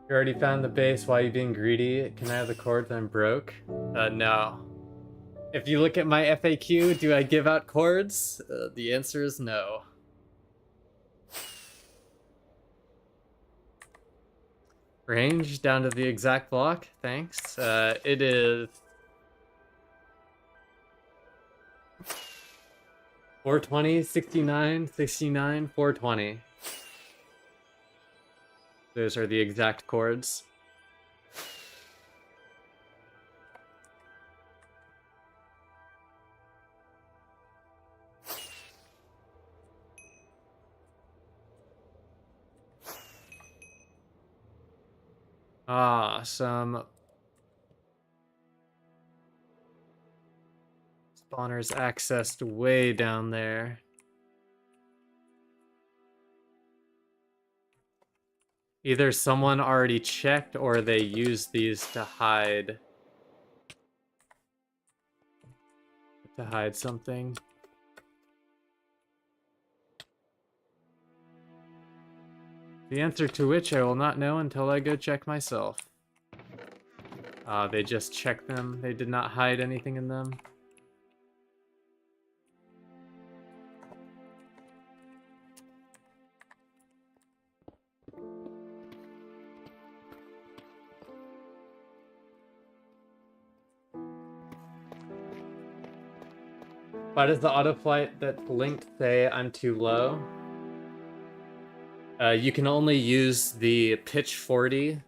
You already found the base, why are you being greedy? Can I have the cords? I'm broke. No. If you look at my FAQ, do I give out cords? The answer is no. Range down to the exact block, thanks. It is 420, 69, 69, 420. Those are the exact chords. Some spawners accessed way down there. Either someone already checked or they used these to hide something. The answer to which I will not know until I go check myself. They just checked them. They did not hide anything in them. Why does the autoflight that's linked say I'm too low? You can only use the pitch 40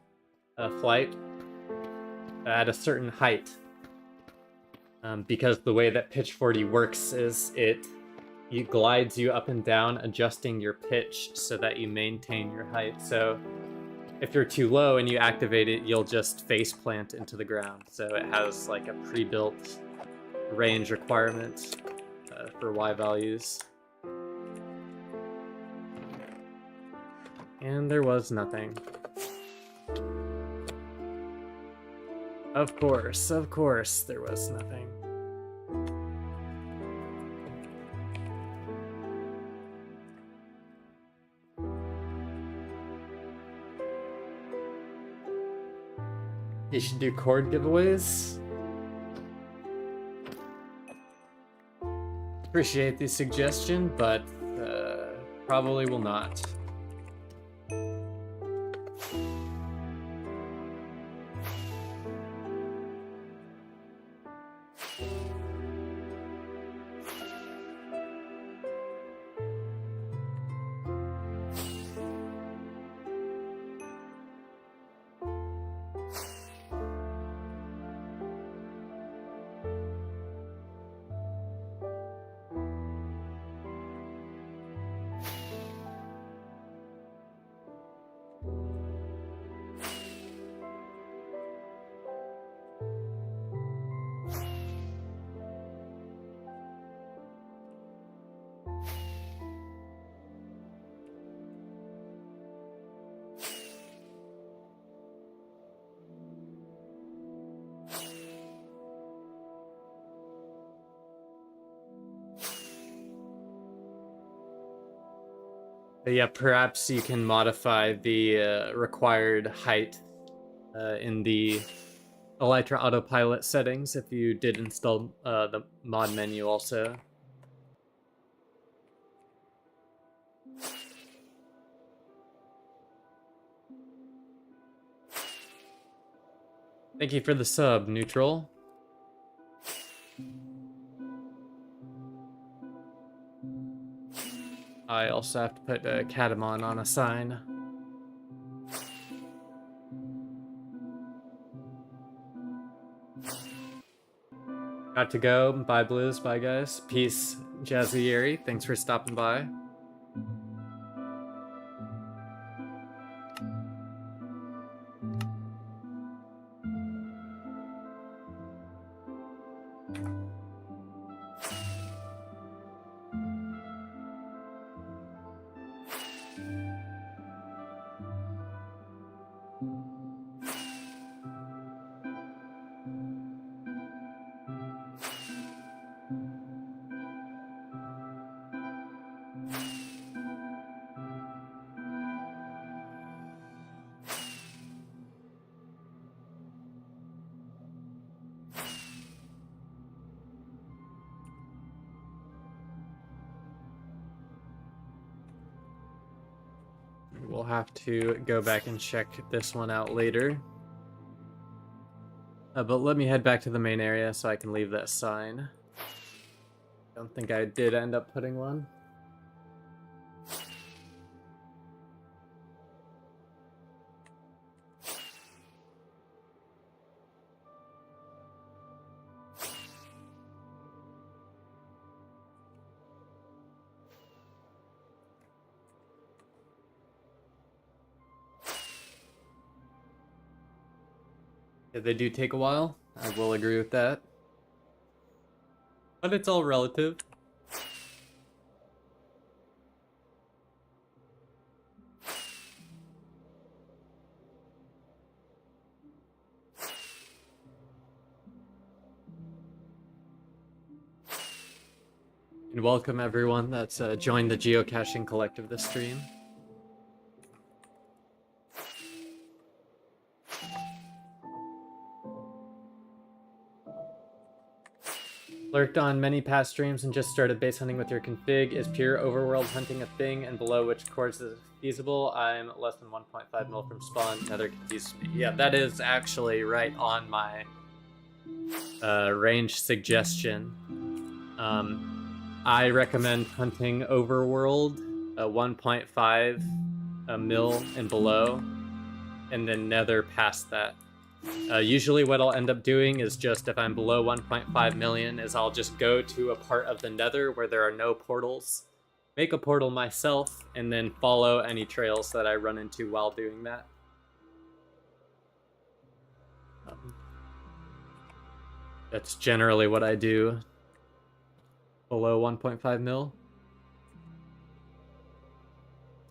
flight at a certain height. Because the way that pitch 40 works is it glides you up and down, adjusting your pitch so that you maintain your height. So if you're too low and you activate it, you'll just face plant into the ground. So it has like a pre-built range requirement for Y values. And there was nothing. Of course, there was nothing. You should do cord giveaways. Appreciate the suggestion, but probably will not. But yeah, perhaps you can modify the required height in the Elytra autopilot settings if you did install the mod menu also. Thank you for the sub, Neutral. I also have to put Catamon on a sign. Got to go. Bye, Blues. Bye, guys. Peace, Jazzy Yeri. Thanks for stopping by. We'll have to go back and check this one out later. But let me head back to the main area so I can leave that sign. Don't think I did end up putting one. They do take a while, I will agree with that. But it's all relative. And welcome everyone that's joined the Geocaching Collective this stream. Lurked on many past streams and just started base hunting with your config. Is pure overworld hunting a thing, and below which course is feasible? I'm less than 1.5 mil from spawn. Nether confuses me. Yeah, that is actually right on my range suggestion. I recommend hunting overworld 1.5 mil and below, and then nether past that. Usually what I'll end up doing is just, if I'm below 1.5 million, is I'll just go to a part of the nether where there are no portals, make a portal myself, and then follow any trails that I run into while doing that. That's generally what I do below 1.5 mil.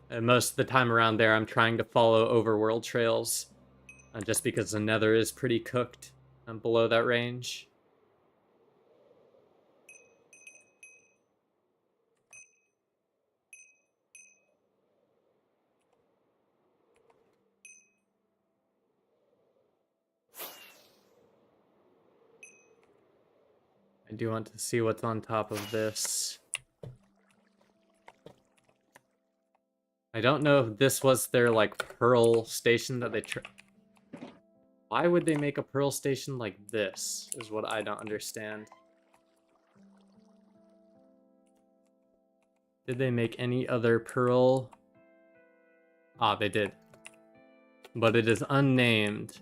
And most of the time around there, I'm trying to follow overworld trails, just because the nether is pretty cooked below that range. I do want to see what's on top of this. I don't know if this was their, like, pearl station that they... Why would they make a pearl station like this, is what I don't understand. Did they make any other pearl? Ah, they did. But it is unnamed.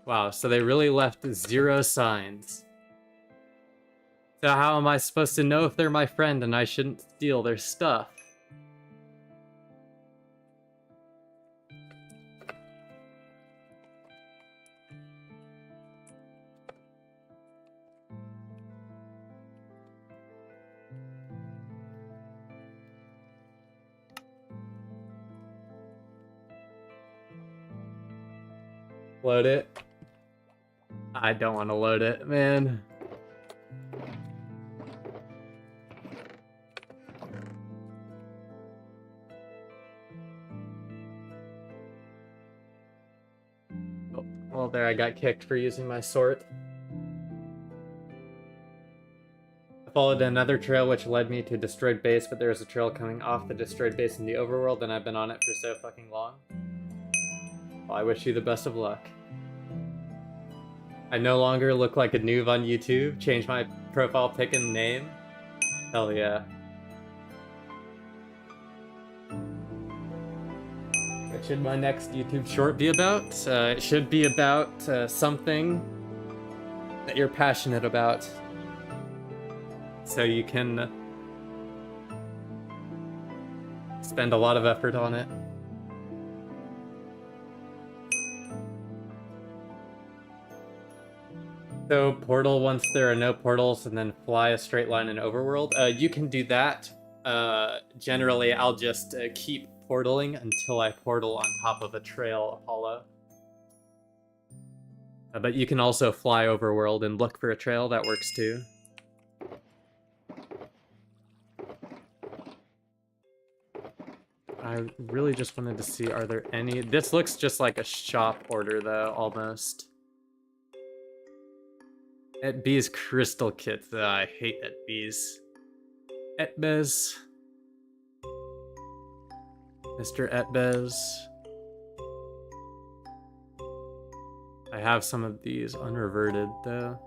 Wow, so they really left 0 signs. So how am I supposed to know if they're my friend and I shouldn't steal their stuff? Load it. I don't want to load it, man. Oh, well, there, I got kicked for using my sort. I followed another trail which led me to a destroyed base, but there is a trail coming off the destroyed base in the overworld, and I've been on it for so fucking long. Well, I wish you the best of luck. I no longer look like a noob on YouTube. Change my profile pic and name. Hell yeah. What should my next YouTube short be about? It should be about something that you're passionate about, so you can spend a lot of effort on it. So portal once there are no portals, and then fly a straight line in overworld. You can do that. Generally, I'll just keep portaling until I portal on top of a trail hollow. But you can also fly overworld and look for a trail. That works too. I really just wanted to see, are there any... This looks just like a shop order, though, almost. Et B's crystal kit. I hate Et B's. Etbez. Mr. Etbez. I have some of these unreverted, though.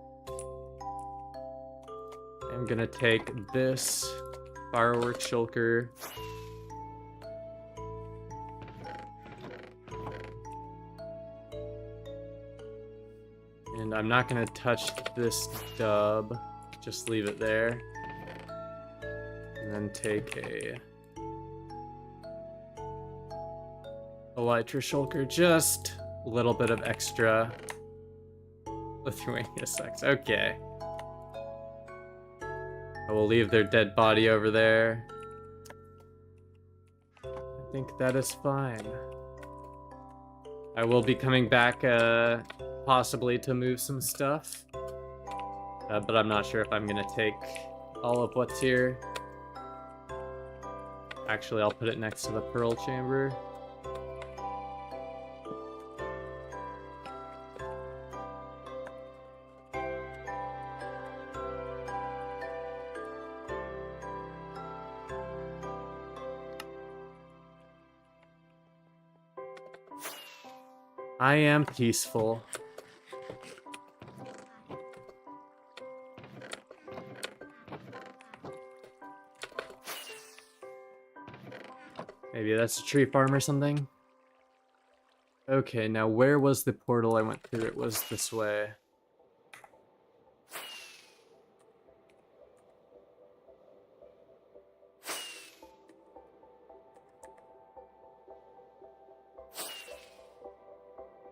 I'm gonna take this fireworks shulker. And I'm not gonna touch this dub, just leave it there. And then take a elytra shulker, just a little bit of extra Lithuania sucks. Okay. I will leave their dead body over there. I think that is fine. I will be coming back possibly to move some stuff, but I'm not sure if I'm gonna take all of what's here. Actually, I'll put it next to the pearl chamber. I am peaceful. Maybe that's a tree farm or something. Okay, now where was the portal I went through? It was this way.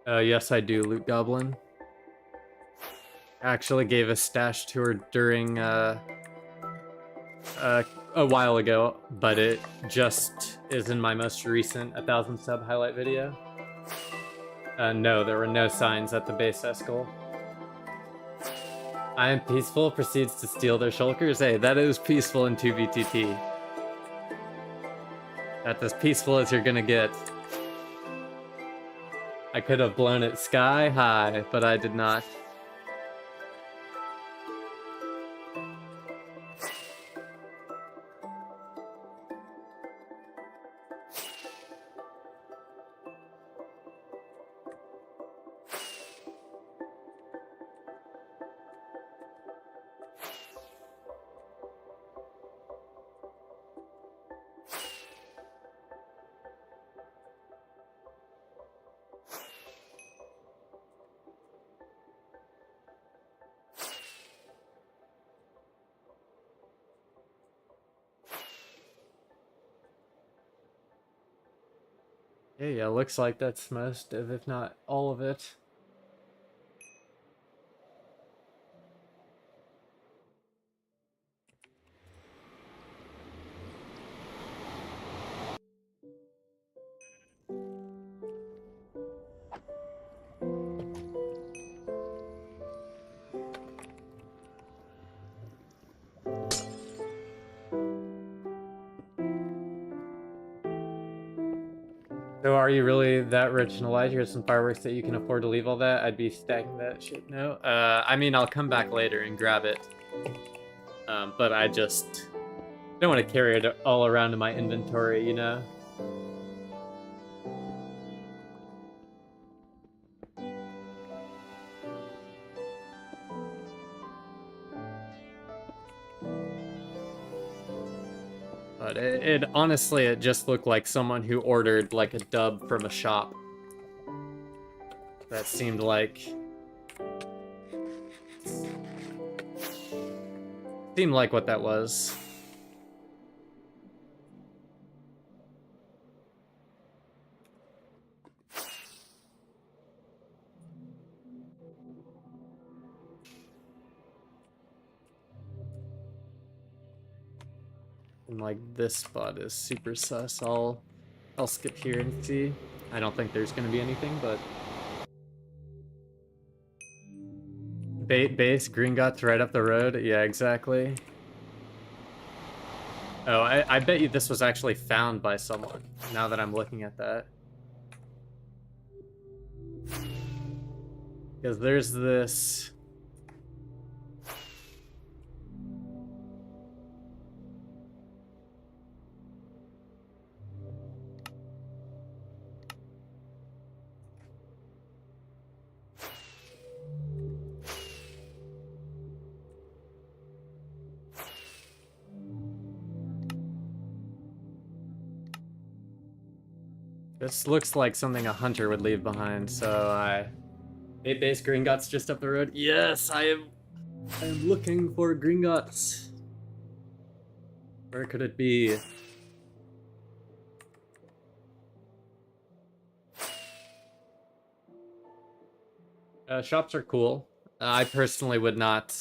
Yes, I do, Loot Goblin. Actually gave a stash tour during, a while ago, but it just is in my most recent 1,000 sub highlight video. No, there were no signs at the base Eskel. I am peaceful, proceeds to steal their shulkers. Hey, that is peaceful in 2BTT. That's as peaceful as you're gonna get. I could have blown it sky high, but I did not. Yeah, looks like that's most of, if not all of it. So are you really that rich and alive? Here's some fireworks that you can afford to leave all that. I'd be stacking that shit. No. I mean, I'll come back later and grab it. But I just don't want to carry it all around in my inventory, you know? But it honestly, it just looked like someone who ordered like a dub from a shop. That seemed like what that was. And like this spot is super sus. I'll skip here and see. I don't think there's gonna be anything, but base Gringotts right up the road. Yeah, exactly. Oh, I bet you this was actually found by someone, now that I'm looking at that. Because there's this... This looks like something a hunter would leave behind, so base Gringotts just up the road. Yes, I am looking for Gringotts. Where could it be? Shops are cool. I personally would not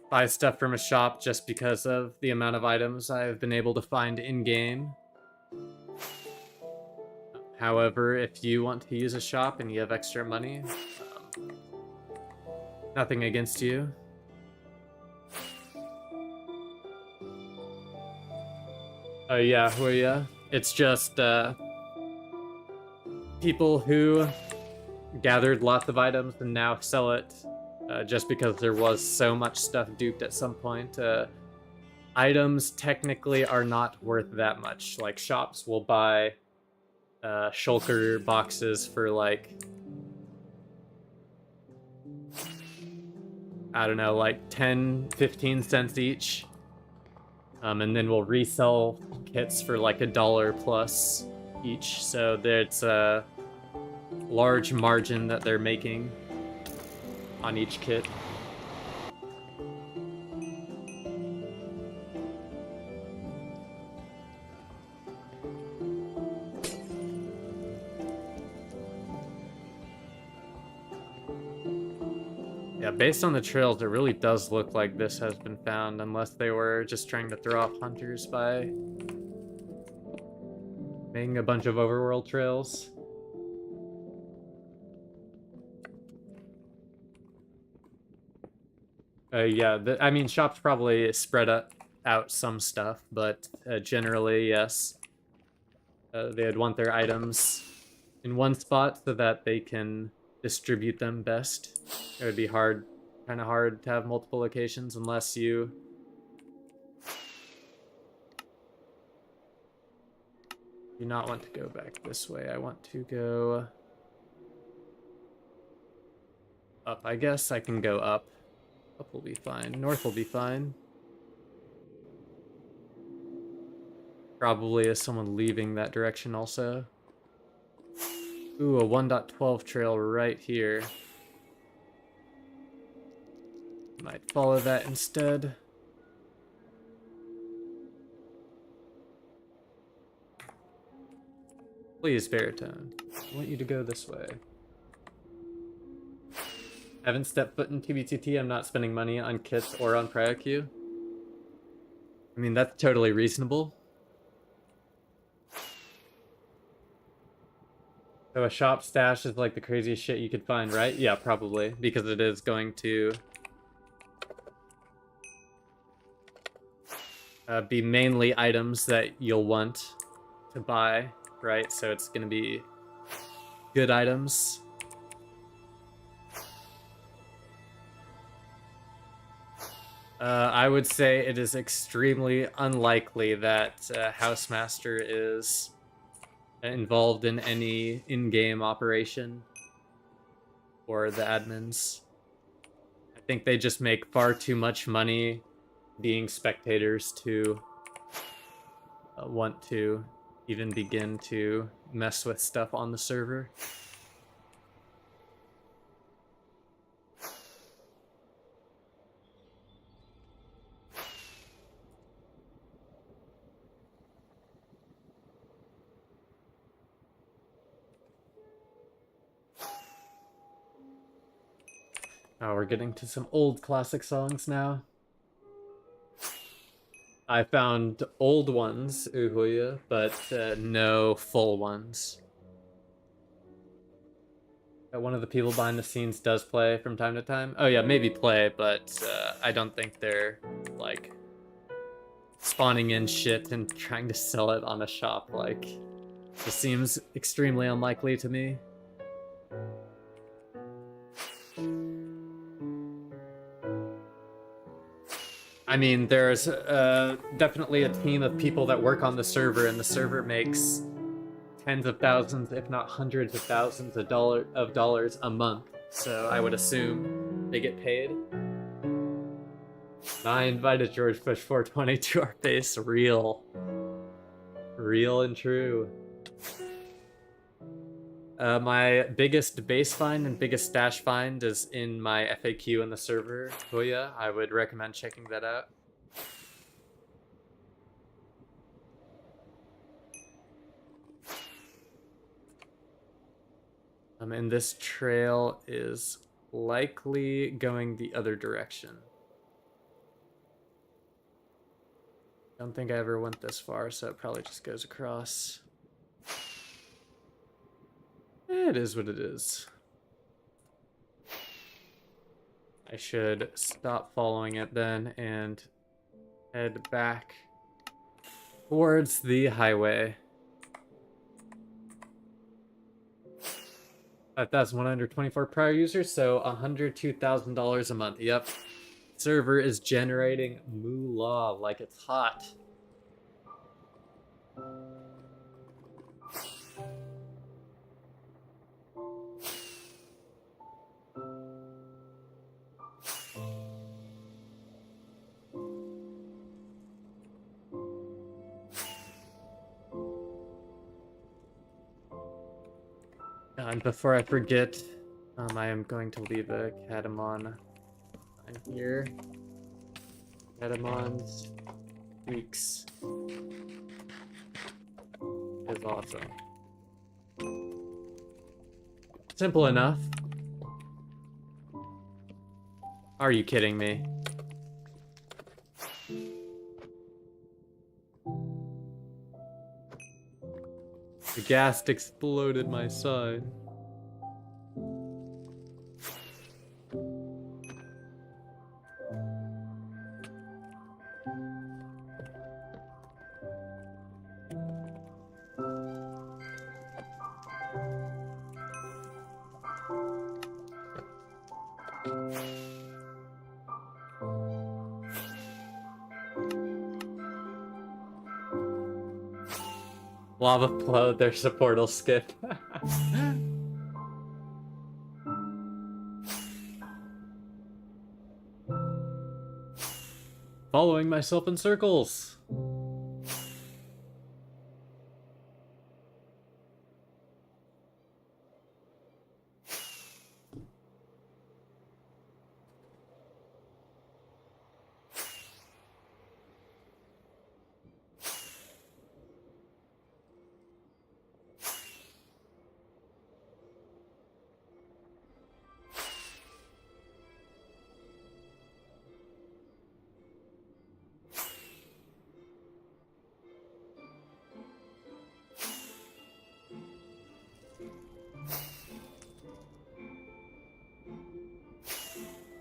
buy stuff from a shop just because of the amount of items I have been able to find in-game. However, if you want to use a shop and you have extra money, nothing against you. Oh yeah, well yeah. It's just people who gathered lots of items and now sell it just because there was so much stuff duped at some point. Items technically are not worth that much. Like, shops will buy shulker boxes for like, I don't know, like 10, 15 cents each. And then we'll resell kits for like $1 plus each, so there's a large margin that they're making on each kit. Yeah, based on the trails, it really does look like this has been found, unless they were just trying to throw off hunters by making a bunch of overworld trails. Yeah, I mean, shops probably spread out some stuff, but generally, yes. They'd want their items in one spot so that they can distribute them best. It would be kind of hard to have multiple locations unless you... do not want to go back this way. I want to go up. I guess I can go up. Up will be fine. North will be fine. Probably is someone leaving that direction also. Ooh, a 1.12 trail right here. Might follow that instead. Please, Baritone. I want you to go this way. I haven't stepped foot in TBTT. I'm not spending money on kits or on PrioQ. I mean, that's totally reasonable. So a shop stash is like the craziest shit you could find, right? Yeah, probably. Because it is going to be mainly items that you'll want to buy, right? So it's going to be good items. I would say it is extremely unlikely that Housemaster is involved in any in-game operation or the admins. I think they just make far too much money being spectators to want to even begin to mess with stuff on the server. Oh, we're getting to some old classic songs now. I found old ones, Uhuya, but no full ones. One of the people behind the scenes does play from time to time. Oh yeah, maybe play, but I don't think they're, like, spawning in shit and trying to sell it on a shop. Like, this seems extremely unlikely to me. I mean, there's definitely a team of people that work on the server, and the server makes tens of thousands, if not hundreds of thousands of dollars a month. So I would assume they get paid. I invited George Bush 420 to our base. Real and true. My biggest base find and biggest stash find is in my FAQ in the server, Hoya. I would recommend checking that out. And this trail is likely going the other direction. Don't think I ever went this far, so it probably just goes across. It is what it is. I should stop following it then and head back towards the highway. 5,124 prior users, so $102,000 a month. Yep. Server is generating moolah like it's hot. And before I forget, I am going to leave a Catamon on here. Catamon's weeks is awesome. Simple enough. Are you kidding me? The gas exploded my side. Lava flow, there's a portal skip. Following myself in circles.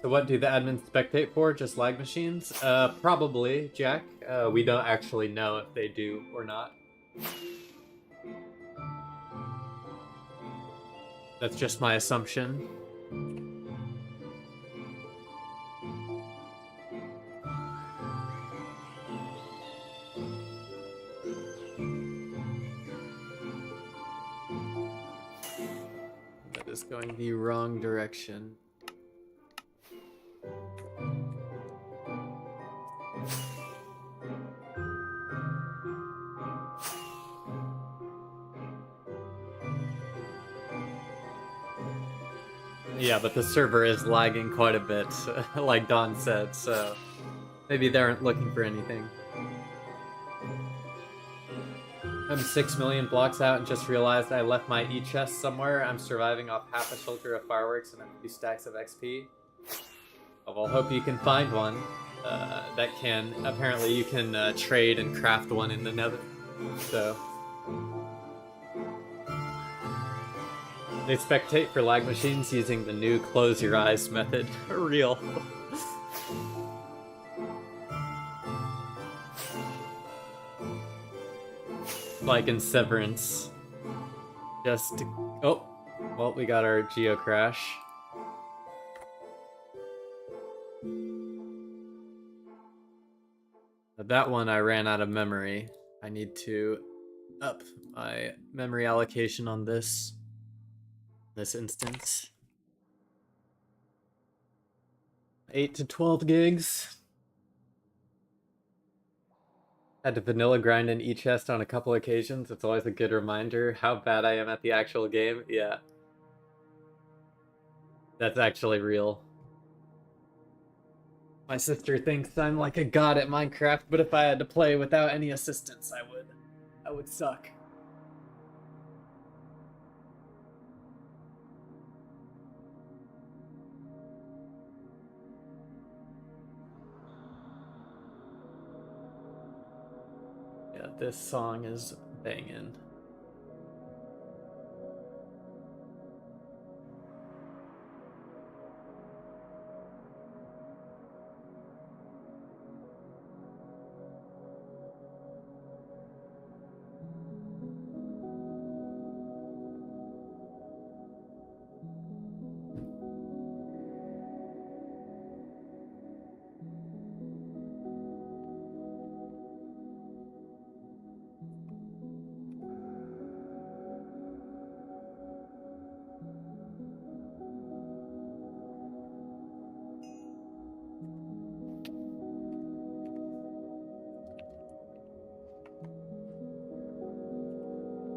So what do the admins spectate for? Just lag machines? Probably, Jack. We don't actually know if they do or not. That's just my assumption. That is going the wrong direction. Yeah, but the server is lagging quite a bit, like Don said, so maybe they aren't looking for anything. I'm 6 million blocks out and just realized I left my e-chest somewhere. I'm surviving off half a shelter of fireworks and a few stacks of XP. Oh, well, hope you can find one that can... Apparently you can trade and craft one in the nether, so... They spectate for lag machines using the new close your eyes method. Real. Like in Severance. Just... Oh! Well, we got our geo crash. That one I ran out of memory. I need to up my memory allocation on this instance. 8 to 12 gigs. Had to vanilla grind an e-chest on a couple occasions. It's always a good reminder how bad I am at the actual game. Yeah. That's actually real. My sister thinks I'm like a god at Minecraft, but if I had to play without any assistance, I would suck. Yeah, this song is banging.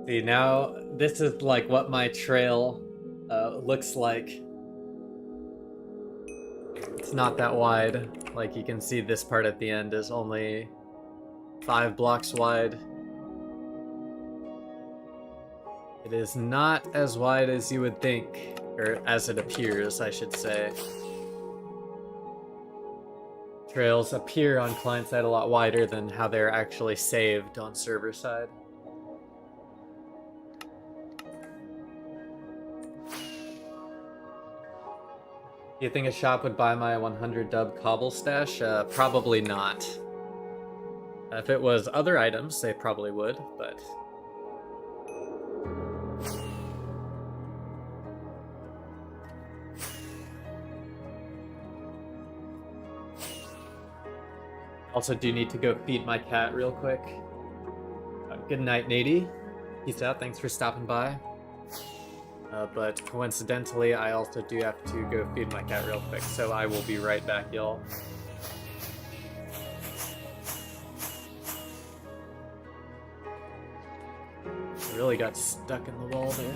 See, now this is like what my trail looks like. It's not that wide. Like you can see this part at the end is only 5 blocks wide. It is not as wide as you would think, or as it appears, I should say. Trails appear on client side a lot wider than how they're actually saved on server side. Do you think a shop would buy my 100 dub cobble stash? Probably not. If it was other items, they probably would, but... Also do need to go feed my cat real quick. Good night, Nady. Peace out, thanks for stopping by. But coincidentally, I also do have to go feed my cat real quick, so I will be right back, y'all. Really got stuck in the wall there.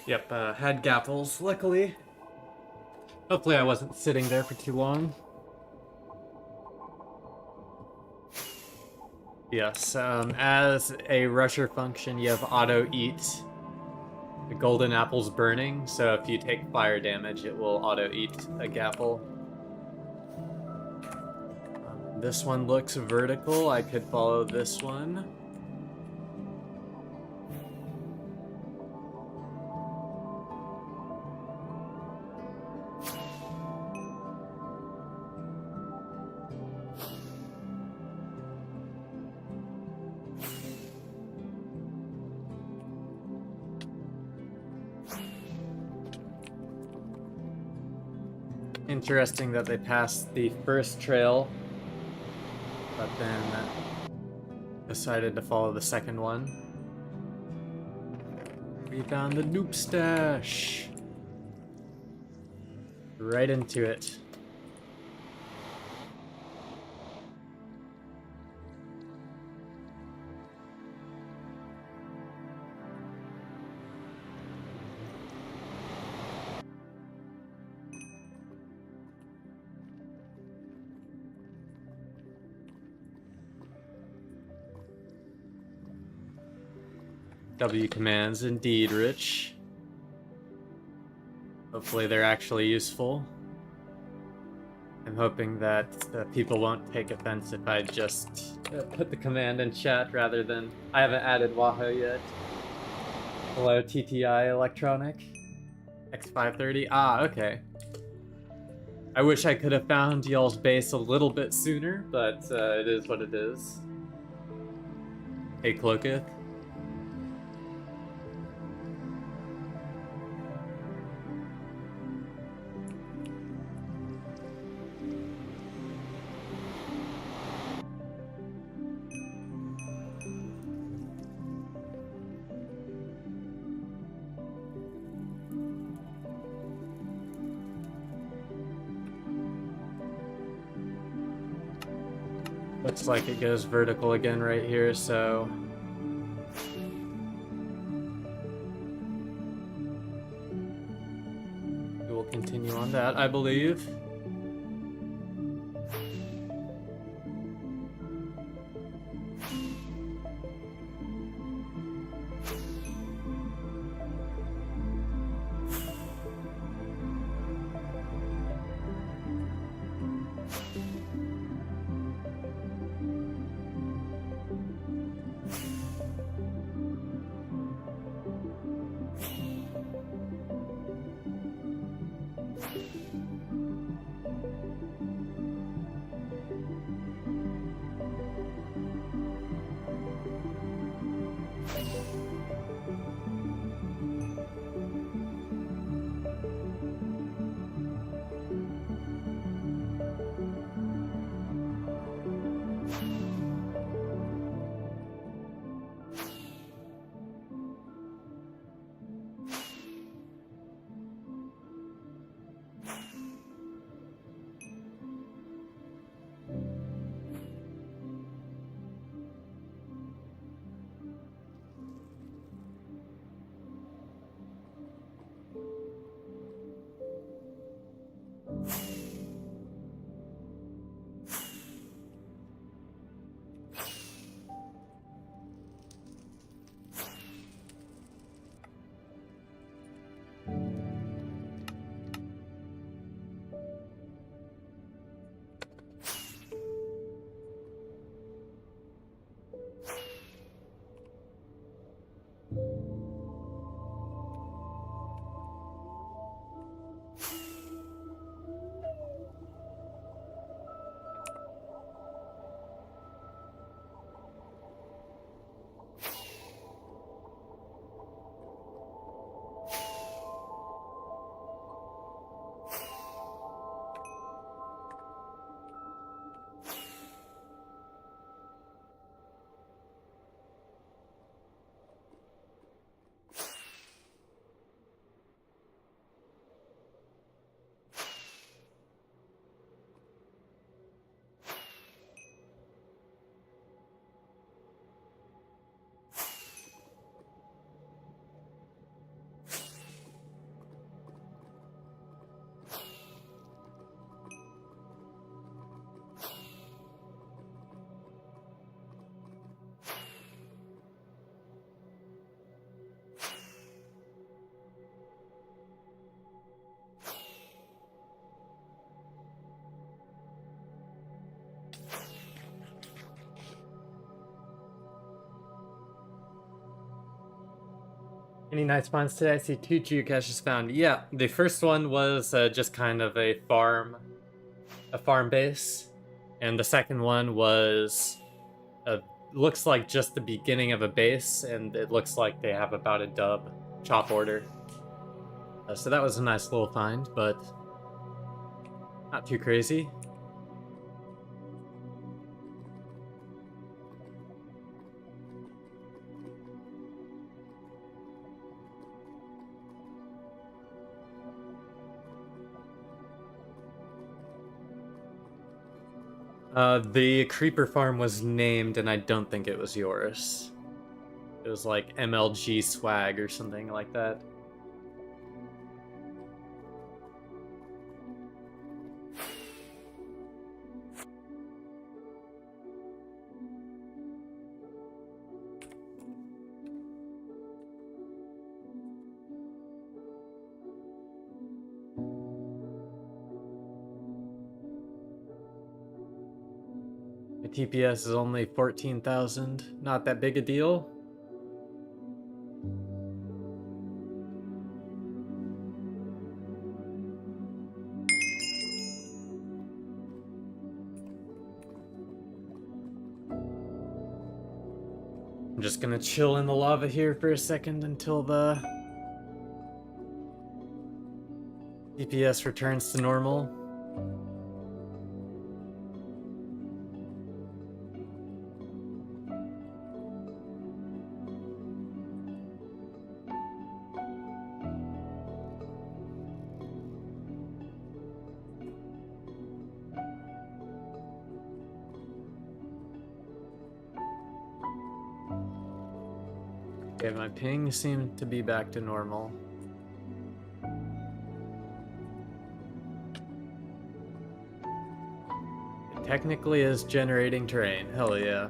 Yep, had gapples, luckily. Hopefully I wasn't sitting there for too long. Yes, as a rusher function, you have auto eat. The golden apple's burning, so if you take fire damage, it will auto eat a gapple. This one looks vertical. I could follow this one. Interesting that they passed the first trail, but then decided to follow the second one. We found the noob stash. Right into it. W commands indeed, Rich. Hopefully they're actually useful. I'm hoping that people won't take offense if I just put the command in chat rather than... I haven't added Wahoo yet. Hello, TTI Electronic. X530. Ah, okay. I wish I could have found y'all's base a little bit sooner, but it is what it is. Hey, Cloaketh. Looks like it goes vertical again right here, so... we will continue on that, I believe. Any nice finds today? I see 2 geocaches found. Yeah, the first one was just kind of a farm base, and the second one was looks like just the beginning of a base, and it looks like they have about a dub chop order. So that was a nice little find, but not too crazy. The creeper farm was named, and I don't think it was yours. It was like MLG swag or something like that. My TPS is only 14,000. Not that big a deal. I'm just gonna chill in the lava here for a second until the DPS returns to normal. Okay, my ping seemed to be back to normal. It technically is generating terrain. Hell yeah.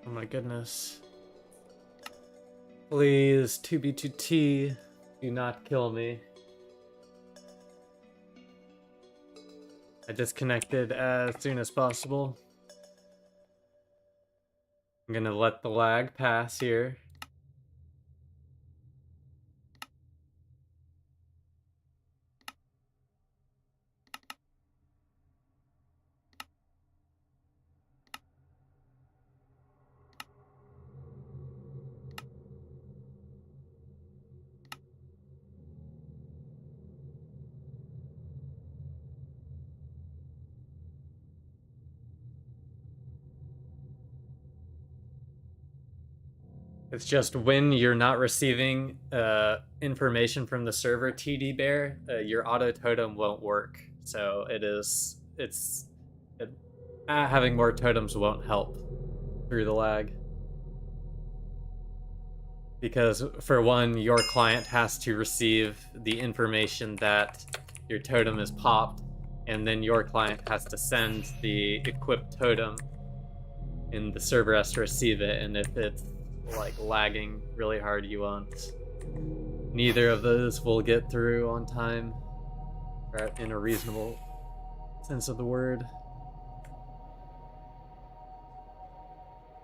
Oh my goodness. Please, 2B2T, do not kill me. I disconnected as soon as possible. I'm gonna let the lag pass here. It's just when you're not receiving information from the server, TD Bear, your auto totem won't work. So having more totems won't help through the lag. Because for one, your client has to receive the information that your totem is popped, and then your client has to send the equipped totem, and the server has to receive it, and if it's like lagging really hard, you won't. Neither of those will get through on time, or in a reasonable sense of the word.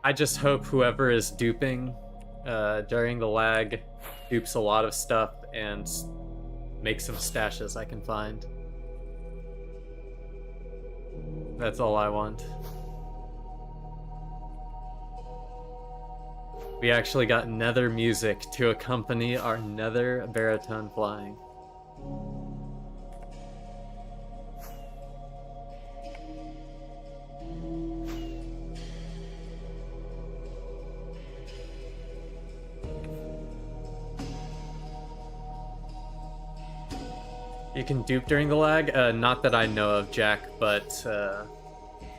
I just hope whoever is duping during the lag dupes a lot of stuff and makes some stashes I can find. That's all I want. We actually got nether music to accompany our nether baritone flying. You can dupe during the lag? Not that I know of, Jack, but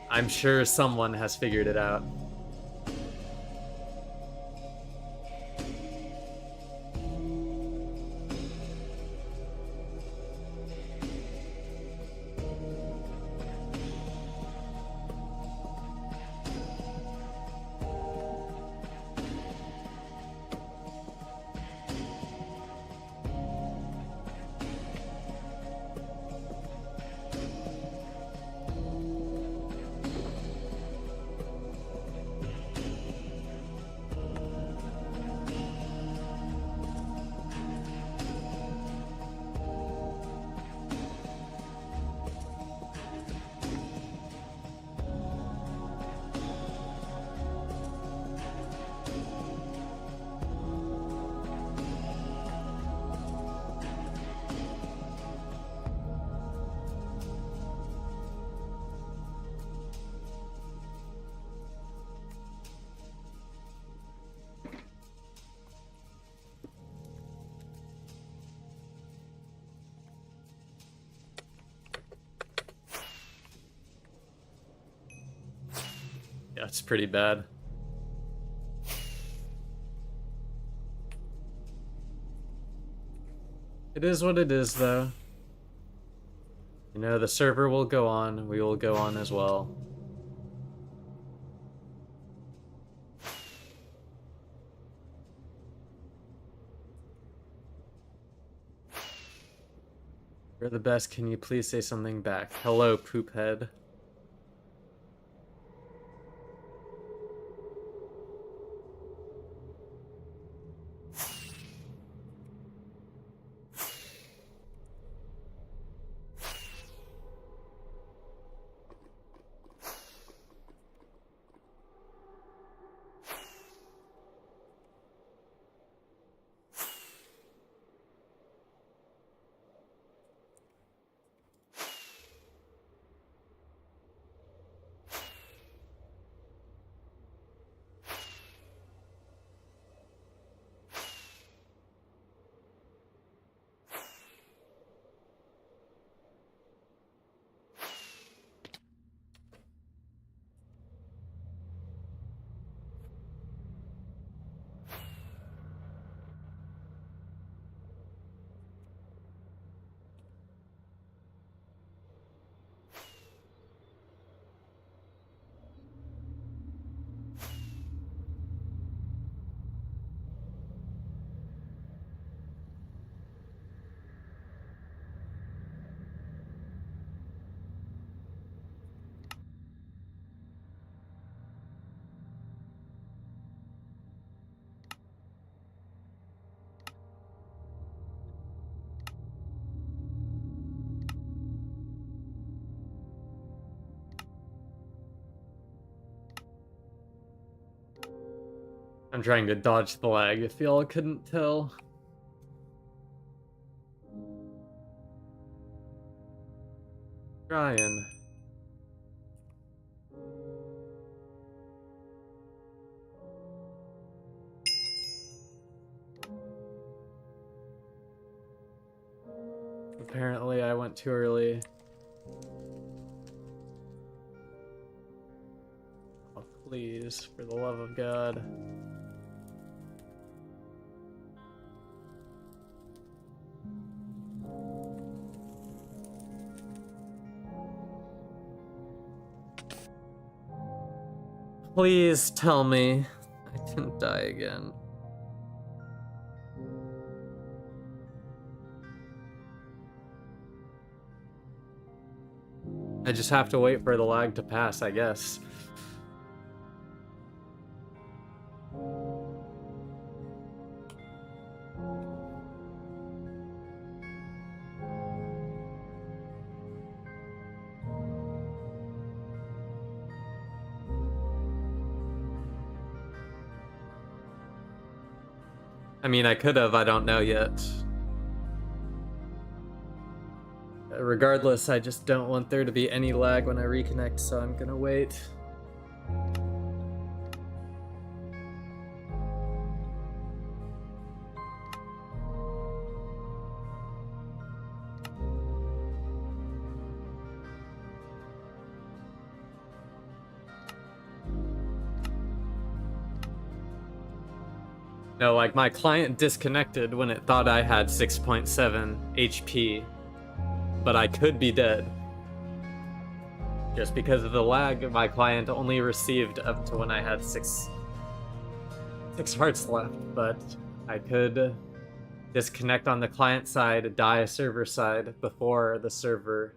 I'm sure someone has figured it out. Yeah, it's pretty bad. It is what it is, though. You know, the server will go on, we will go on as well. You're the best, can you please say something back? Hello, poophead. I'm trying to dodge the lag, if y'all couldn't tell. Trying. Apparently I went too early. Oh, please, for the love of God. Please tell me I didn't die again. I just have to wait for the lag to pass, I guess. I mean, I could have, I don't know yet. Regardless, I just don't want there to be any lag when I reconnect, so I'm gonna wait. No, like my client disconnected when it thought I had 6.7 HP, but I could be dead. Just because of the lag, my client only received up to when I had six hearts left, but I could disconnect on the client side, die server side before the server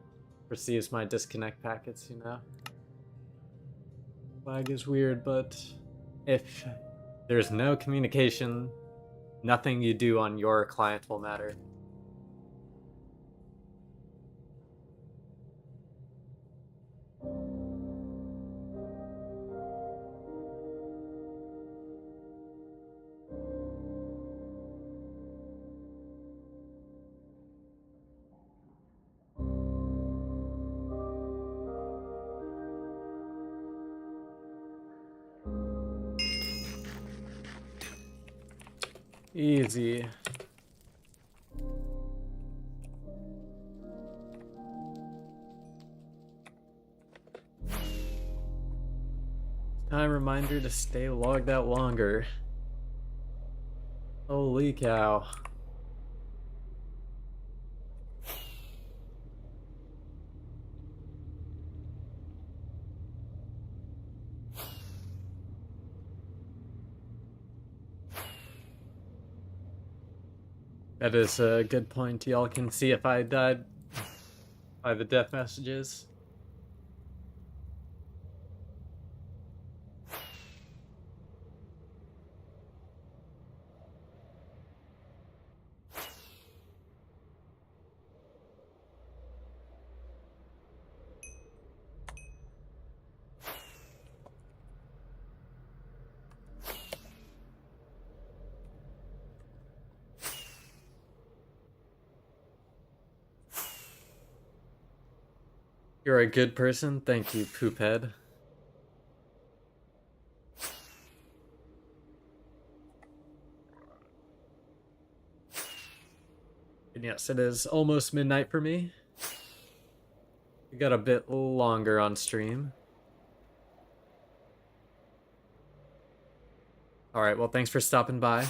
receives my disconnect packets, you know? Lag is weird, but if there's no communication, nothing you do on your client will matter. Easy. Time reminder to stay logged out longer. Holy cow. That is a good point. Y'all can see if I died by the death messages. You're a good person. Thank you, Poophead. And yes, it is almost midnight for me. We got a bit longer on stream. Alright, well, thanks for stopping by.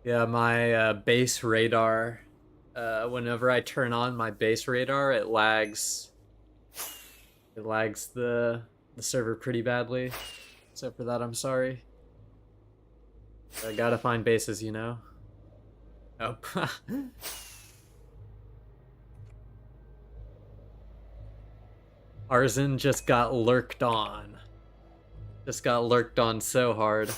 Yeah, my base radar, whenever I turn on my base radar, it lags. It lags the server pretty badly. So for that, I'm sorry. I gotta find bases, you know? Oh. Arzen just got lurked on. Just got lurked on so hard.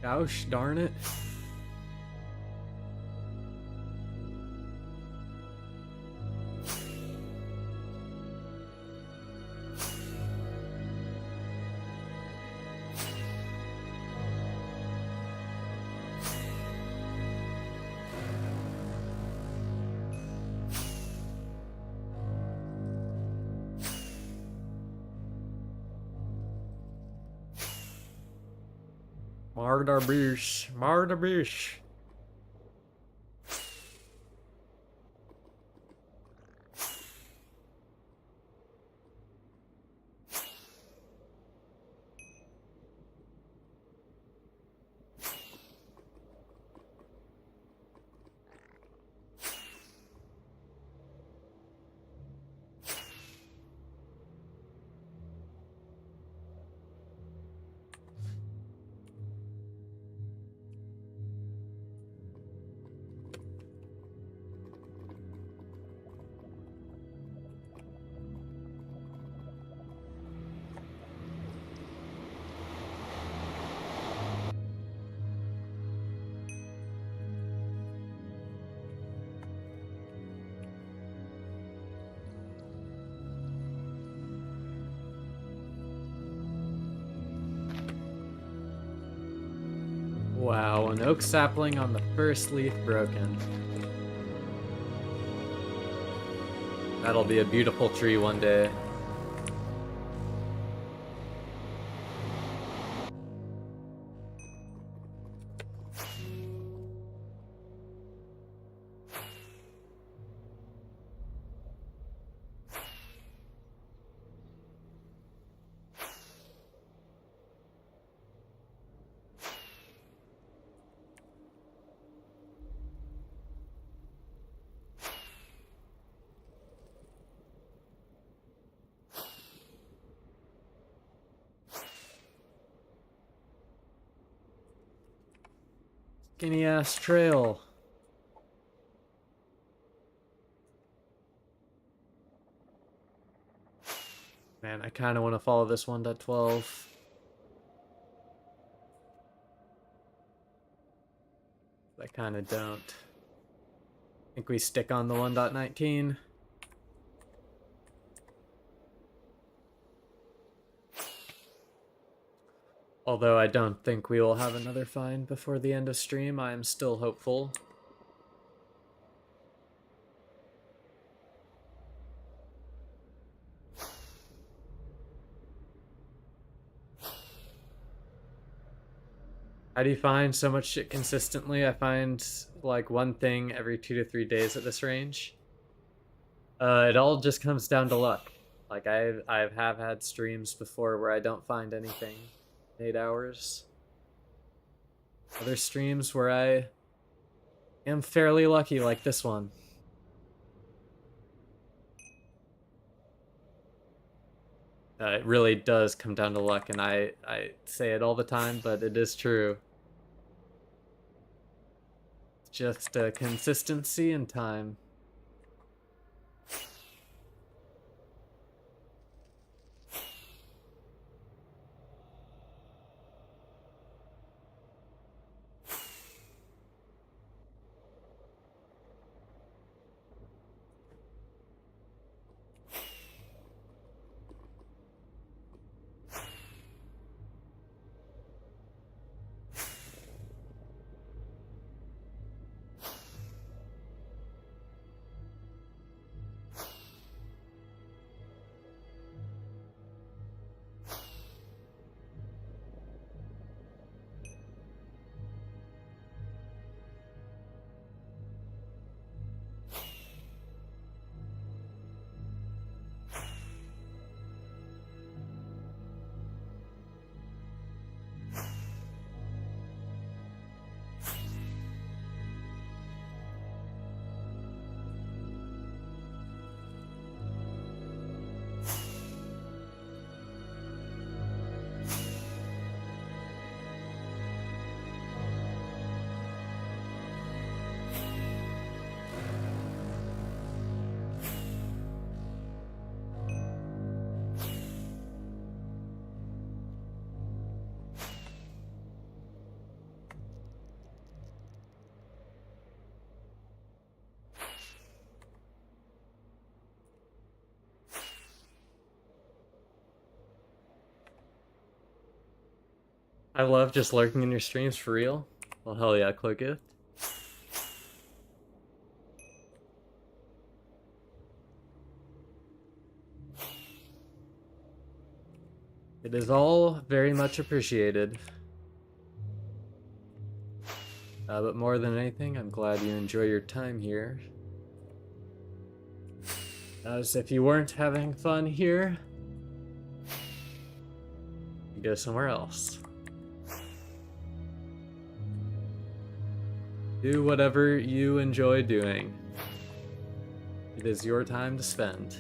Gosh darn it. Mardabish. Mardabish. Wow, an oak sapling on the first leaf broken. That'll be a beautiful tree one day. Skinny ass trail. Man, I kind of want to follow this 1.12. I kind of don't. I think we stick on the 1.19. Although I don't think we will have another find before the end of stream, I am still hopeful. How do you find so much shit consistently? I find like one thing every 2 to 3 days at this range. It all just comes down to luck. Like I have had streams before where I don't find anything in 8 hours. Other streams where I am fairly lucky, like this one. It really does come down to luck, and I say it all the time, but it is true. It's just consistency and time. I love just lurking in your streams for real. Well, hell yeah, Cloak Gift. It is all very much appreciated. But more than anything, I'm glad you enjoy your time here. As if you weren't having fun here, you go somewhere else. Do whatever you enjoy doing. It is your time to spend.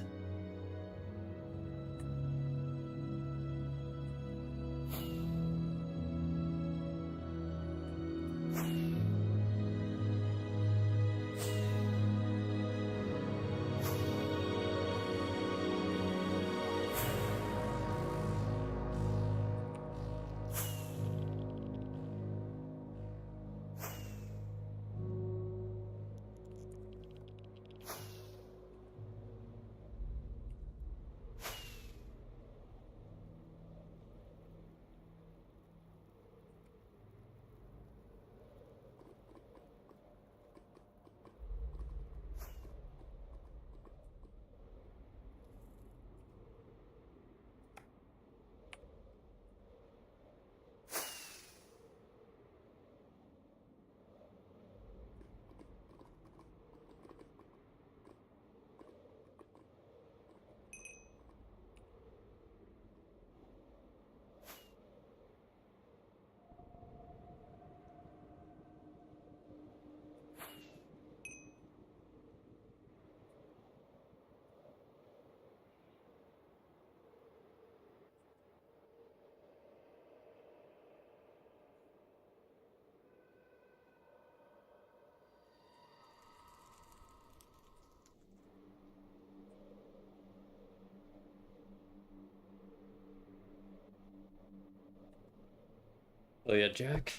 Oh yeah, Jack.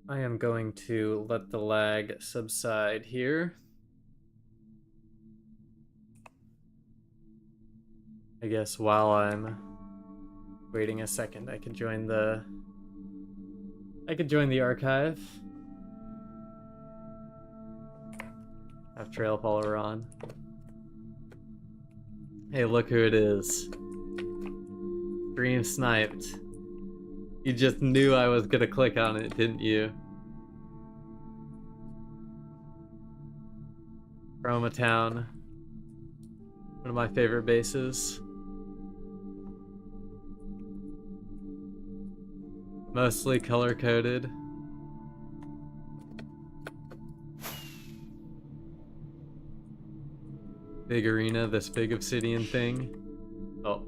I am going to let the lag subside here. I guess while I'm waiting a second, I could join the archive. Have trail follower on. Hey, look who it is. Stream sniped. You just knew I was gonna click on it, didn't you? Chroma Town. One of my favorite bases. Mostly color-coded. Big arena, this big obsidian thing. Oh.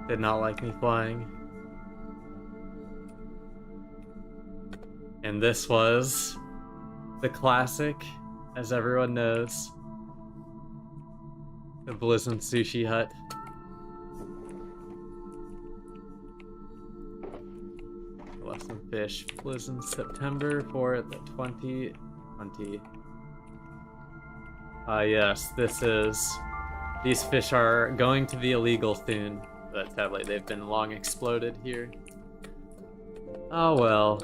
Did not like me flying. And this was the classic, as everyone knows. The Blizzard Sushi Hut. Left some fish. Blizzard September for the 2020. Yes, this is... These fish are going to be illegal soon. But sadly, they've been long exploded here. Oh well.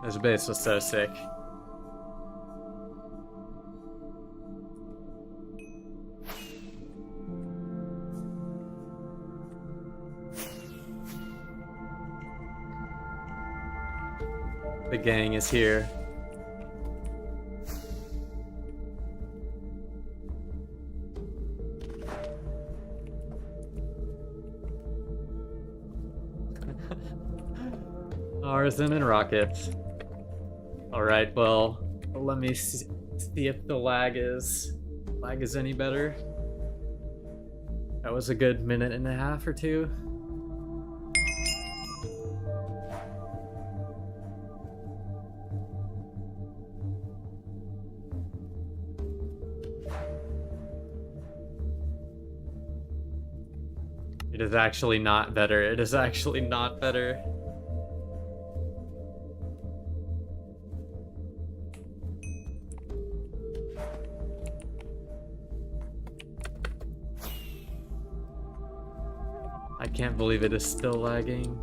This base was so sick. The gang is here. Arson and rockets. Alright, well, let me see if the lag is any better. That was a good minute and a half or two. It is actually not better. It is actually not better. I can't believe it is still lagging.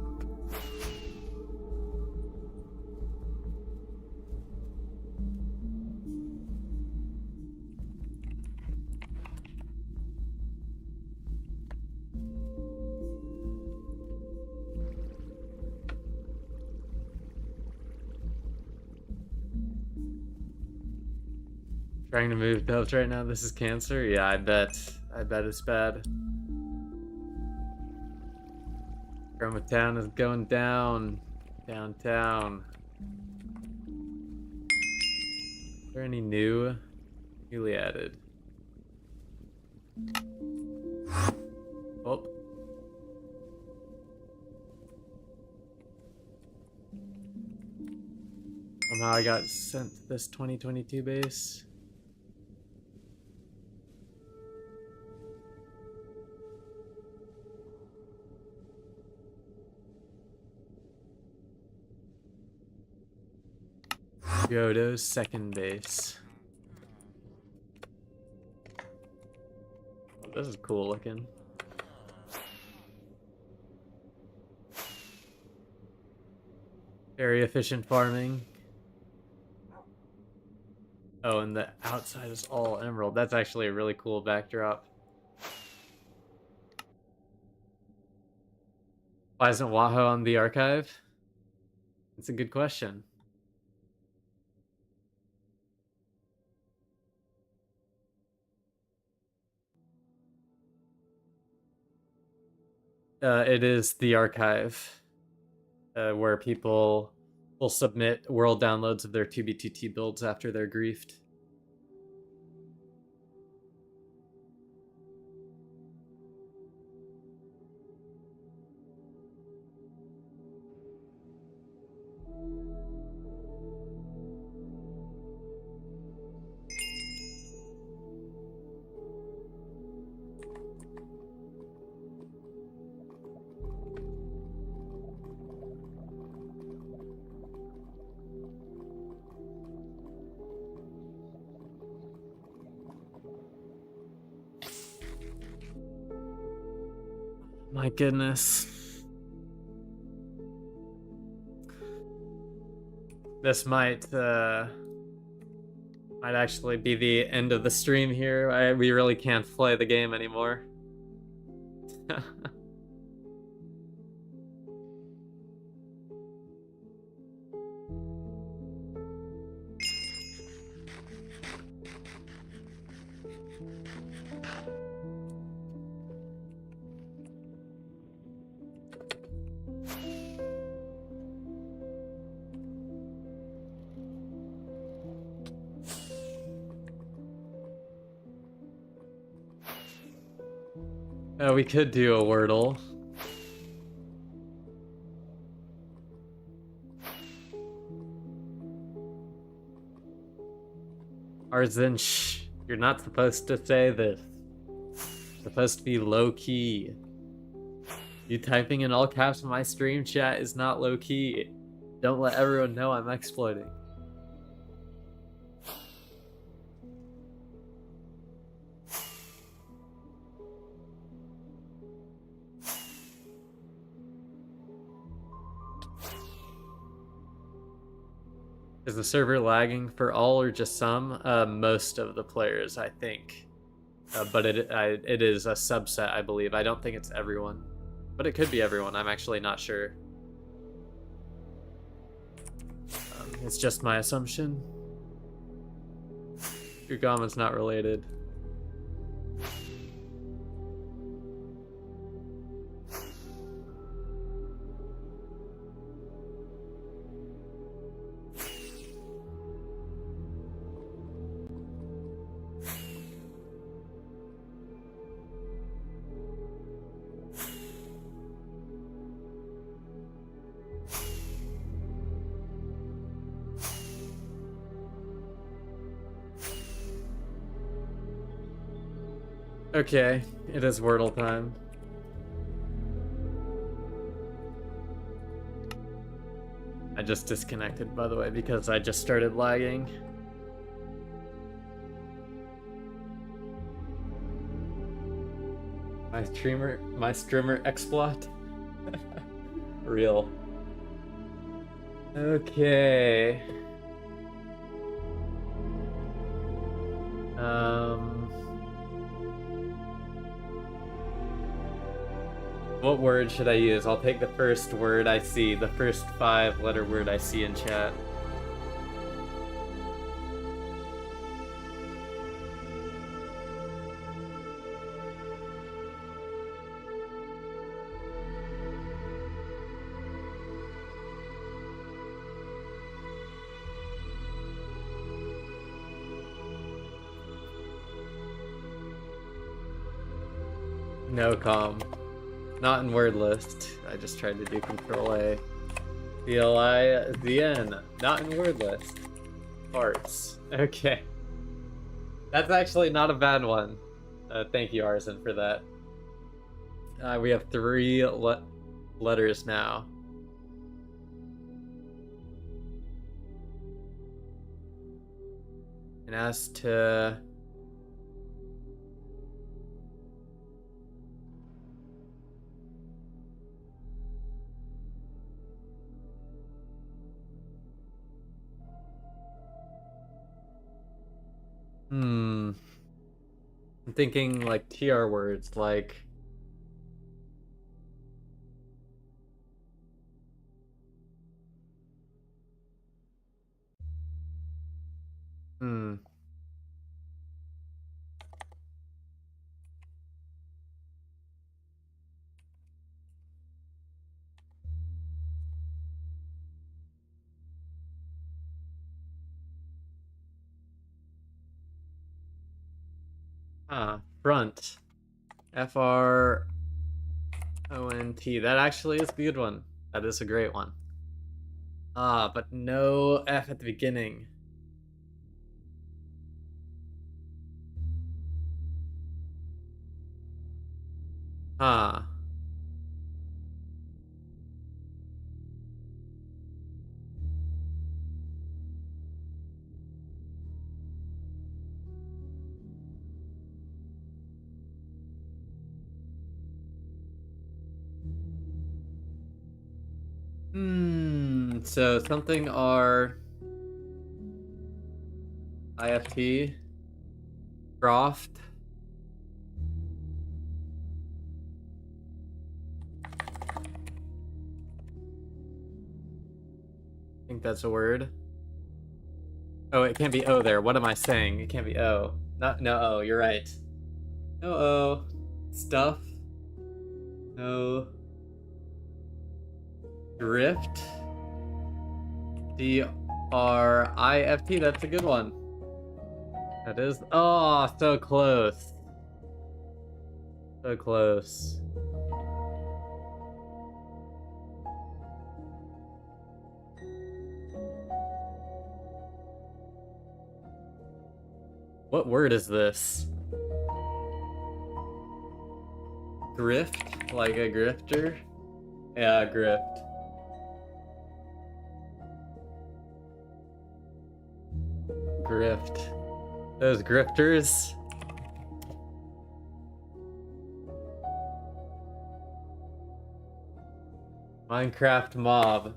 Trying to move doves right now. This is cancer? Yeah, I bet. I bet it's bad. Chroma Town is going down. Downtown. Is there any newly added? Oh. Somehow I got sent to this 2022 base. Yodo's second base. Oh, this is cool looking. Very efficient farming. Oh, and the outside is all emerald. That's actually a really cool backdrop. Why isn't Waho on the archive? It's a good question. It is the archive, where people will submit world downloads of their 2B2T builds after they're griefed. My goodness. This might actually be the end of the stream here. We really can't play the game anymore. We could do a Wordle. Arzen, shh. You're not supposed to say this. It's supposed to be low-key. You typing in all caps in my stream chat is not low-key. Don't let everyone know I'm exploiting. Is the server lagging for all or just some? Most of the players, I think. But it is a subset, I believe. I don't think it's everyone. But it could be everyone. I'm actually not sure. It's just my assumption. Your Gama's not related. Okay, it is Wordle time. I just disconnected, by the way, because I just started lagging. My streamer exploit. Real. Okay. What word should I use? I'll take the first word I see, the first 5-letter word I see in chat. No comm. Not in word list. I just tried to do Control A. CLI-ZN. Not in word list. Parts. Okay. That's actually not a bad one. Thank you, Arzen, for that. We have 3 letters now. And as to... I'm thinking like TR words, like... Front. Front. That actually is a good one. That is a great one. But no F at the beginning. So something R IFT Croft. I think that's a word. Oh, it can't be O there. What am I saying? It can't be O. No O, you're right. No O. Stuff. No. Drift. DRIFT, that's a good one. That is. Oh, so close. So close. What word is this? Grift? Like a grifter? Yeah, grift. Grift. Those grifters. Minecraft mob.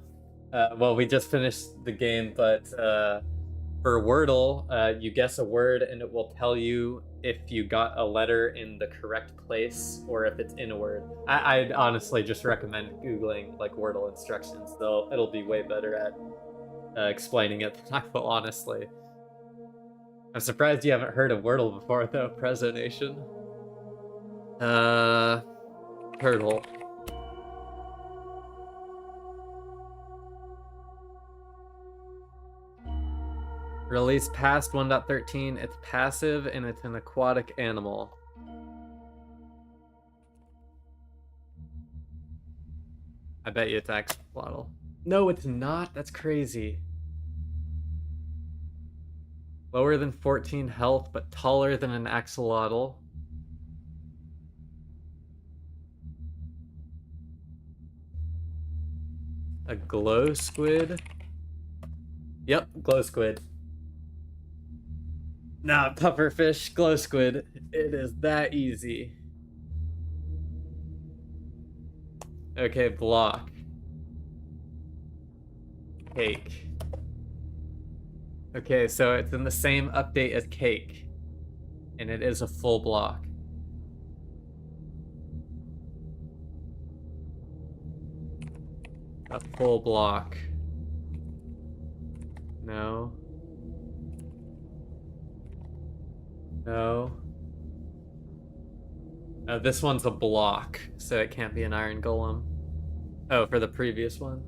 Well, we just finished the game, but for Wordle, you guess a word and it will tell you if you got a letter in the correct place or if it's in a word. I'd honestly just recommend Googling like Wordle instructions, though it'll be way better at explaining it than I will, honestly. I'm surprised you haven't heard of Wordle before, though, Prezo Nation. Turtle. Released past 1.13, it's passive and it's an aquatic animal. I bet you it's axolotl. No, it's not. That's crazy. Lower than 14 health, but taller than an axolotl. A glow squid? Yep, glow squid. Nah, pufferfish, glow squid. It is that easy. Okay, block. Cake. Okay, so it's in the same update as cake. And it is a full block. A full block. No. No. This one's a block, so it can't be an iron golem. Oh, for the previous one?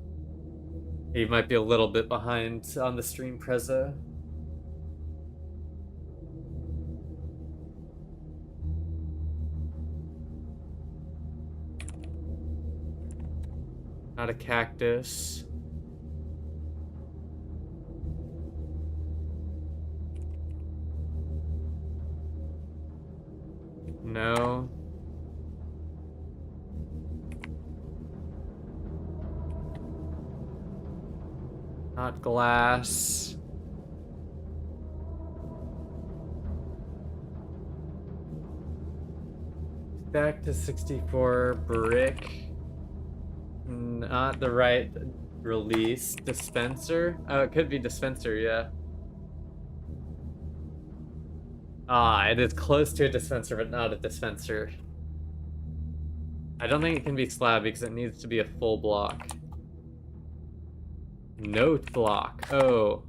You might be a little bit behind on the stream, Prezzo. Not a cactus. No. Not glass. Back to 64 brick. Not the right release. Dispenser? Oh, it could be dispenser, yeah. Ah, it is close to a dispenser, but not a dispenser. I don't think it can be slab because it needs to be a full block. Note block. Oh.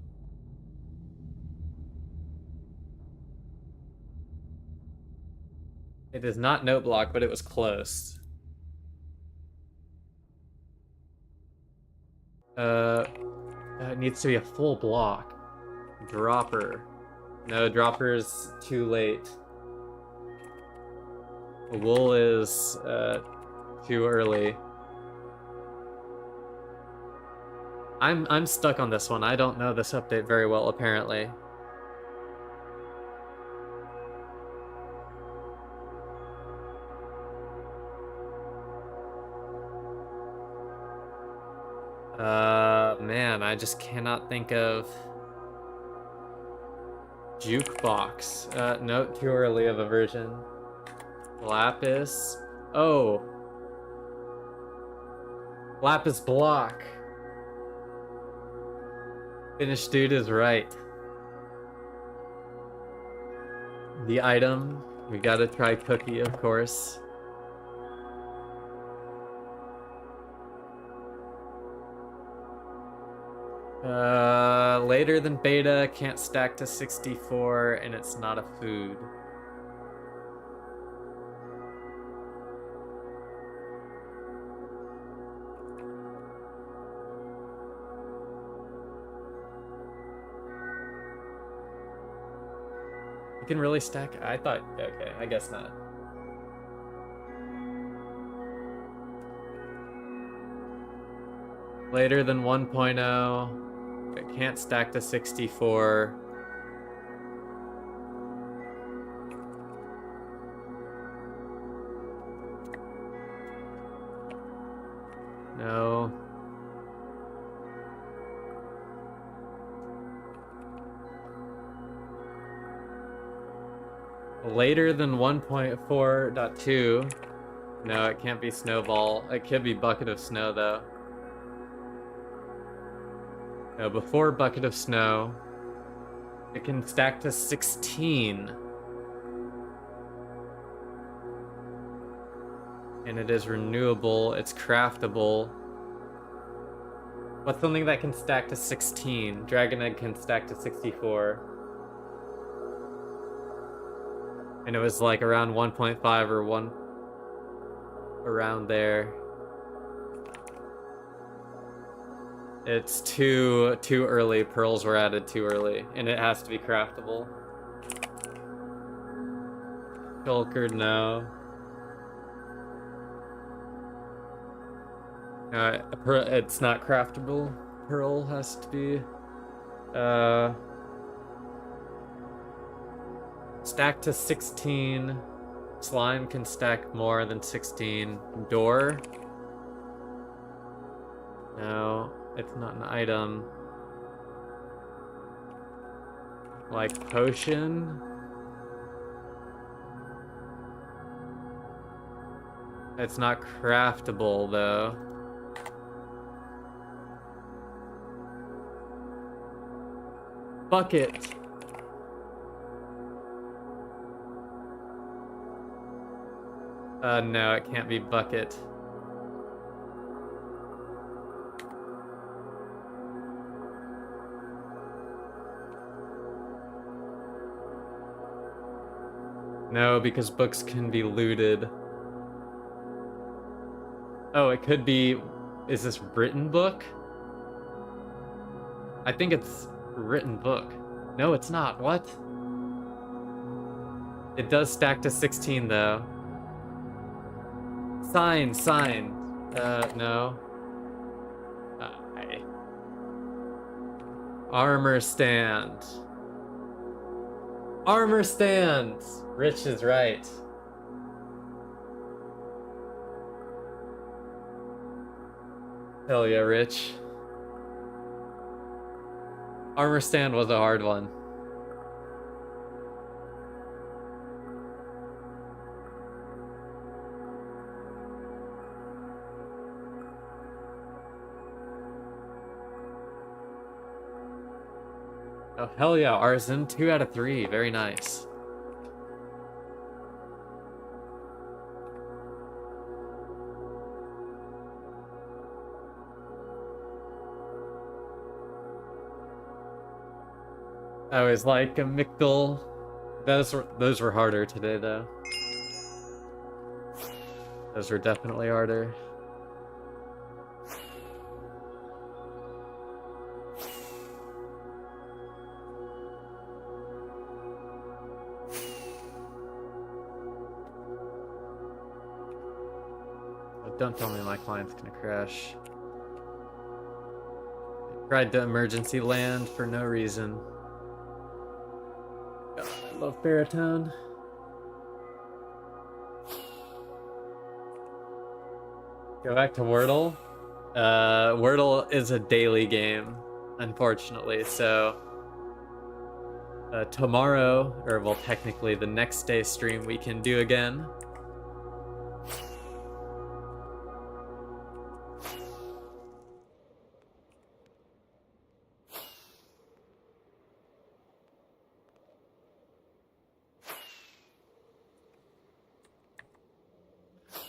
It is not note block, but it was close. It needs to be a full block. Dropper. No, dropper's too late. Wool is too early. I'm stuck on this one. I don't know this update very well, apparently. Man, I just cannot think of jukebox. No, too early of a version. Lapis. Oh. Lapis block. Finnish dude is right. The item, we gotta try cookie, of course. Later than beta, can't stack to 64, and it's not a food. You can really stack? I thought, okay, I guess not. Later than 1.0, it can't stack to 64. No. Later than 1.4.2. No, it can't be snowball. It could be bucket of snow though. No, before bucket of snow. It can stack to 16. And it is renewable, it's craftable. What's something that can stack to 16? Dragon Egg can stack to 64. And it was like around 1.5 or 1 around there. It's too early. Pearls were added too early, and it has to be craftable. Shulker, no. It's not craftable. Pearl has to be. Stack to 16. Slime can stack more than 16. Door. No, it's not an item. Like potion. It's not craftable though. Bucket. No, it can't be bucket. No, because books can be looted. Oh, it could be... Is this written book? I think it's written book. No, it's not. What? It does stack to 16, though. Sign. No. Armor stand. Armor stand! Rich is right. Hell yeah, Rich. Armor stand was a hard one. Oh, hell yeah, Arson. 2 out of 3. Very nice. I always like a Mictal. Those were harder today, though. Those were definitely harder. Don't tell me my client's gonna crash. I tried to emergency land for no reason. God, I love baritone. Go back to Wordle. Wordle is a daily game, unfortunately, so tomorrow, or well, technically the next day stream we can do again.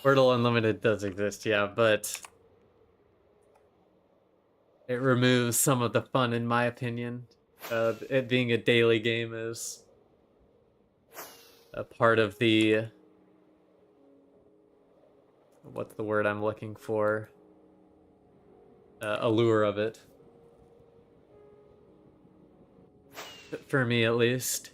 Portal Unlimited does exist, yeah, but it removes some of the fun, in my opinion. It being a daily game is a part of the... What's the word I'm looking for? Allure of it. For me, at least.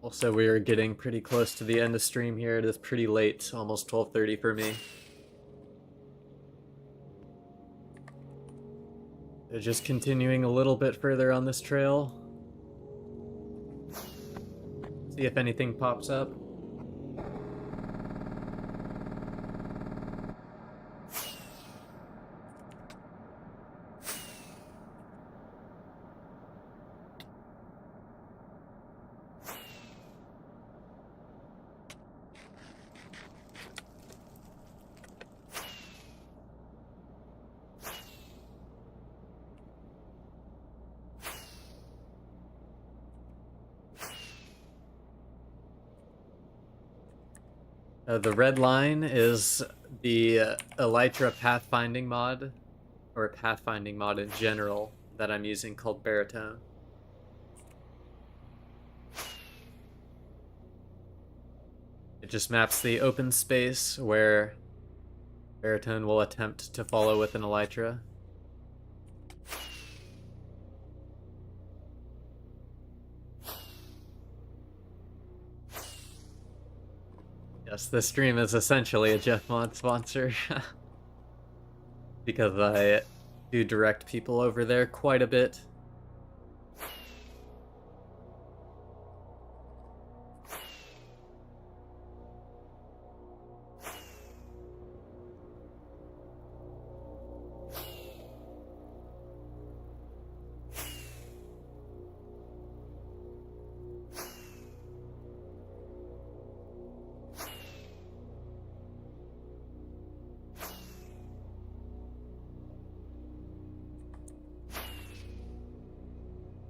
Also, we are getting pretty close to the end of stream here. It is pretty late, almost 12:30 for me. So just continuing a little bit further on this trail. See if anything pops up. The red line is the Elytra pathfinding mod, or pathfinding mod in general, that I'm using called Baritone. It just maps the open space where Baritone will attempt to follow with an Elytra. Yes, this stream is essentially a Jeff Mod sponsor. Because I do direct people over there quite a bit.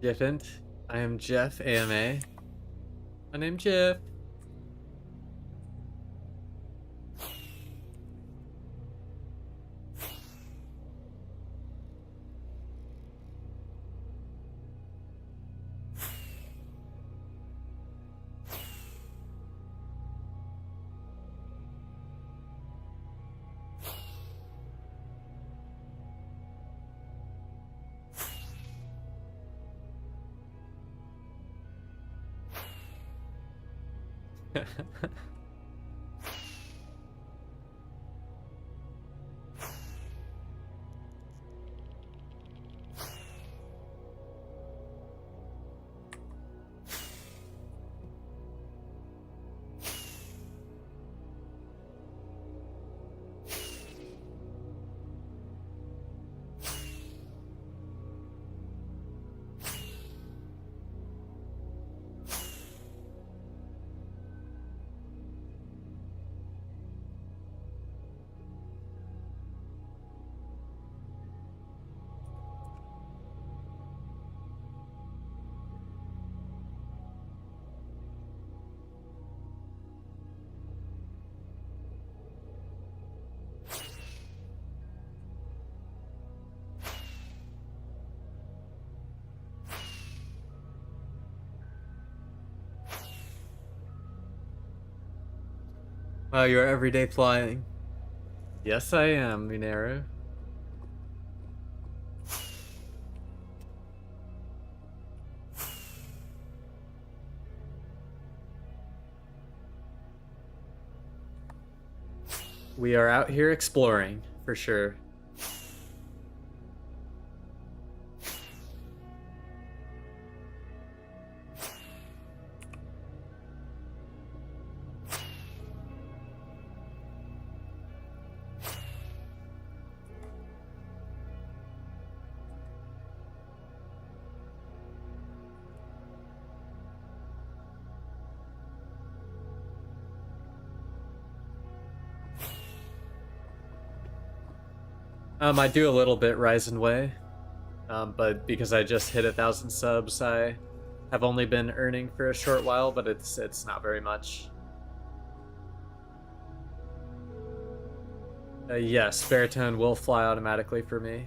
Jeffint. I am Jeff AMA. My name's Jeff. Wow, you're everyday flying. Yes, I am, Mineru. We are out here exploring, for sure. I do a little bit Rise and Way, but because I just hit 1,000 subs, I have only been earning for a short while, but it's not very much. Yes, baritone will fly automatically for me.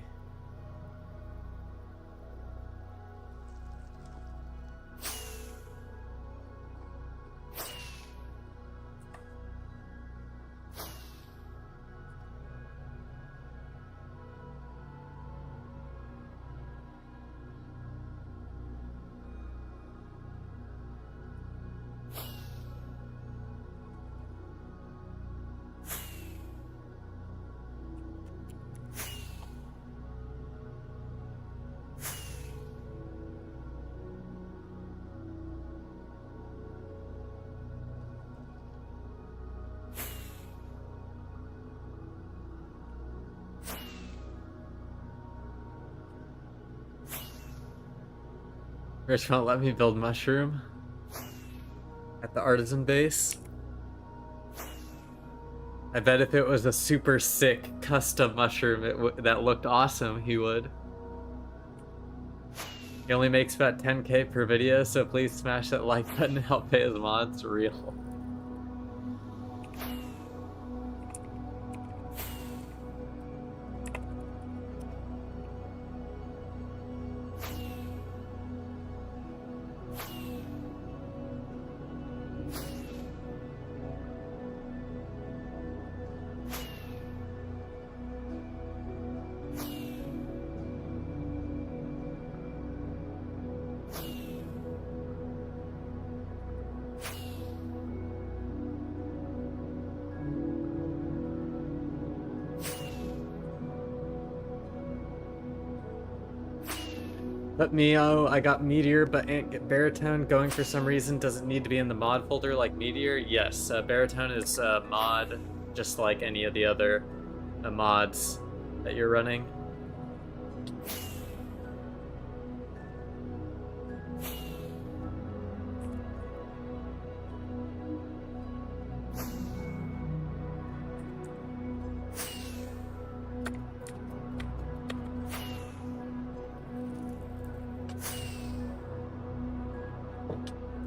Rich won't let me build mushroom at the artisan base. I bet if it was a super sick custom mushroom that looked awesome, he would. He only makes about 10k per video, so please smash that like button and help pay his mods. Real. But Mio, I got Meteor, but ain't get Baritone. Going for some reason doesn't need to be in the mod folder like Meteor. Yes, Baritone is a mod just like any of the other mods that you're running.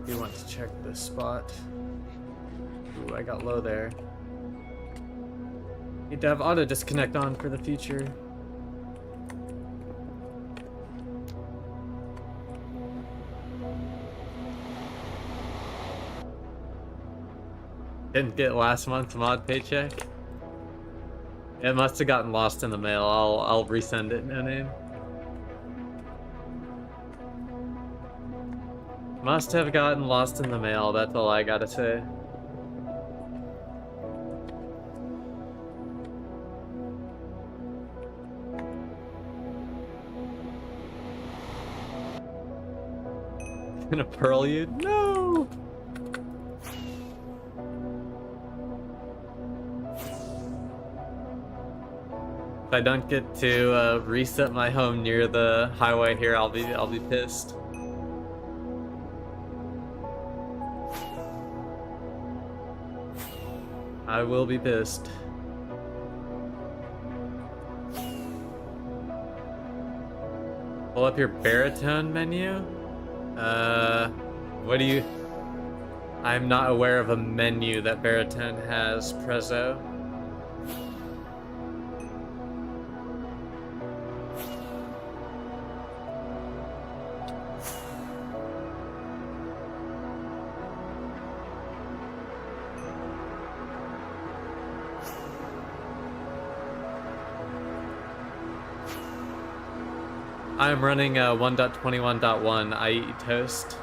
You want to check this spot. Ooh, I got low there. Need to have auto disconnect on for the future. Didn't get last month's mod paycheck. It must have gotten lost in the mail. I'll resend it, no name. Must have gotten lost in the mail, that's all I gotta say. Gonna pearl you? No! If I don't get to reset my home near the highway here, I'll be pissed. I will be pissed. Pull up your baritone menu? What do you... I'm not aware of a menu that baritone has, Prezzo. I'm running 1.21.1. I eat toast.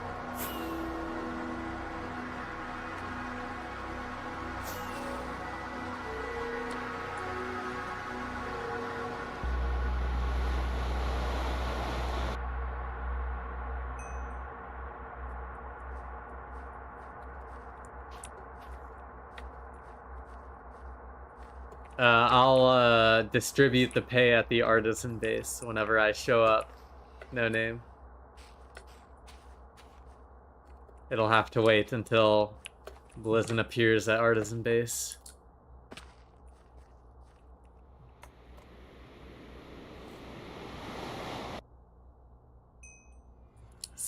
I'll distribute the pay at the artisan base whenever I show up. No name. It'll have to wait until Blizzard appears at artisan base.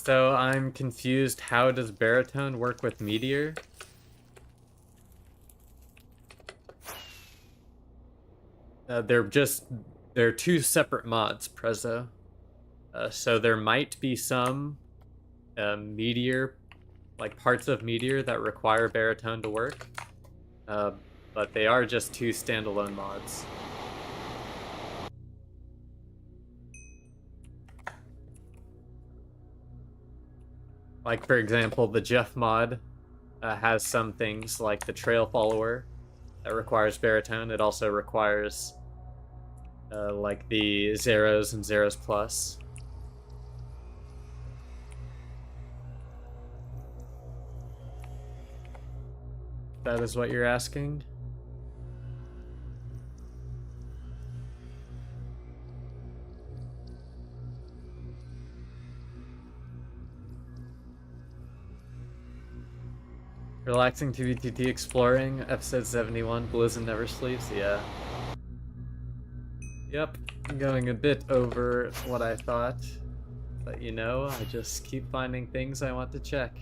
So I'm confused. How does baritone work with meteor? They're two separate mods, Prezzo. So there might be some meteor, like parts of meteor that require baritone to work, uh, but they are just two standalone mods. Like for example, the Jeff mod has some things like the trail follower that requires baritone. It also requires like the Zeros and Zeros Plus. That is what you're asking? Relaxing TVTT exploring, episode 71, Blizzard Never Sleeps, yeah. Yep, I'm going a bit over what I thought. But you know, I just keep finding things I want to check.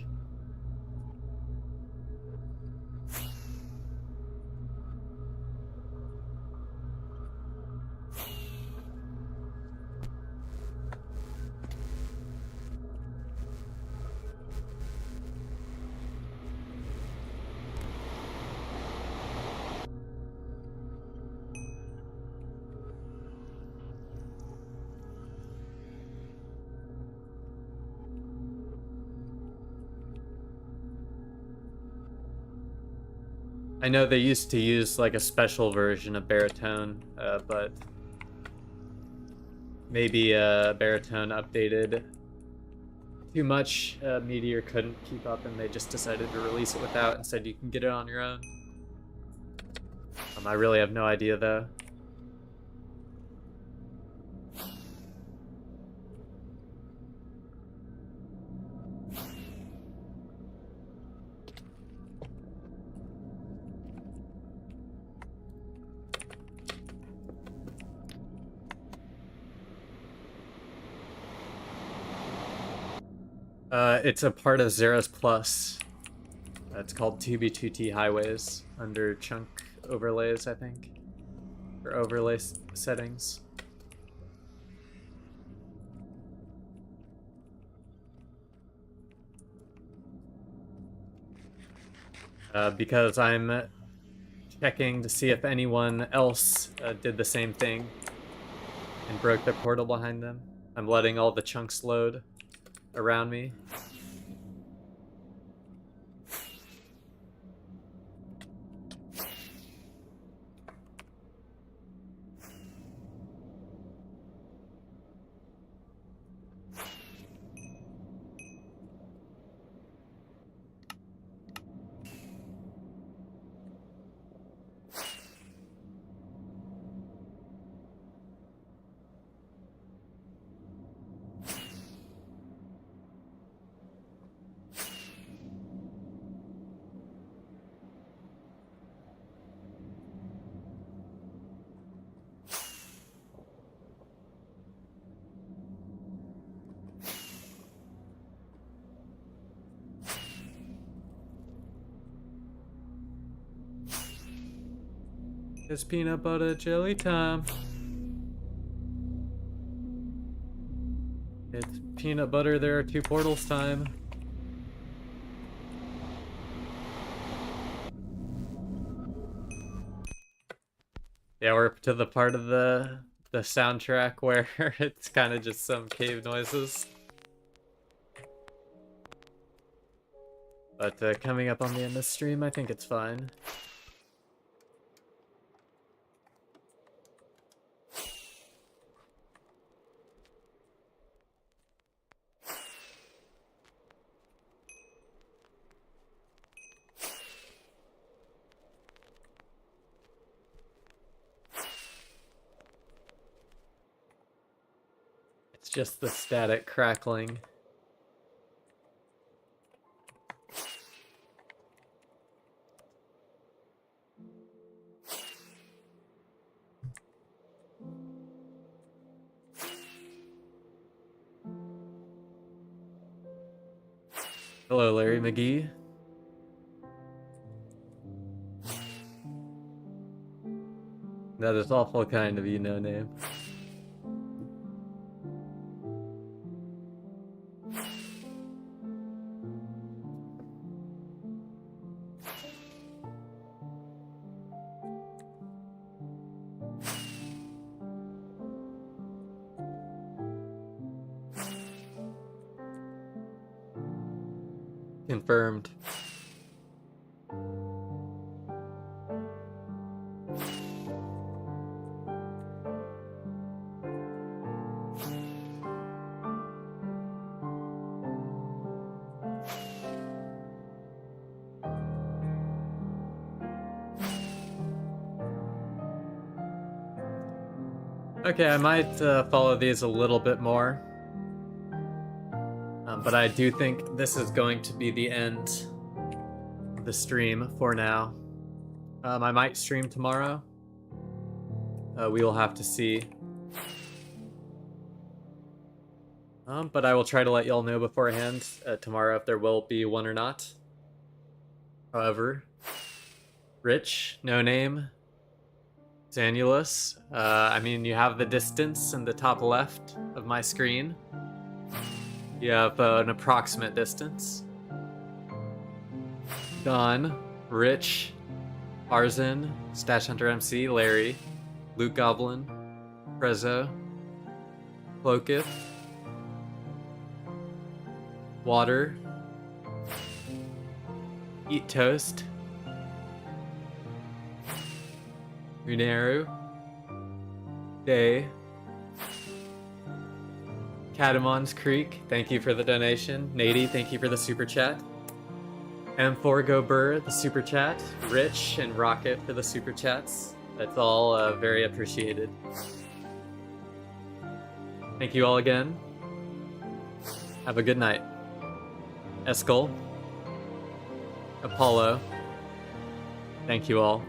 I know they used to use like a special version of baritone, but maybe baritone updated too much. Meteor couldn't keep up, and they just decided to release it without and said you can get it on your own. I really have no idea though. It's a part of Zeros Plus. It's called 2B2T Highways under chunk overlays, I think. Or overlay settings. Because I'm checking to see if anyone else did the same thing and broke the portal behind them. I'm letting all the chunks load around me. It's peanut butter jelly time. It's peanut butter, there are two portals time. Yeah, we're up to the part of the soundtrack where it's kind of just some cave noises. But coming up on the end of the stream, I think it's fine. It's just the static crackling. Hello, Larry McGee. That is awful kind of you, no name. Confirmed. Okay, I might follow these a little bit more. But I do think this is going to be the end of the stream for now. I might stream tomorrow. We will have to see. But I will try to let y'all know beforehand tomorrow if there will be one or not. However, Rich, no name, Zanulus. I mean, you have the distance in the top left of my screen. You have an approximate distance. Don, Rich, Arzin, Stash Hunter MC, Larry, Luke Goblin, Prezzo, Clokith, Water, Eat Toast, Runeru, Day, Catamon's Creek, thank you for the donation. Nady, thank you for the super chat. M4 Go Burr, the super chat. Rich and Rocket for the super chats. That's all very appreciated. Thank you all again. Have a good night. Eskel, Apollo, thank you all.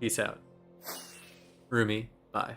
Peace out. Rumi, bye.